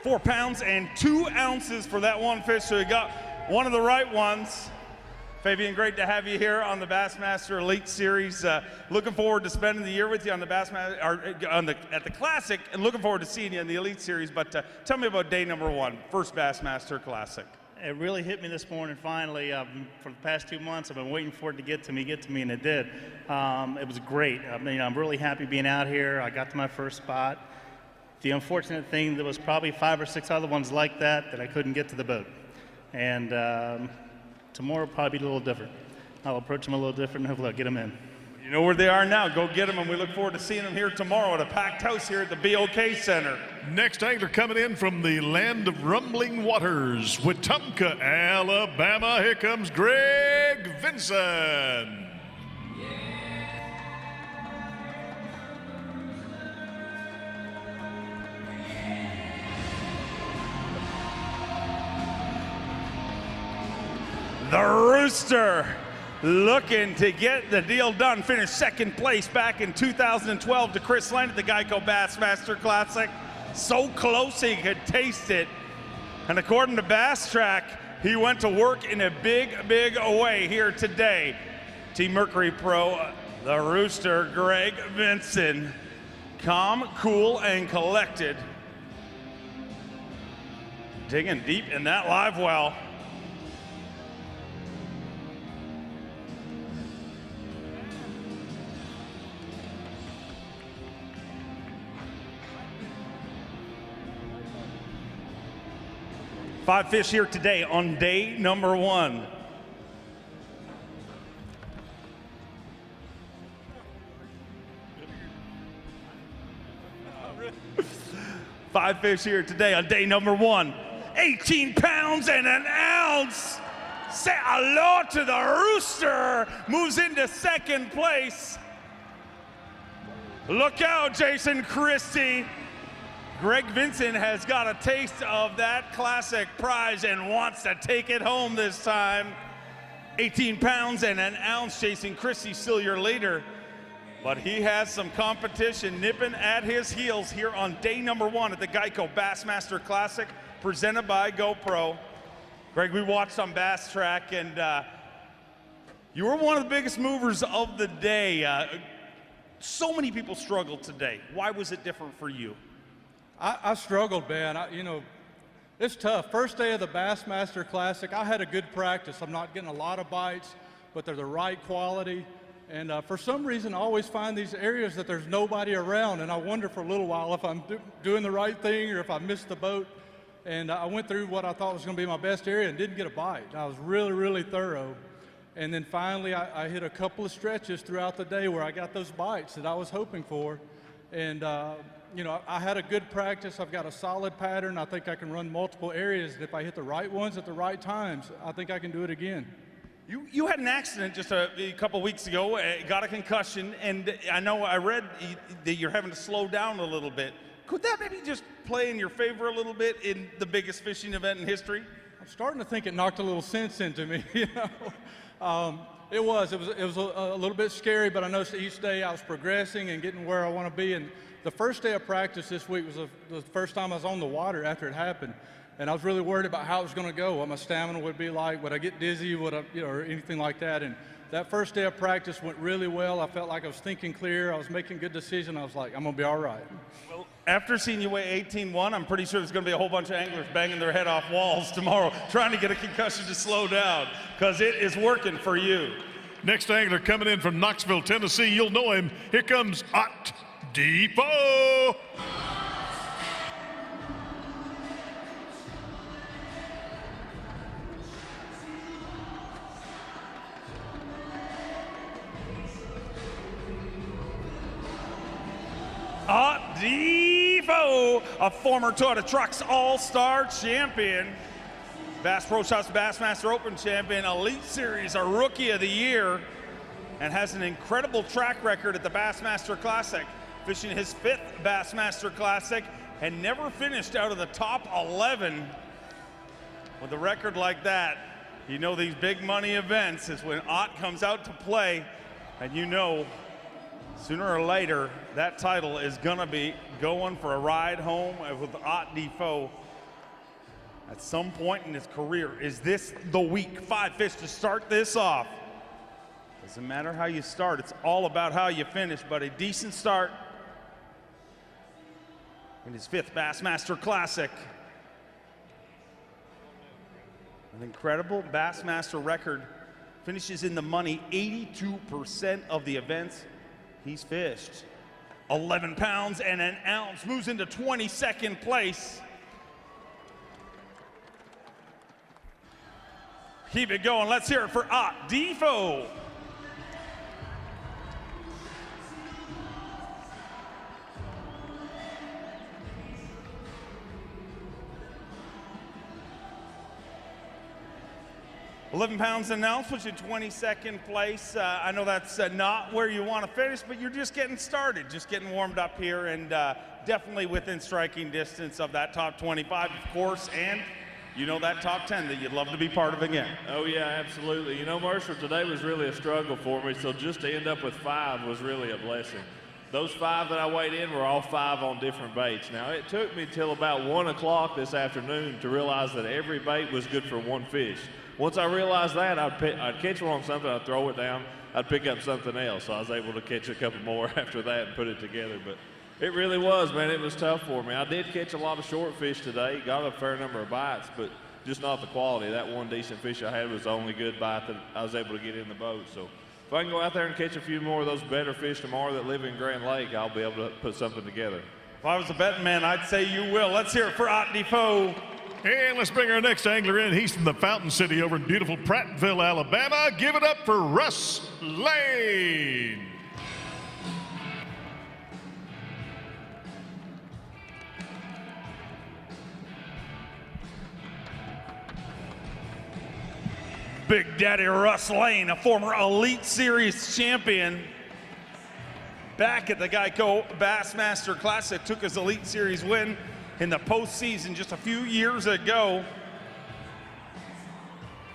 £4 pounds and 2 ounces for that one fish, so you got one of the right ones. Fabian, great to have you here on the Bassmaster Elite Series. Looking forward to spending the year with you on the Bassmaster, at the Classic, and looking forward to seeing you in the Elite Series. But tell me about day number one, first Bassmaster Classic. It really hit me this morning, finally. For the past 2 months, I've been waiting for it to get to me, and it did. It was great. I mean, I'm really happy being out here. I got to my first spot. The unfortunate thing, there was probably 5 or 6 other ones like that I couldn't get to the boat. And tomorrow will probably be a little different. I'll approach them a little different, and hopefully I'll get them in. You know where they are now. Go get them, and we look forward to seeing them here tomorrow at a packed house here at the BOK Center. Next angler coming in from the land of rumbling waters, Wetumpka, Alabama. Here comes Greg Vinson. The Rooster looking to get the deal done. Finished second place back in 2012 to Chris Lane at the Geico Bassmaster Classic. So close he could taste it. And according to Bass Track, he went to work in a big, big way here today. Team Mercury Pro, the Rooster, Greg Vinson. Calm, cool, and collected. Digging deep in that live well. Five fish here today on day number one. Five fish here today on day number one. 18 pounds and an ounce. Say hello to the Rooster. Moves into second place. Look out, Jason Christie. Greg Vinson has got a taste of that classic prize and wants to take it home this time. 18 pounds and an ounce. Jason Christie still your leader, but he has some competition nipping at his heels here on day number one at the Geico Bassmaster Classic, presented by GoPro. Greg, we watched on Bass Track, and you were one of the biggest movers of the day. So many people struggled today. Why was it different for you? I struggled, man. It's tough. First day of the Bassmaster Classic, I had a good practice. I'm not getting a lot of bites, but they're the right quality. And for some reason, I always find these areas that there's nobody around, and I wonder for a little while if I'm doing the right thing or if I missed the boat. And I went through what I thought was going to be my best area and didn't get a bite. I was really, really thorough. And then finally, I hit a couple of stretches throughout the day where I got those bites that I was hoping for. And you know, I had a good practice. I've got a solid pattern. I think I can run multiple areas. And if I hit the right ones at the right times, I think I can do it again. You had an accident just a couple weeks ago, got a concussion, and I know I read that you're having to slow down a little bit. Could that maybe just play in your favor a little bit in the biggest fishing event in history? I'm starting to think it knocked a little sense into me, you know. It was a little bit scary, but I noticed each day I was progressing and getting where I want to be. And the first day of practice this week was the first time I was on the water after it happened. And I was really worried about how it was going to go, what my stamina would be like, would I get dizzy, would I, you know, or anything like that. And that first day of practice went really well. I felt like I was thinking clear. I was making good decisions. I was like, I'm going to be all right. Well, after seeing you weigh 18.1, I'm pretty sure there's going to be a whole bunch of anglers banging their head off walls tomorrow trying to get a concussion to slow down, because it is working for you. Next angler coming in from Knoxville, Tennessee. You'll know him. Here comes Ott Depot. Ott Depot go, a former Toyota Trucks All-Star champion, Bass Pro Shops Bassmaster Open champion, Elite Series, a Rookie of the Year, and has an incredible track record at the Bassmaster Classic, fishing his 5th Bassmaster Classic and never finished out of the top 11. With a record like that, you know these big money events is when Ott comes out to play, and you know sooner or later that title is gonna be going for a ride home with Ott Defoe at some point in his career. Is this the week? 5 fish to start this off. Doesn't matter how you start, it's all about how you finish, but a decent start in his 5th Bassmaster Classic. An incredible Bassmaster record, finishes in the money 82% of the events he's fished. 11 pounds and an ounce, moves into 22nd place. Keep it going, let's hear it for Ott Defoe. $11 an ounce, puts you 22nd place. I know that's not where you want to finish, but you're just getting started, just getting warmed up here, and definitely within striking distance of that top 25, of course, and you know that top 10 that you'd love to be part of again. Oh yeah, absolutely. You know, Marshall, today was really a struggle for me, so just to end up with 5 was really a blessing. Those 5 that I weighed in were all 5 on different baits. Now, it took me till about 1 o'clock this afternoon to realize that every bait was good for one fish. Once I realized that, I'd catch one on something, I'd throw it down, I'd pick up something else. So I was able to catch a couple more after that and put it together. But it really was, man, it was tough for me. I did catch a lot of short fish today, got a fair number of bites, but just not the quality. That one decent fish I had was the only good bite that I was able to get in the boat. So if I can go out there and catch a few more of those better fish tomorrow that live in Grand Lake, I'll be able to put something together. If I was a betting man, I'd say you will. Let's hear it for Ott Defoe. And let's bring our next angler in. He's from the Fountain City over in beautiful Prattville, Alabama. Give it up for Russ Lane. Big Daddy Russ Lane, a former Elite Series champion. Back at the Geico Bassmaster Classic, took his Elite Series win in the postseason just a few years ago.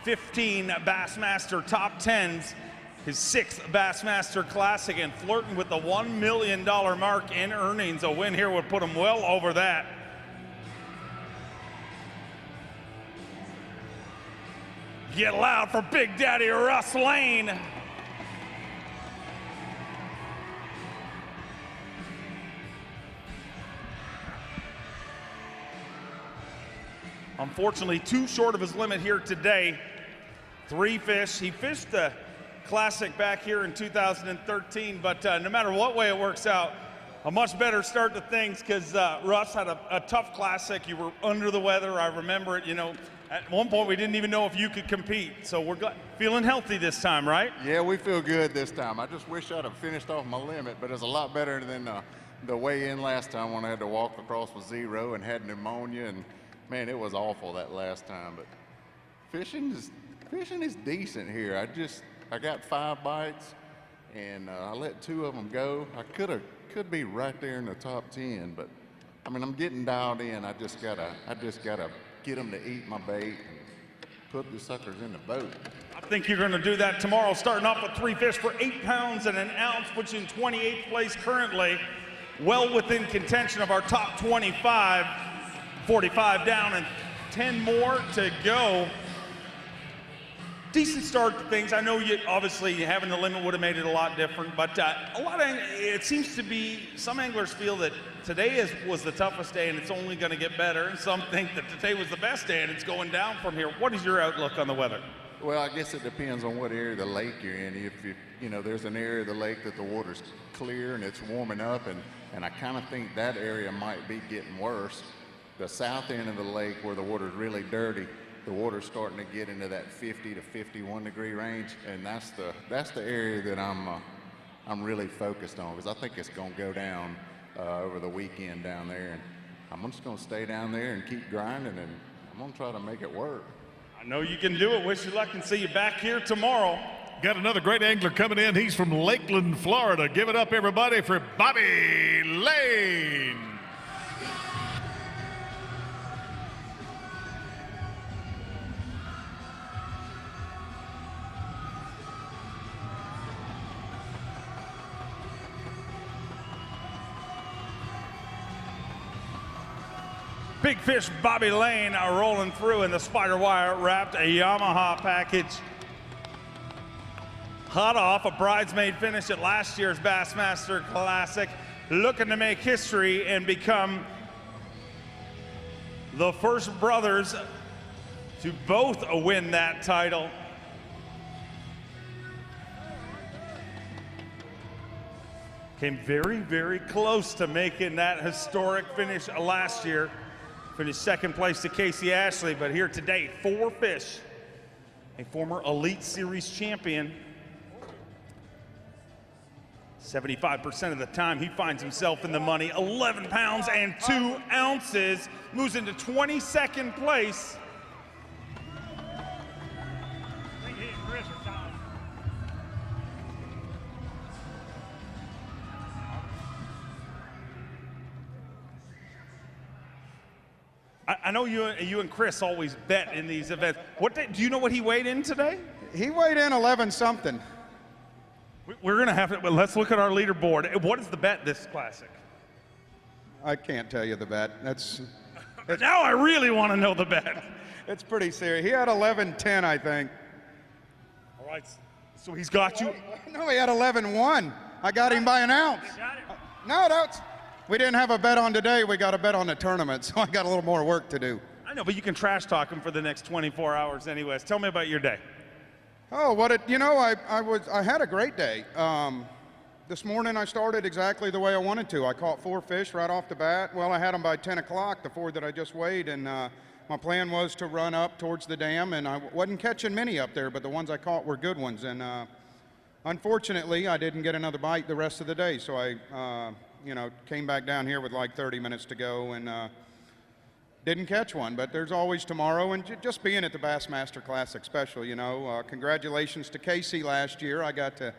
15 Bassmaster top 10s, his 6th Bassmaster Classic, and flirting with the $1 million mark in earnings. A win here would put him well over that. Get loud for Big Daddy Russ Lane. Unfortunately, too short of his limit here today. 3 fish. He fished the Classic back here in 2013, but no matter what way it works out, a much better start to things, because Russ had a tough Classic. You were under the weather, I remember it. You know, at one point we didn't even know if you could compete. So we're feeling healthy this time, right? Yeah, we feel good this time. I just wish I'd have finished off my limit, but it's a lot better than the weigh-in last time when I had to walk across with 0 and had pneumonia, and man, it was awful that last time. But fishing is decent here. I got 5 bites, and I let 2 of them go. I could be right there in the top 10, but I mean, I'm getting dialed in. I just gotta get them to eat my bait and put the suckers in the boat. I think you're going to do that tomorrow, starting off with 3 fish for 8 pounds and an ounce, puts you in 28th place currently, well within contention of our top 25. 45 down and 10 more to go. Decent start to things. I know obviously having the limit would have made it a lot different, but it seems to be, some anglers feel that today was the toughest day and it's only going to get better, and some think that today was the best day and it's going down from here. What is your outlook on the weather? Well, I guess it depends on what area of the lake you're in. If you know, there's an area of the lake that the water's clear and it's warming up, and I kind of think that area might be getting worse. The south end of the lake, where the water's really dirty, the water's starting to get into that 50 to 51 degree range, and that's the area that I'm really focused on, because I think it's going to go down over the weekend down there. I'm just going to stay down there and keep grinding, and I'm going to try to make it work. I know you can do it. Wish you luck and see you back here tomorrow. Got another great angler coming in. He's from Lakeland, Florida. Give it up, everybody, for Bobby Lane. Big Fish Bobby Lane rolling through in the spider wire wrapped a Yamaha package. Hot off a bridesmaid finish at last year's Bassmaster Classic, looking to make history and become the first brothers to both win that title. Came very, very close to making that historic finish last year. Finished second place to Casey Ashley, but here today, 4 fish. A former Elite Series champion. 75% of the time he finds himself in the money. 11 pounds and 2 ounces. Moves into 22nd place. I know you and Chris always bet in these events. Do you know what he weighed in today? He weighed in 11 something. We're going to have to, but let's look at our leaderboard. What is the bet this classic? I can't tell you the bet. Now I really want to know the bet. It's pretty serious. He had 11-10, I think. All right, so he's got you. No, he had 11-1. I got him by an ounce. No, we didn't have a bet on today. We got a bet on the tournament, so I got a little more work to do. I know, but you can trash talk him for the next 24 hours anyways. Tell me about your day. Oh, I had a great day. This morning I started exactly the way I wanted to. I caught 4 fish right off the bat. Well, I had them by 10 o'clock, the 4 that I just weighed, and my plan was to run up towards the dam, and I wasn't catching many up there, but the ones I caught were good ones. And unfortunately, I didn't get another bite the rest of the day, so I came back down here with like 30 minutes to go and didn't catch one, but there's always tomorrow. And just being at the Bassmaster Classic special, congratulations to Casey last year. I got to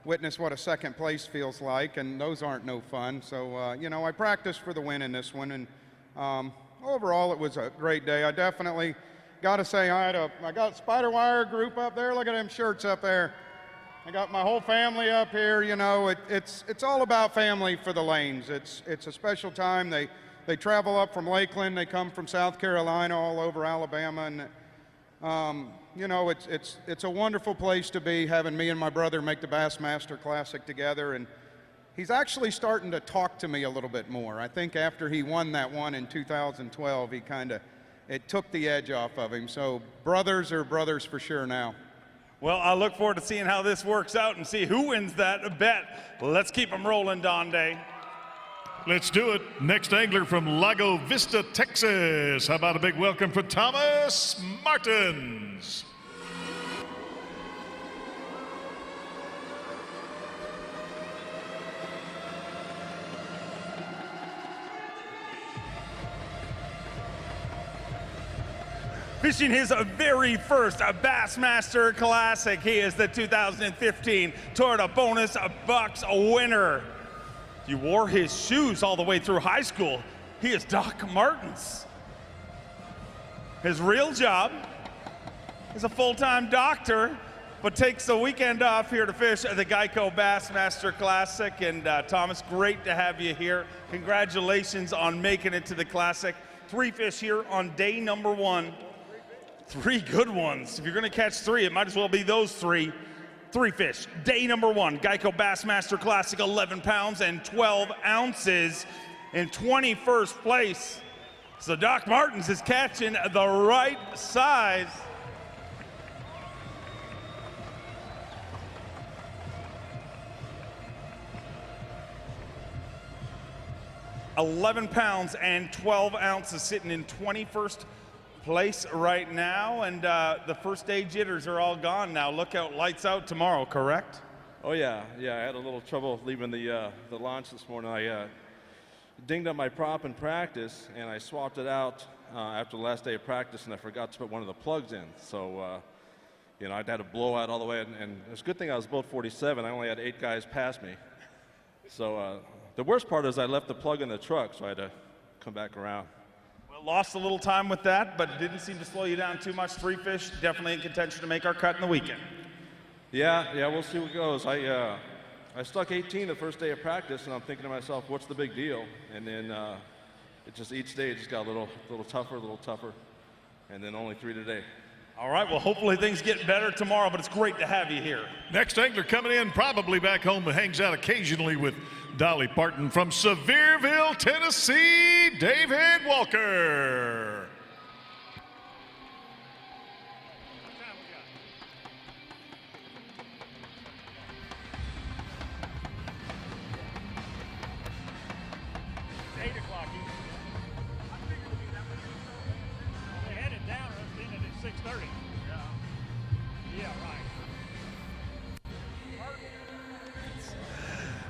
witness what a second place feels like, and those aren't no fun. So, I practiced for the win in this one, and overall it was a great day. I definitely got to say I got Spider Wire group up there. Look at them shirts up there. I got my whole family up here. It's all about family for the Lanes. It's a special time. They travel up from Lakeland. They come from South Carolina, all over Alabama, and it's a wonderful place to be, having me and my brother make the Bassmaster Classic together. And he's actually starting to talk to me a little bit more. I think after he won that one in 2012, it took the edge off of him. So brothers are brothers for sure now. Well, I look forward to seeing how this works out and see who wins that bet. Let's keep them rolling, Don Day. Let's do it. Next angler from Lago Vista, Texas. How about a big welcome for Thomas Martins? Fishing his very first Bassmaster Classic. He is the 2015 Toyota Bonus Bucks winner. You wore his shoes all the way through high school. He is Doc Martins. His real job is a full-time doctor, but takes the weekend off here to fish at the Geico Bassmaster Classic. And Thomas, great to have you here. Congratulations on making it to the Classic. 3 fish here on day number 1. 3 good ones. If you're gonna catch 3, it might as well be those 3. 3 fish, day number 1, Geico Bassmaster Classic, 11 pounds and 12 ounces in 21st place. So Doc Martins is catching the right size. £11 and 12 ounces, sitting in 21st place right now, and the first day jitters are all gone now. Lookout lights out tomorrow, correct? Oh yeah, I had a little trouble leaving the launch this morning. dinged up my prop in practice, and I swapped it out after the last day of practice, and I forgot to put one of the plugs in. So, you know, I'd had to blow out all the way, and it's a good thing I was built 47. I only had 8 guys pass me. So the worst part is I left the plug in the truck, so I had to come back around. Well, lost a little time with that, but it didn't seem to slow you down too much. 3 fish, definitely in contention to make our cut in the weekend. Yeah, we'll see what goes. I stuck 18 the first day of practice, and I'm thinking to myself, what's the big deal? And then it just each day it just got a little tougher, and then only 3 today. All right, well, hopefully things get better tomorrow, but it's great to have you here. Next angler coming in, probably back home, but hangs out occasionally with Dolly Parton from Sevierville, Tennessee, David Walker. They had it down, or it's ended at 6:30. Yeah, right.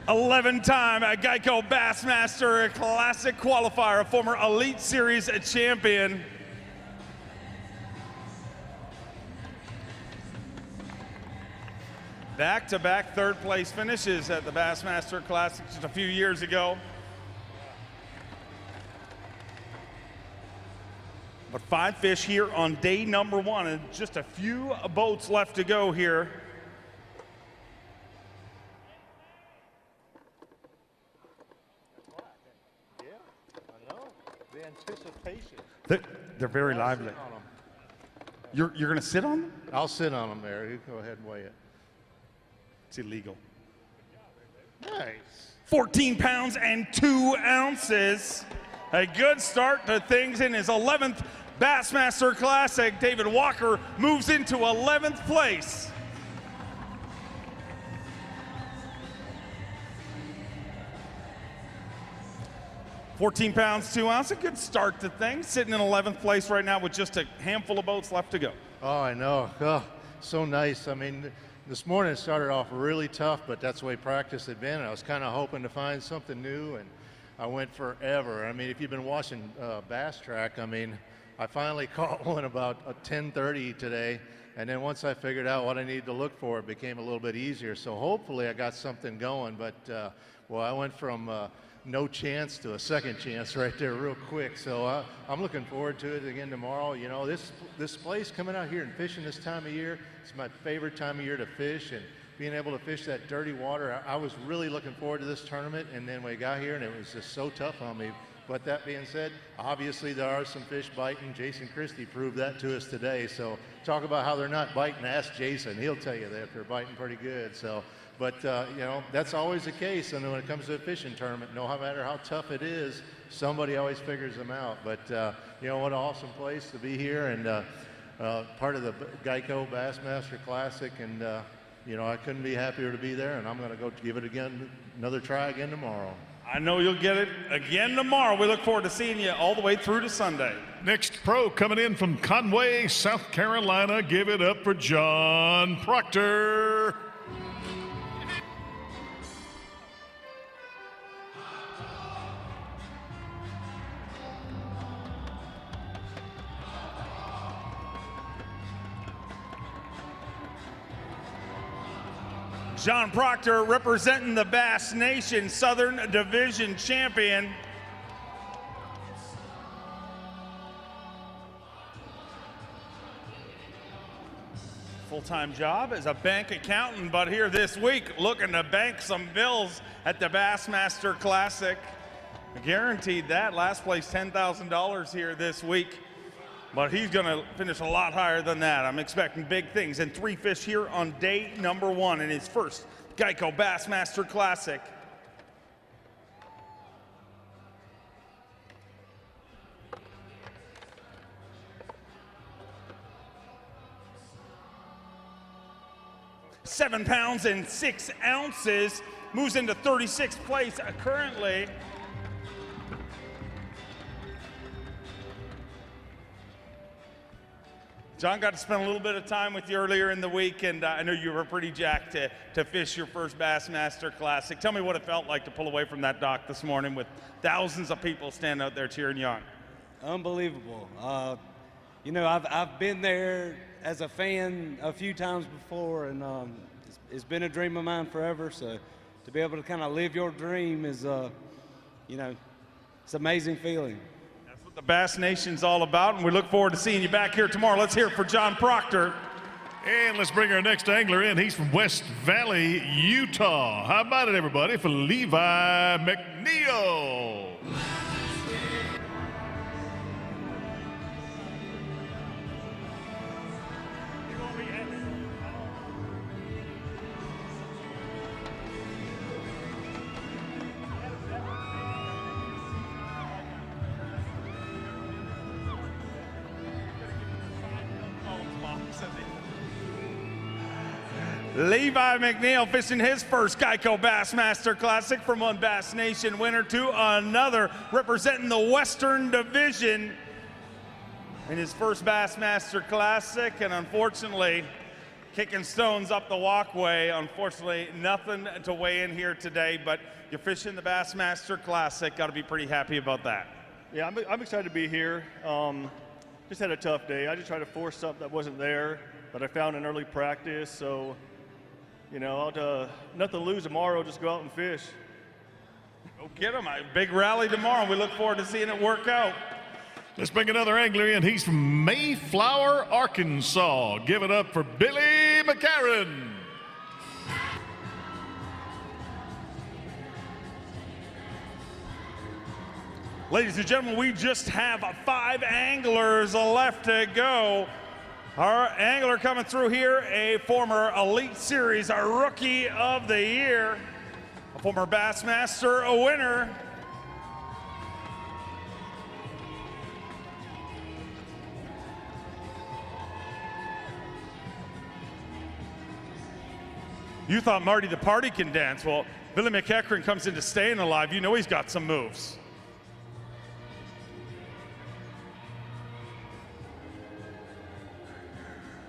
11-time Geico Bassmaster Classic qualifier, a former Elite Series champion. Back-to-back third-place finishes at the Bassmaster Classic just a few years ago. But 5 fish here on day number 1, and just a few boats left to go here. Yeah, I know. The anticipation. They're very lively. You're going to sit on them? I'll sit on them there. You go ahead and weigh it. It's illegal. Nice. 14 pounds and 2 ounces. A good start to things in his 11th Bassmaster Classic. David Walker moves into 11th place. $14 pounds, 2 ounces, a good start to things. Sitting in 11th place right now with just a handful of boats left to go. Oh, I know. Oh, so nice. I mean, this morning it started off really tough, but that's the way practice had been. I was kind of hoping to find something new, and I went forever. I mean, if you've been watching Bass Track, I mean, I finally caught one about 10:30 today, and then once I figured out what I needed to look for, it became a little bit easier. So hopefully I got something going, but well, I went from no chance to a second chance right there real quick. So I'm looking forward to it again tomorrow. You know, this place, coming out here and fishing this time of year, it's my favorite time of year to fish, and being able to fish that dirty water, I was really looking forward to this tournament, and then we got here and it was just so tough on me. But that being said, obviously there are some fish biting. Jason Christie proved that to us today. So talk about how they're not biting. Ask Jason. He'll tell you that they're biting pretty good. So, but you know, that's always the case. And when it comes to a fishing tournament, no matter how tough it is, somebody always figures them out. But you know, what an awesome place to be here, and part of the Geico Bassmaster Classic. And you know, I couldn't be happier to be there. And I'm going to go give it again, another try again tomorrow. I know you'll get it again tomorrow. We look forward to seeing you all the way through to Sunday. Next pro coming in from Conway, South Carolina. Give it up for John Proctor. John Proctor representing the Bass Nation, Southern Division champion. Full-time job as a bank accountant, but here this week looking to bank some bills at the Bassmaster Classic. Guaranteed that. Last place $10,000 here this week. But he's going to finish a lot higher than that. I'm expecting big things. And 3 fish here on day number 1 in his first Geico Bassmaster Classic. £7 pounds and 6 ounces. Moves into 36th place currently. John got to spend a little bit of time with you earlier in the week, and I know you were pretty jacked to fish your first Bassmaster Classic. Tell me what it felt like to pull away from that dock this morning with thousands of people standing out there cheering you on. Unbelievable. You know, I've been there as a fan a few times before, and it's been a dream of mine forever. So to be able to kind of live your dream is, you know, it's an amazing feeling. That's what the Bass Nation's all about, and we look forward to seeing you back here tomorrow. Let's hear it for John Proctor. And let's bring our next angler in. He's from West Valley, Utah. How about it, everybody, for Levi McNeil? Levi McNeil fishing his first Geico Bassmaster Classic from one Bass Nation winner to another, representing the Western Division in his first Bassmaster Classic, and unfortunately, kicking stones up the walkway. Unfortunately, nothing to weigh in here today, but you're fishing the Bassmaster Classic. Got to be pretty happy about that. Yeah, I'm excited to be here. Just had a tough day. I just tried to force something that wasn't there, but I found in early practice, so you know, nothing to lose tomorrow, just go out and fish. Go get him. A big rally tomorrow. We look forward to seeing it work out. Let's bring another angler in. He's from Mayflower, Arkansas. Give it up for Billy McCarron. Ladies and gentlemen, we just have 5 anglers left to go. Our angler coming through here, a former Elite Series, our Rookie of the Year, a former Bassmaster winner. You thought Marty the Party can dance. Well, Billy McEachran comes into Staying Alive. You know he's got some moves.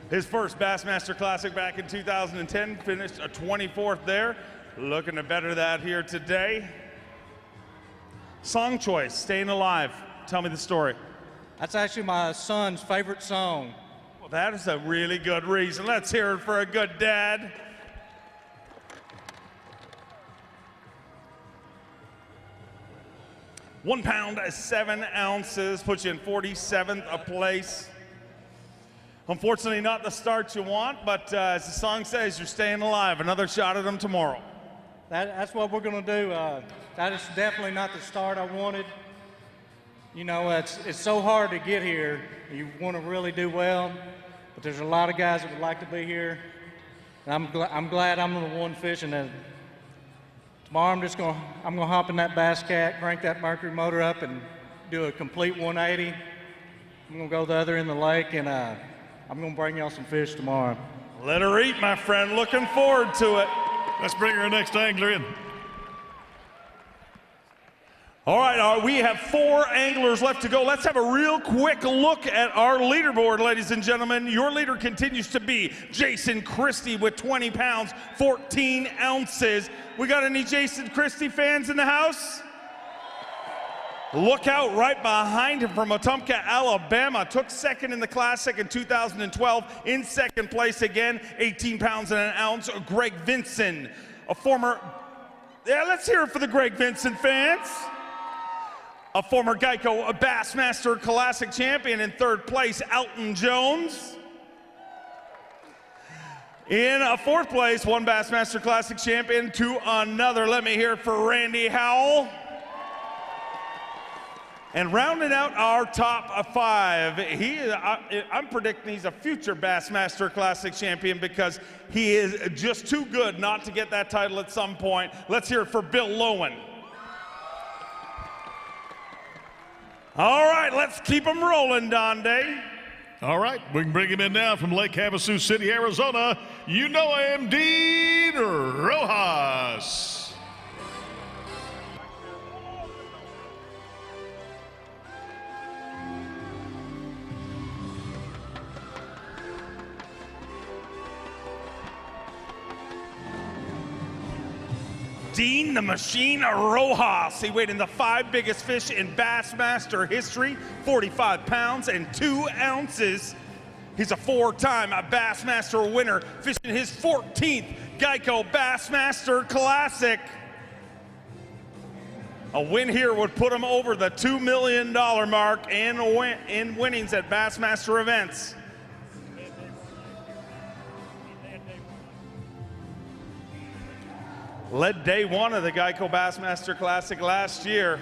His first Bassmaster Classic back in 2010, finished a 24th there. Looking to better that here today. Song choice, Staying Alive. Tell me the story. That's actually my son's favorite song. Well, that is a really good reason. Let's hear it for a good dad. £1 pound, 7 ounces, puts you in 47th place. Unfortunately, not the start you want, but as the song says, you're staying alive. Another shot at them tomorrow. That's what we're going to do. That is definitely not the start I wanted. You know, it's so hard to get here. You want to really do well, but there's a lot of guys that would like to be here. And I'm glad I'm the one fishing it. Tomorrow I'm gonna hop in that Bass Cat, crank that Mercury motor up, and do a complete 180. I'm gonna go the other end of the lake, and I'm gonna bring y'all some fish tomorrow. Let her eat, my friend. Looking forward to it. Let's bring our next angler in. All right, we have 4 anglers left to go. Let's have a real quick look at our leaderboard, ladies and gentlemen. Your leader continues to be Jason Christie with 20 pounds, 14 ounces. We got any Jason Christie fans in the house? Look out right behind him from Wetumpka, Alabama. Took second in the Classic in 2012. In second place again, 18 pounds and an ounce, Greg Vinson, a former, let's hear it for the Greg Vinson fans. A former Geico Bassmaster Classic champion in 3rd place, Alton Jones. In 4th place, one Bassmaster Classic champion to another. Let me hear it for Randy Howell. And rounding out our top 5, I'm predicting he's a future Bassmaster Classic champion because he is just too good not to get that title at some point. Let's hear it for Bill Lowen. All right, let's keep them rolling, Donde. All right, we can bring him in now from Lake Havasu City, Arizona. You know him, Dean Rojas. Dean the Machine Rojas. He weighed in the 5 biggest fish in Bassmaster history, 45 pounds and 2 ounces. He's a 4-time Bassmaster winner, fishing his 14th Geico Bassmaster Classic. A win here would put him over the $2 million mark in winnings at Bassmaster events. Led day 1 of the Geico Bassmaster Classic last year.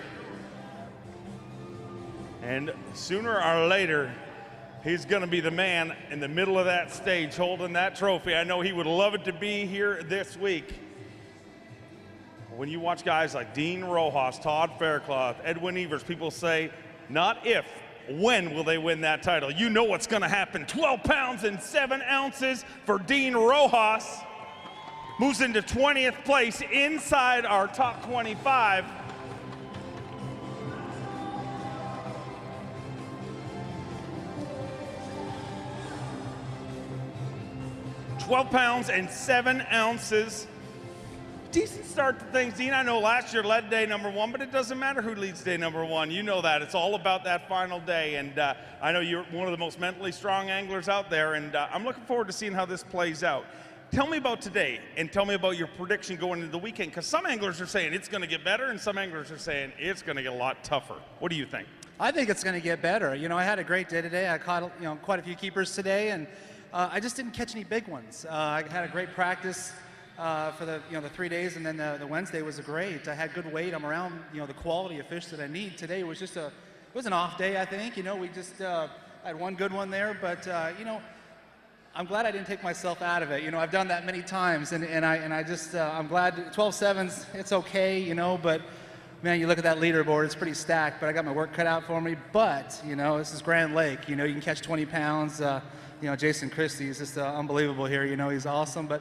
And sooner or later, he's going to be the man in the middle of that stage holding that trophy. I know he would love it to be here this week. When you watch guys like Dean Rojas, Todd Faircloth, Edwin Evers, people say, not if, when will they win that title? You know what's going to happen. 12 pounds and 7 ounces for Dean Rojas. Moves into 20th place inside our top 25. £12 pounds and 7 ounces. Decent start to things, Dean. I know last year led day number 1, but it doesn't matter who leads day number 1. You know that. It's all about that final day. And I know you're one of the most mentally strong anglers out there, and I'm looking forward to seeing how this plays out. Tell me about today, and tell me about your prediction going into the weekend, because some anglers are saying it's going to get better, and some anglers are saying it's going to get a lot tougher. What do you think? I think it's going to get better. You know, I had a great day today. I caught quite a few keepers today, and I just didn't catch any big ones. I had a great practice for the 3 days, and then the Wednesday was great. I had good weight. I'm around the quality of fish that I need. Today was just it was an off day, I think. We just had one good one there, but I'm glad I didn't take myself out of it. I've done that many times, and I'm glad 12.7s, it's okay, but man, you look at that leaderboard, it's pretty stacked, but I got my work cut out for me. But, this is Grand Lake, you can catch 20 pounds. Jason Christie is just unbelievable here, he's awesome. But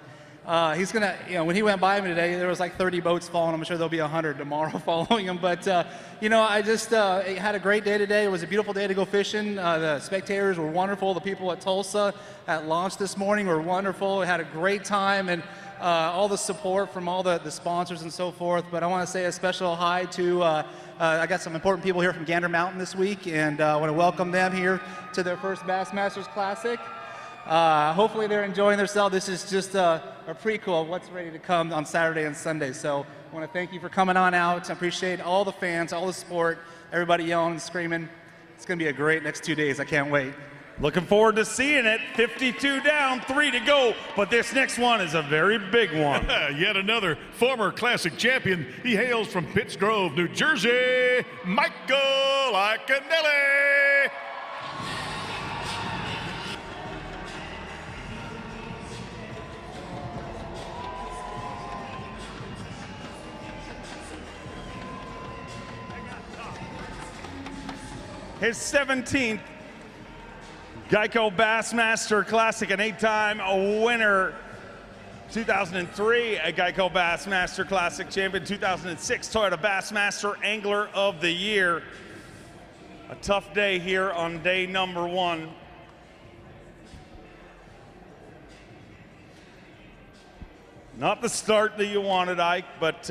he's gonna, when he went by me today, there was like 30 boats following him. I'm sure there'll be 100 tomorrow following him. But I just had a great day today. It was a beautiful day to go fishing. The spectators were wonderful. The people at Tulsa at launch this morning were wonderful. We had a great time, and all the support from all the sponsors and so forth. But I want to say a special hi to I got some important people here from Gander Mountain this week, and I want to welcome them here to their first Bassmasters Classic. Hopefully they're enjoying themselves. This is just a prequel of what's ready to come on Saturday and Sunday. So I want to thank you for coming on out. I appreciate all the fans, all the support, everybody yelling and screaming. It's going to be a great next 2 days. I can't wait. Looking forward to seeing it. 52 down, 3 to go. But this next one is a very big one. Yet another former Classic champion. He hails from Pitts Grove, New Jersey, Michael Iaconelli. His 17th Geico Bassmaster Classic, an 8-time winner. 2003, a Geico Bassmaster Classic champion. 2006, Toyota Bassmaster Angler of the Year. A tough day here on day number 1. Not the start that you wanted, Ike, but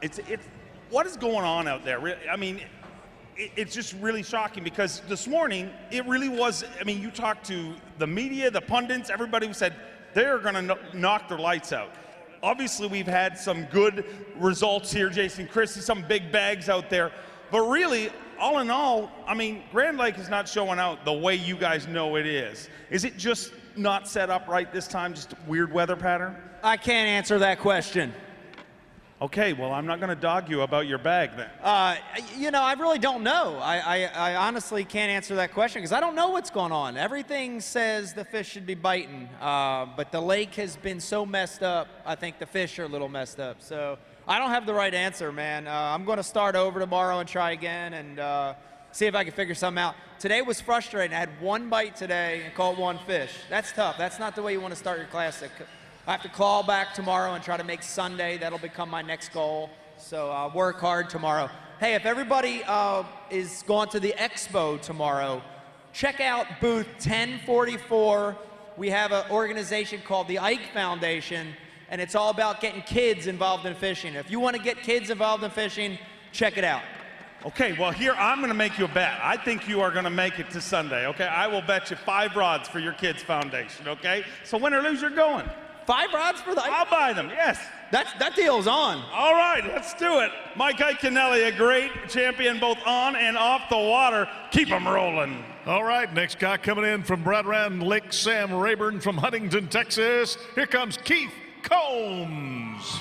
it's what is going on out there? I mean, it's just really shocking, because this morning it really was. I mean, you talked to the media, the pundits, everybody who said they're going to knock their lights out. Obviously, we've had some good results here, Jason Christie, some big bags out there, but really, all in all, I mean, Grand Lake is not showing out the way you guys know it is. Is it just not set up right this time, just a weird weather pattern? I can't answer that question. Okay, well, I'm not going to dog you about your bag then. I really don't know. I honestly can't answer that question because I don't know what's going on. Everything says the fish should be biting, but the lake has been so messed up, I think the fish are a little messed up. So I don't have the right answer, man. I'm going to start over tomorrow and try again and see if I can figure something out. Today was frustrating. I had one bite today and caught one fish. That's tough. That's not the way you want to start your classic. I have to claw back tomorrow and try to make Sunday. That'll become my next goal. So I'll work hard tomorrow. Hey, if everybody is going to the expo tomorrow, check out booth 1044. We have an organization called the Ike Foundation, and it's all about getting kids involved in fishing. If you want to get kids involved in fishing, check it out. Okay, well here, I'm gonna make you a bet. I think you are gonna make it to Sunday, okay? I will bet you 5 rods for your kids' foundation, okay? So win or lose, you're going. 5 rods for the... I'll buy them, yes. That deal's on. All right, let's do it. Mike Iaconelli, a great champion both on and off the water. Keep them rolling. All right, next guy coming in from right around Lake Sam Rayburn from Huntington, Texas. Here comes Keith Combs.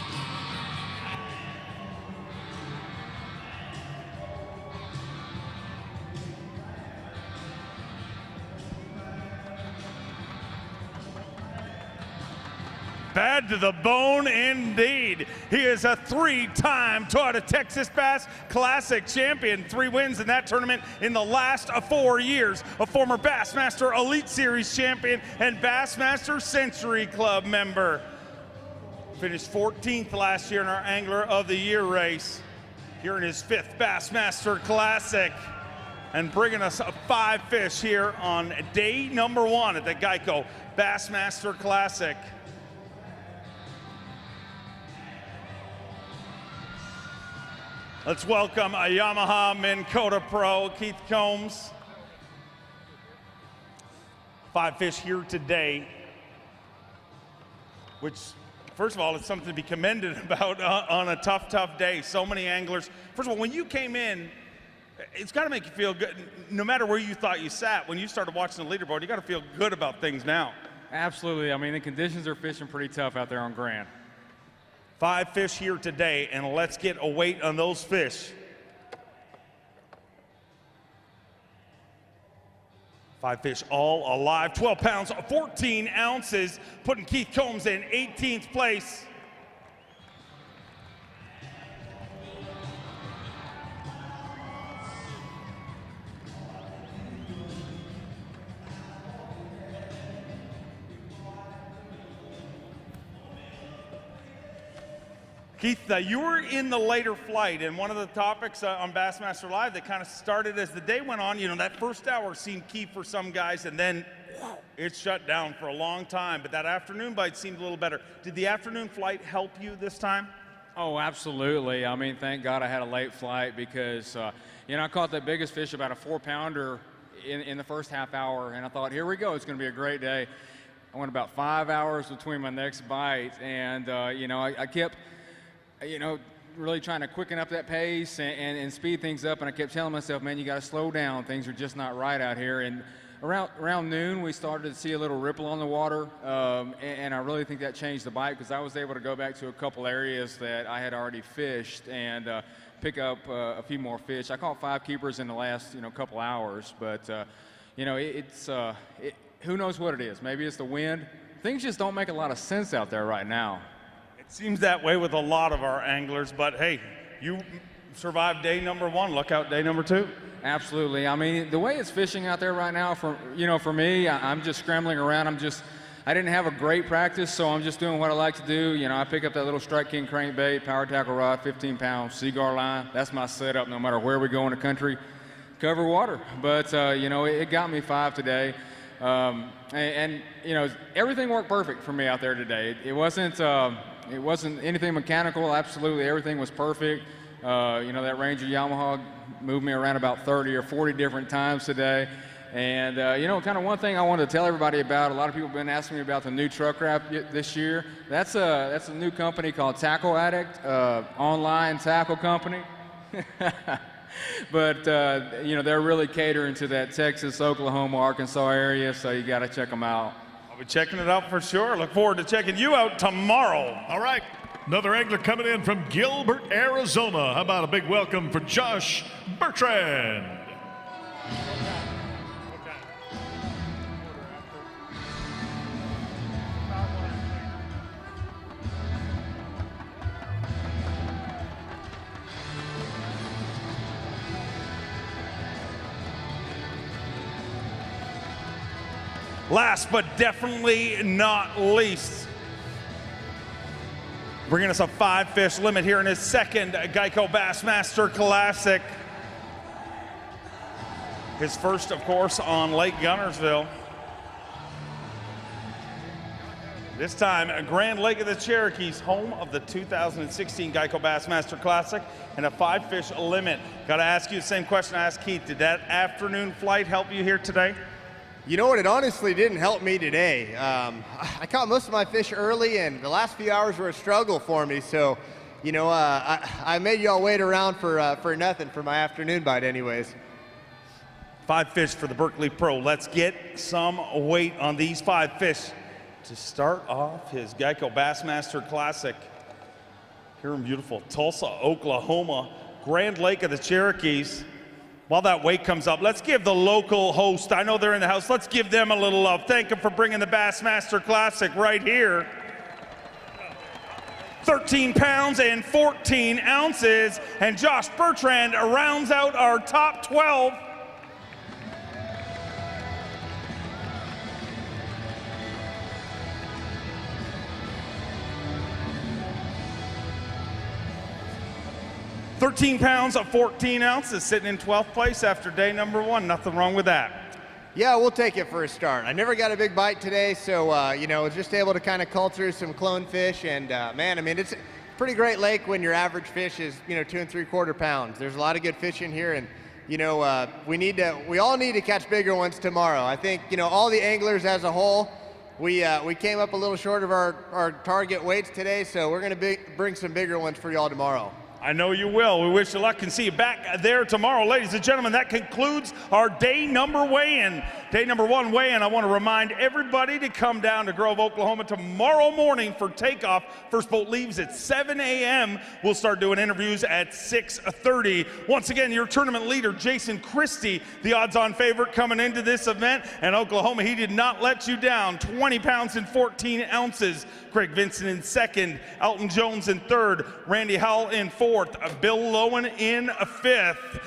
Bad to the bone indeed. He is a 3-time Tour de Texas Bass Classic champion. 3 wins in that tournament in the last 4 years. A former Bassmaster Elite Series champion and Bassmaster Century Club member. Finished 14th last year in our Angler of the Year race. Here in his 5th Bassmaster Classic. And bringing us 5 fish here on day number 1 at the Geico Bassmaster Classic. Let's welcome a Yamaha Minn Kota Pro, Keith Combs. 5 fish here today, which, first of all, it's something to be commended about on a tough, tough day. So many anglers. First of all, when you came in, it's got to make you feel good. No matter where you thought you sat, when you started watching the leaderboard, you got to feel good about things now. Absolutely. I mean, the conditions are fishing pretty tough out there on Grand. 5 fish here today, and let's get a weight on those fish. 5 fish all alive, 12 pounds, 14 ounces, putting Keith Combs in 18th place. Keith, you were in the later flight, and one of the topics on Bassmaster Live that kind of started as the day went on, you know, that first hour seemed key for some guys, and then it shut down for a long time, but that afternoon bite seemed a little better. Did the afternoon flight help you this time? Oh, absolutely. I mean, thank God I had a late flight because, you know, I caught that biggest fish, about a 4-pounder in the first half hour, and I thought, here we go, it's going to be a great day. I went about 5 hours between my next bite, and, you know, I kept, you know, really trying to quicken up that pace and speed things up, and I kept telling myself, man, you got to slow down. Things are just not right out here. And around noon, we started to see a little ripple on the water, and I really think that changed the bite because I was able to go back to a couple areas that I had already fished and pick up a few more fish. I caught 5 keepers in the last, you know, couple hours, but, you know, who knows what it is. Maybe it's the wind. Things just don't make a lot of sense out there right now. Seems that way with a lot of our anglers, but hey, you survived day number 1. Look out day number 2. Absolutely. I mean, the way it's fishing out there right now, for me, I'm just scrambling around. I didn't have a great practice, so I'm just doing what I like to do. You know, I pick up that little Strike King crankbait, power tackle rod, 15-pound Seaguar line. That's my setup no matter where we go in the country. Cover water. But, you know, it got me 5 today. And, you know, everything worked perfect for me out there today. It wasn't anything mechanical. Absolutely, everything was perfect. You know, that Ranger Yamaha moved me around about 30 or 40 different times today. And, you know, kind of one thing I wanted to tell everybody about, a lot of people have been asking me about the new truck wrap this year. That's a new company called Tackle Addict, online tackle company. But, you know, they're really catering to that Texas, Oklahoma, Arkansas area, so you got to check them out. I'll be checking it out for sure. Look forward to checking you out tomorrow. All right, another angler coming in from Gilbert, Arizona. How about a big welcome for Josh Bertrand? Last but definitely not least, bringing us a 5-fish limit here in his 2nd Geico Bassmaster Classic. His first, of course, on Lake Gunnersville. This time, Grand Lake of the Cherokees, home of the 2016 Geico Bassmaster Classic and a 5-fish limit. Got to ask you the same question I asked Keith. Did that afternoon flight help you here today? You know what, it honestly didn't help me today. I caught most of my fish early, and the last few hours were a struggle for me, so, you know, I made y'all wait around for nothing for my afternoon bite anyways. 5 fish for the Berkeley Pro. Let's get some weight on these 5 fish to start off his Geico Bassmaster Classic here in beautiful Tulsa, Oklahoma, Grand Lake of the Cherokees. While that weight comes up, let's give the local host, I know they're in the house, let's give them a little love. Thank them for bringing the Bassmaster Classic right here. 13 pounds and 14 ounces, and Josh Bertrand rounds out our top 12. $13 pounds of 14 ounces, sitting in 12th place after day number 1. Nothing wrong with that. Yeah, we'll take it for a start. I never got a big bite today, so, you know, just able to kind of culture some clone fish. And, man, I mean, it's a pretty great lake when your average fish is, you know, 2 3/4 pounds. There's a lot of good fish in here, and, you know, we all need to catch bigger ones tomorrow. I think, you know, all the anglers as a whole, we came up a little short of our target weights today, so we're going to bring some bigger ones for y'all tomorrow. I know you will. We wish you luck and see you back there tomorrow. Ladies and gentlemen, that concludes our day number weigh-in. Day number 1 weigh-in. I want to remind everybody to come down to Grove, Oklahoma tomorrow morning for takeoff. First boat leaves at 7 a.m. We'll start doing interviews at 6:30. Once again, your tournament leader, Jason Christie, the odds-on favorite coming into this event. And Oklahoma, he did not let you down. 20 pounds and 14 ounces. Craig Vincent in 2nd, Elton Jones in 3rd, Randy Howell in 4th, Bill Lowen in 5th.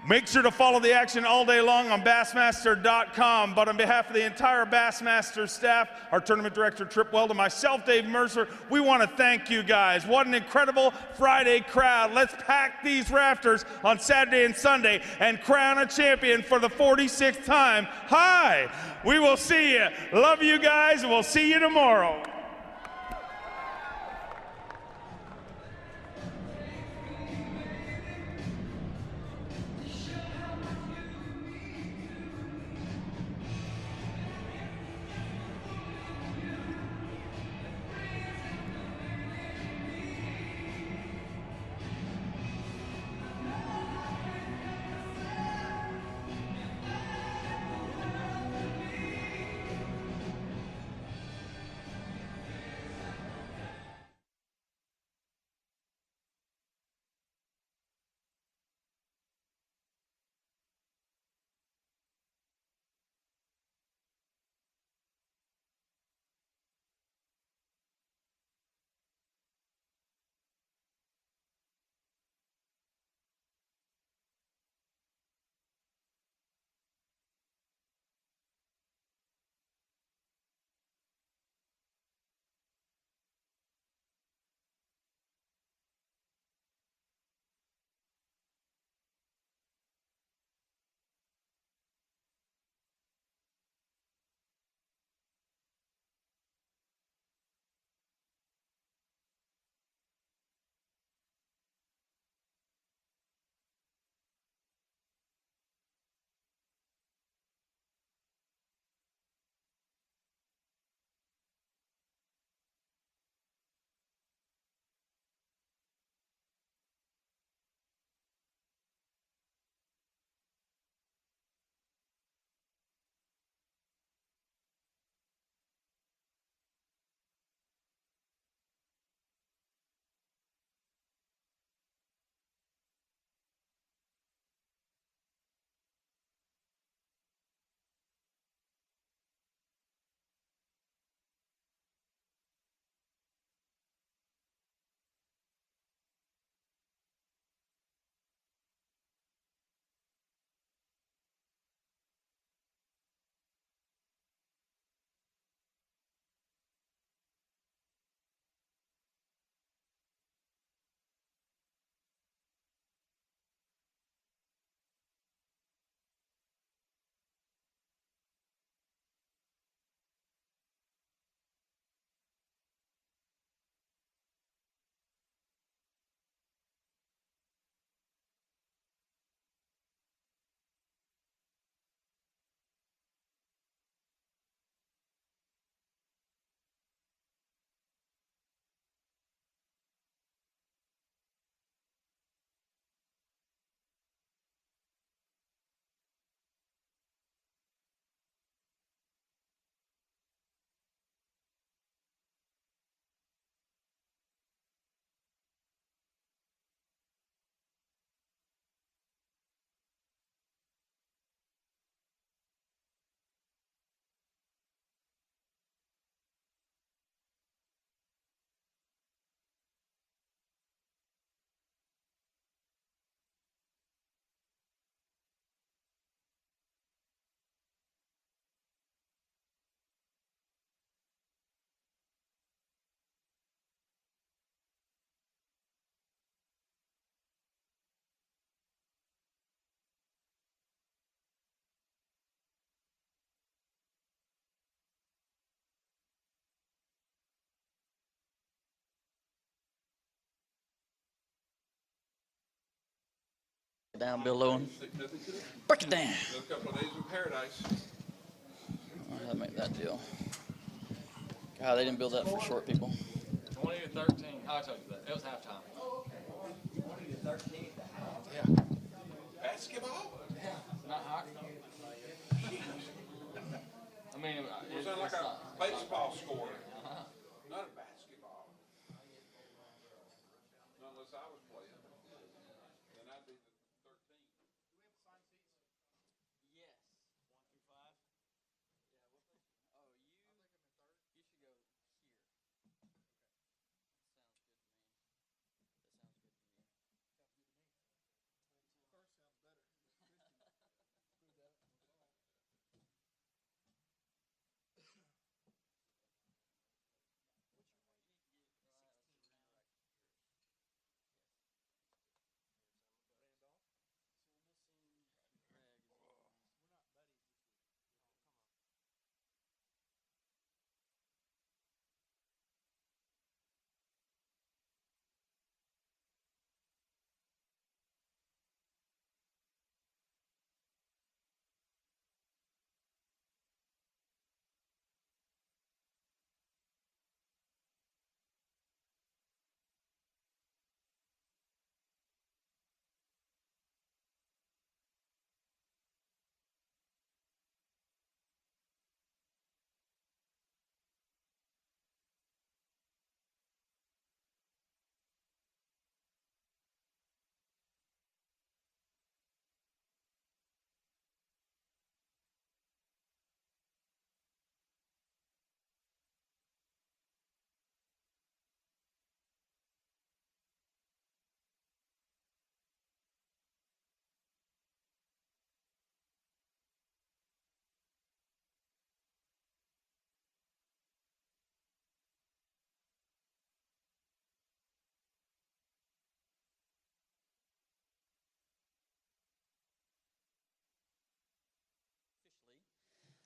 Make sure to follow the action all day long on Bassmaster.com. But on behalf of the entire Bassmaster staff, our tournament director, Trip Weld, and myself, Dave Mercer, we want to thank you guys. What an incredible Friday crowd. Let's pack these rafters on Saturday and Sunday and crown a champion for the 46th time. Hi, we will see you. Love you guys, and we'll see you tomorrow. down, Bill Lowen. Break it down. A couple of days in paradise. I'll have to make that deal. God, they didn't build that for short people. 20 to 13. Oh, I told you that. It was halftime. 20 to 13. Yeah. Basketball? Not hockey. I mean, it sounds like a baseball score. Not a basketball. Not unless I was playing. Then I'd be the 13. Yes. 1 through 5? Yeah, what place? Oh, you should go here. Okay. Sounds good to me. That sounds good to me. First sounds better.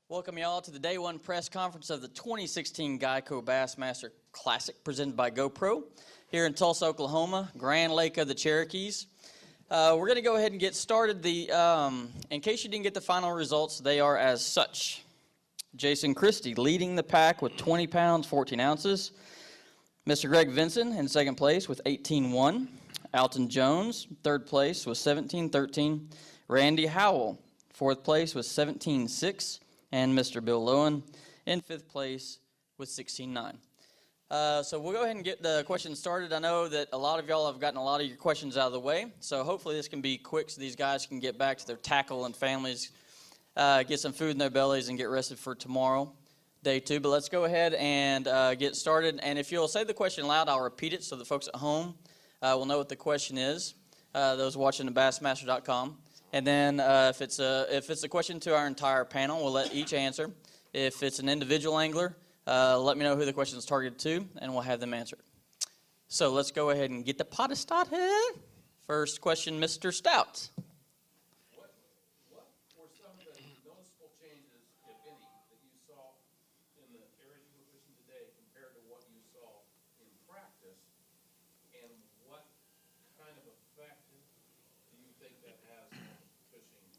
Welcome y'all to the day one press conference of the 2016 Geico Bassmaster Classic presented by GoPro here in Tulsa, Oklahoma, Grand Lake of the Cherokees. We're going to go ahead and get started. In case you didn't get the final results, they are as such. Jason Christie leading the pack with 20 pounds, 14 ounces. Mr. Greg Vinson in second place with 18-1. Alton Jones, third place with 17-13. Randy Howell, fourth place with 17-6. And Mr. Bill Lowen in fifth place with 16-9. So we'll go ahead and get the questions started. I know that a lot of y'all have gotten a lot of your questions out of the way, so hopefully this can be quick so these guys can get back to their tackle and families, get some food in their bellies, and get rested for tomorrow, day two. But let's go ahead and get started. And if you'll say the question loud, I'll repeat it so the folks at home will know what the question is, those watching at bassmaster.com. And then if it's a question to our entire panel, we'll let each answer. If it's an individual angler, let me know who the question is targeted to, and we'll have them answer it. So let's go ahead and get the pot started. First question, Mr. Stout. What were some of the noticeable changes, if any, that you saw in the areas you were fishing today compared to what you saw in practice? And what kind of effect do you think that has on fishing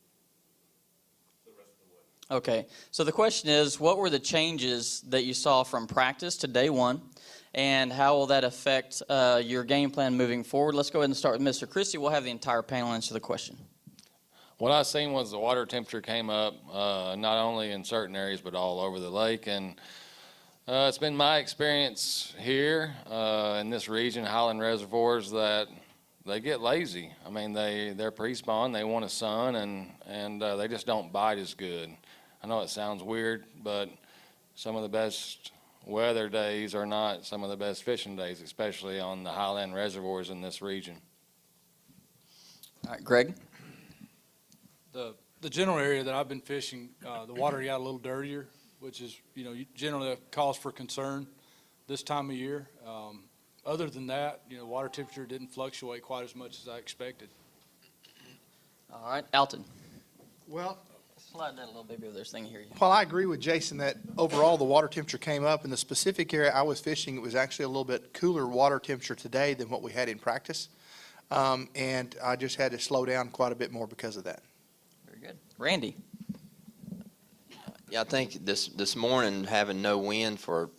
the rest of the way? Okay, so the question is, what were the changes that you saw from practice to day one, and how will that affect your game plan moving forward? Let's go ahead and start with Mr. Christie. We'll have the entire panel answer the question. What I seen was the water temperature came up, not only in certain areas, but all over the lake. And it's been my experience here in this region, Highland Reservoirs, that they get lazy. I mean, they're pre-spawn, they want a sun, and they just don't bite as good. I know it sounds weird, but some of the best weather days are not some of the best fishing days, especially on the Highland Reservoirs in this region. All right, Greg? The general area that I've been fishing, the water got a little dirtier, which is, generally a cause for concern this time of year. Other than that, water temperature didn't fluctuate quite as much as I expected. All right, Alton. Well, slide that a little bit over there so they can hear you. Well, I agree with Jason that overall the water temperature came up. In the specific area I was fishing, it was actually a little bit cooler water temperature today than what we had in practice. and I just had to slow down quite a bit more because of that. Very good. Randy. Yeah, I think this morning having no wind for,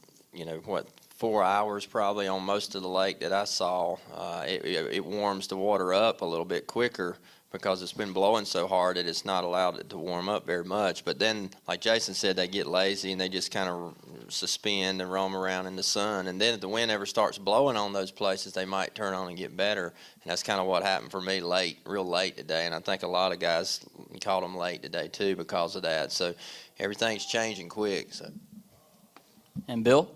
4 hours probably on most of the lake that I saw, it warms the water up a little bit quicker because it's been blowing so hard that it's not allowed it to warm up very much. But then, like Jason said, they get lazy and they just kind of suspend and roam around in the sun. And then if the wind ever starts blowing on those places, they might turn on and get better. And that's kind of what happened for me real late today. And I think a lot of guys caught them late today too because of that. So everything's changing quick. So. And Bill?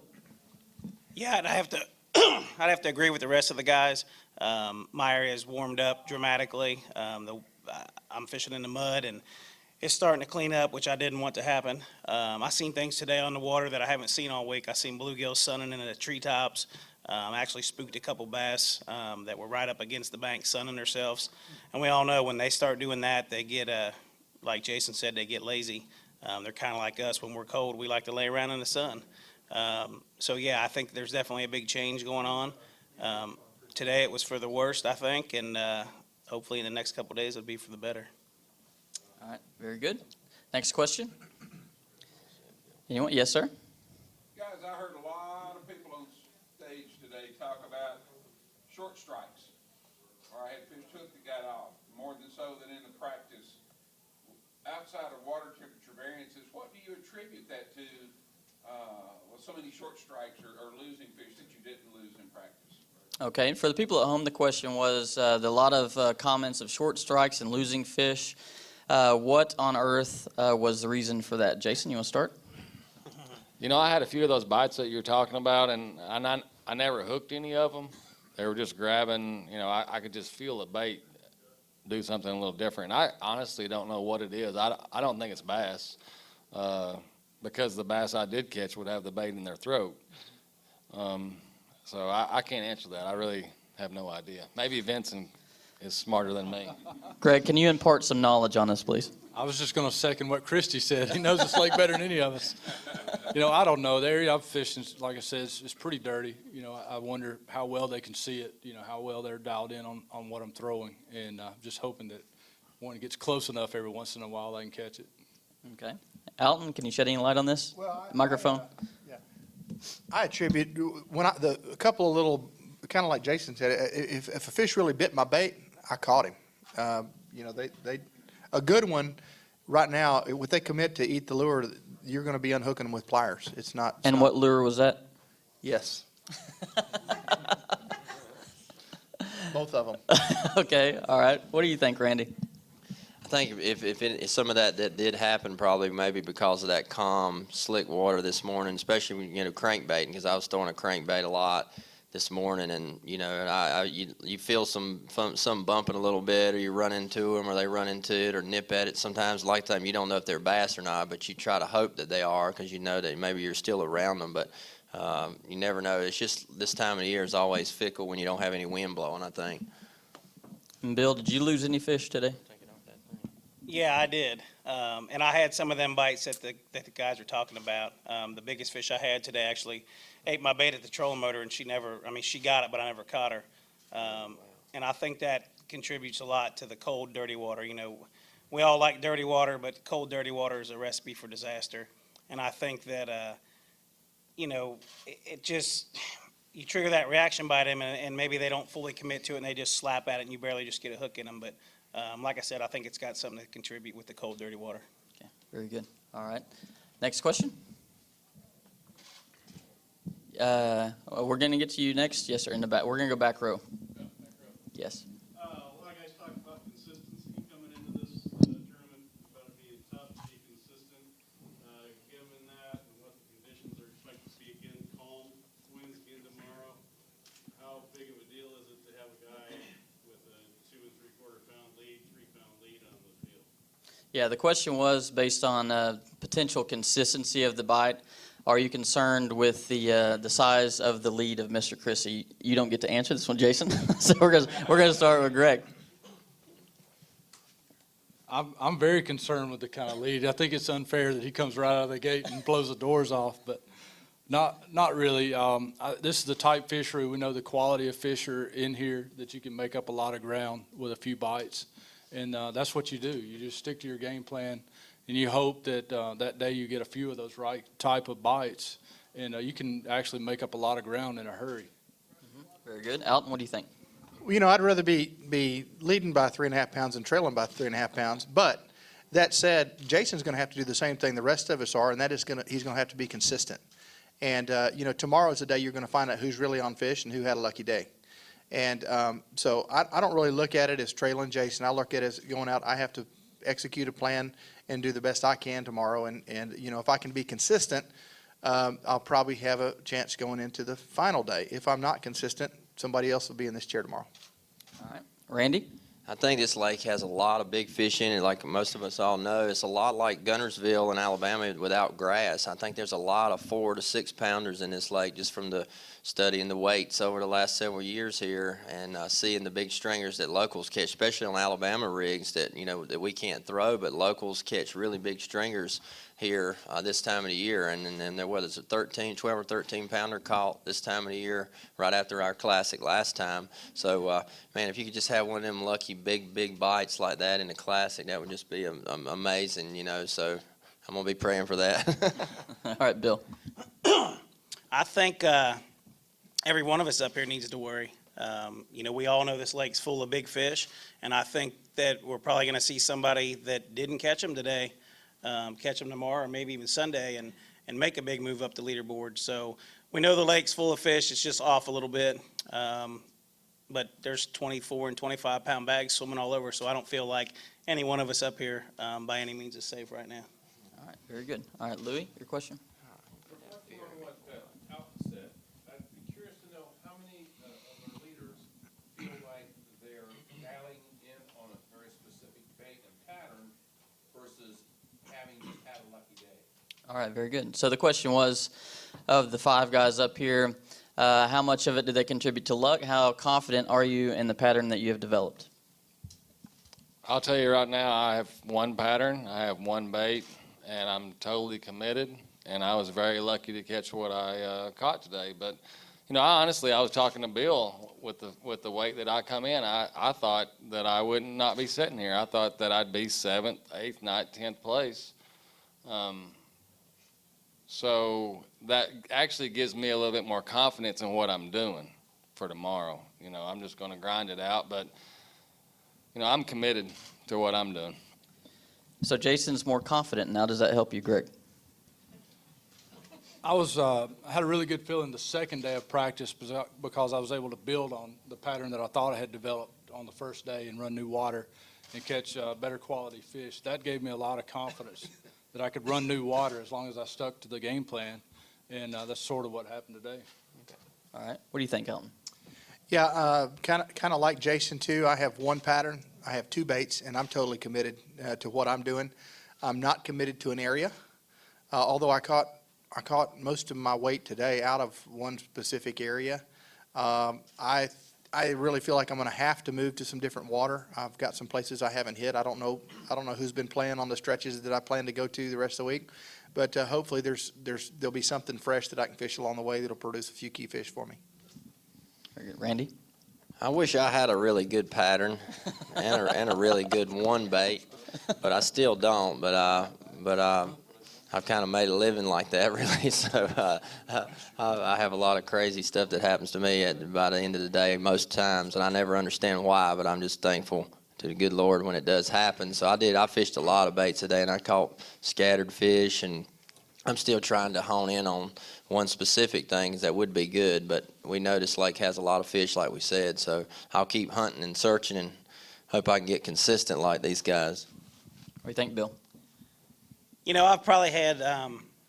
Yeah, I'd have to I'd have to agree with the rest of the guys. My area has warmed up dramatically. I'm fishing in the mud, and it's starting to clean up, which I didn't want to happen. I seen things today on the water that I haven't seen all week. I seen bluegills sunning in the treetops. I actually spooked a couple bass that were right up against the bank sunning themselves. And we all know when they start doing that, they get, like Jason said, they get lazy. They're kind of like us. When we're cold, we like to lay around in the sun. So yeah, I think there's definitely a big change going on. Today it was for the worst, I think, and hopefully in the next couple of days it'll be for the better. All right, very good. Next question. Anyone? Yes, sir. Guys, I heard a lot of people on stage today talk about short strikes. Or I had fish hook that got off, more than so than in the practice. Outside of water temperature variances, what do you attribute that to? With so many short strikes or losing fish that you didn't lose in practice? Okay, and for the people at home, the question was a lot of comments of short strikes and losing fish. What on earth was the reason for that? Jason, you want to start? I had a few of those bites that you're talking about, and I never hooked any of them. They were just grabbing, I could just feel the bait do something a little different. I honestly don't know what it is. I don't think it's bass. Because the bass I did catch would have the bait in their throat. So I can't answer that. I really have no idea. Maybe Vincent is smarter than me. Greg, can you impart some knowledge on this, please? I was just going to second what Christy said. He knows this lake better than any of us. I don't know. The area I'm fishing, like I said, it's pretty dirty. I wonder how well they can see it, how well they're dialed in on what I'm throwing. And just hoping that when it gets close enough every once in a while, they can catch it. Okay. Alton, can you shed any light on this? Microphone. I attribute a couple of little, kind of like Jason said, if a fish really bit my bait, I caught him. A good one right now, if they commit to eat the lure, you're going to be unhooking them with pliers. It's not. And what lure was that? Yes. Both of them. Okay. All right. What do you think, Randy? I think if some of that did happen, probably maybe because of that calm, slick water this morning, especially crankbaiting, because I was throwing a crankbait a lot this morning, and you feel some bumping a little bit, or you run into them, or they run into it, or nip at it. Sometimes, like time, you don't know if they're bass or not, but you try to hope that they are, because you know that maybe you're still around them, but you never know. It's just this time of the year is always fickle when you don't have any wind blowing, I think. And Bill, did you lose any fish today? Yeah, I did. And I had some of them bites that the guys were talking about. The biggest fish I had today actually ate my bait at the trolling motor, and she got it, but I never caught her. And I think that contributes a lot to the cold, dirty water. We all like dirty water, but cold, dirty water is a recipe for disaster. And I think that, it just, you trigger that reaction by them, and maybe they don't fully commit to it, and they just slap at it, and you barely just get a hook in them. But like I said, I think it's got something to contribute with the cold, dirty water. Okay, very good. All right. Next question. We're going to get to you next. Yes, sir, in the back. We're going to go back row. Yes. A lot of guys talk about consistency coming into this tournament, about it being tough to be consistent. Given that and what the conditions are expected to be again, calm winds again tomorrow, how big of a deal is it to have a guy with a 2 3/4 pound lead, 3-pound lead on the field? Yeah, the question was based on potential consistency of the bite. Are you concerned with the size of the lead of Mr. Chrissy? You don't get to answer this one, Jason. So we're gonna start with Greg. I'm very concerned with the kind of lead. I think it's unfair that he comes right out of the gate and blows the doors off. But Not really. This is the type fishery. We know the quality of fish are in here that you can make up a lot of ground with a few bites. And that's what you do. You just stick to your game plan, and you hope that that day you get a few of those right type of bites, and you can actually make up a lot of ground in a hurry. Very good. Alton, what do you think? Well, I'd rather be leading by 3.5 pounds than trailing by 3.5 pounds. But that said, Jason's going to have to do the same thing the rest of us are, and that is he's going to have to be consistent. And, tomorrow is the day you're going to find out who's really on fish and who had a lucky day. And so I don't really look at it as trailing Jason. I look at it as going out. I have to execute a plan and do the best I can tomorrow. And if I can be consistent, I'll probably have a chance going into the final day. If I'm not consistent, somebody else will be in this chair tomorrow. All right. Randy? I think this lake has a lot of big fish in it, like most of us all know. It's a lot like Guntersville in Alabama without grass. I think there's a lot of 4 to 6 pounders in this lake just from the studying the weights over the last several years here and seeing the big stringers that locals catch, especially on Alabama rigs that that we can't throw, but locals catch really big stringers here this time of the year. And then there was a 12 or 13 pounder caught this time of the year right after our classic last time. So man, if you could just have one of them lucky big bites like that in the classic, that would just be amazing, so I'm gonna be praying for that. All right, Bill. I think every one of us up here needs to worry. We all know this lake's full of big fish, and I think that we're probably going to see somebody that didn't catch them today catch them tomorrow or maybe even Sunday and make a big move up the leaderboard. So we know the lake's full of fish. It's just off a little bit. But there's 24 and 25 pound bags swimming all over, so I don't feel like any one of us up here by any means is safe right now. All right, very good. All right, Louis, your question? Reflecting on what Alton said, I'd be curious to know how many of our leaders feel like they're dialing in on a very specific bait and pattern versus having just had a lucky day. All right, very good. So the question was, of the 5 guys up here, how much of it did they contribute to luck? How confident are you in the pattern that you have developed? I'll tell you right now, I have one pattern, I have one bait, and I'm totally committed. And I was very lucky to catch what I caught today. But I was talking to Bill with the weight that I come in. I thought that I would not be sitting here. I thought that I'd be 7th, 8th, 9th, 10th place. So that actually gives me a little bit more confidence in what I'm doing for tomorrow. I'm just going to grind it out, but I'm committed to what I'm doing. So Jason's more confident now. Does that help you, Greg? I had a really good feeling the second day of practice because I was able to build on the pattern that I thought I had developed on the first day and run new water and catch better quality fish. That gave me a lot of confidence that I could run new water as long as I stuck to the game plan, and that's sort of what happened today. Okay. All right. What do you think, Elton? Yeah, kind of like Jason too. I have one pattern. I have 2 baits, and I'm totally committed to what I'm doing. I'm not committed to an area, although I caught most of my weight today out of one specific area. I really feel like I'm going to have to move to some different water. I've got some places I haven't hit. I don't know who's been playing on the stretches that I plan to go to the rest of the week, but hopefully there'll be something fresh that I can fish along the way that'll produce a few key fish for me. Very good. Randy? I wish I had a really good pattern and a really good one bait, but I still don't. But I've kind of made a living like that, really. So I have a lot of crazy stuff that happens to me by the end of the day most times, and I never understand why, but I'm just thankful to the good Lord when it does happen. So I fished a lot of baits today, and I caught scattered fish, and I'm still trying to hone in on one specific thing that would be good, but we know this lake has a lot of fish, like we said, so I'll keep hunting and searching and hope I can get consistent like these guys. What do you think, Bill? I've probably had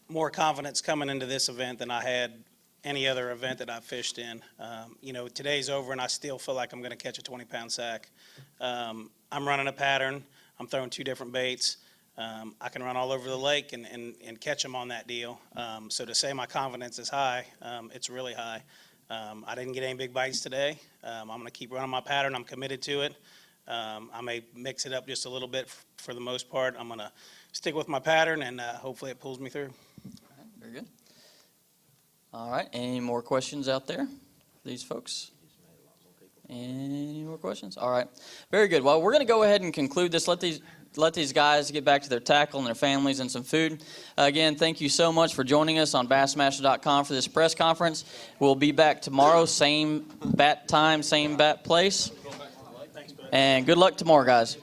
more confidence coming into this event than I had any other event that I've fished in. Today's over, and I still feel like I'm going to catch a 20-pound sack. I'm running a pattern. I'm throwing 2 different baits. I can run all over the lake and catch them on that deal. So to say my confidence is high, it's really high. I didn't get any big bites today. I'm going to keep running my pattern. I'm committed to it. I may mix it up just a little bit for the most part. I'm going to stick with my pattern, and hopefully it pulls me through. All right, very good. All right. Any more questions out there for these folks? Any more questions? All right. Very good. Well, we're going to go ahead and conclude this. Let these guys get back to their tackle and their families and some food. Again, thank you so much for joining us on Bassmaster.com for this press conference. We'll be back tomorrow, same bat time, same bat place. And good luck tomorrow, guys.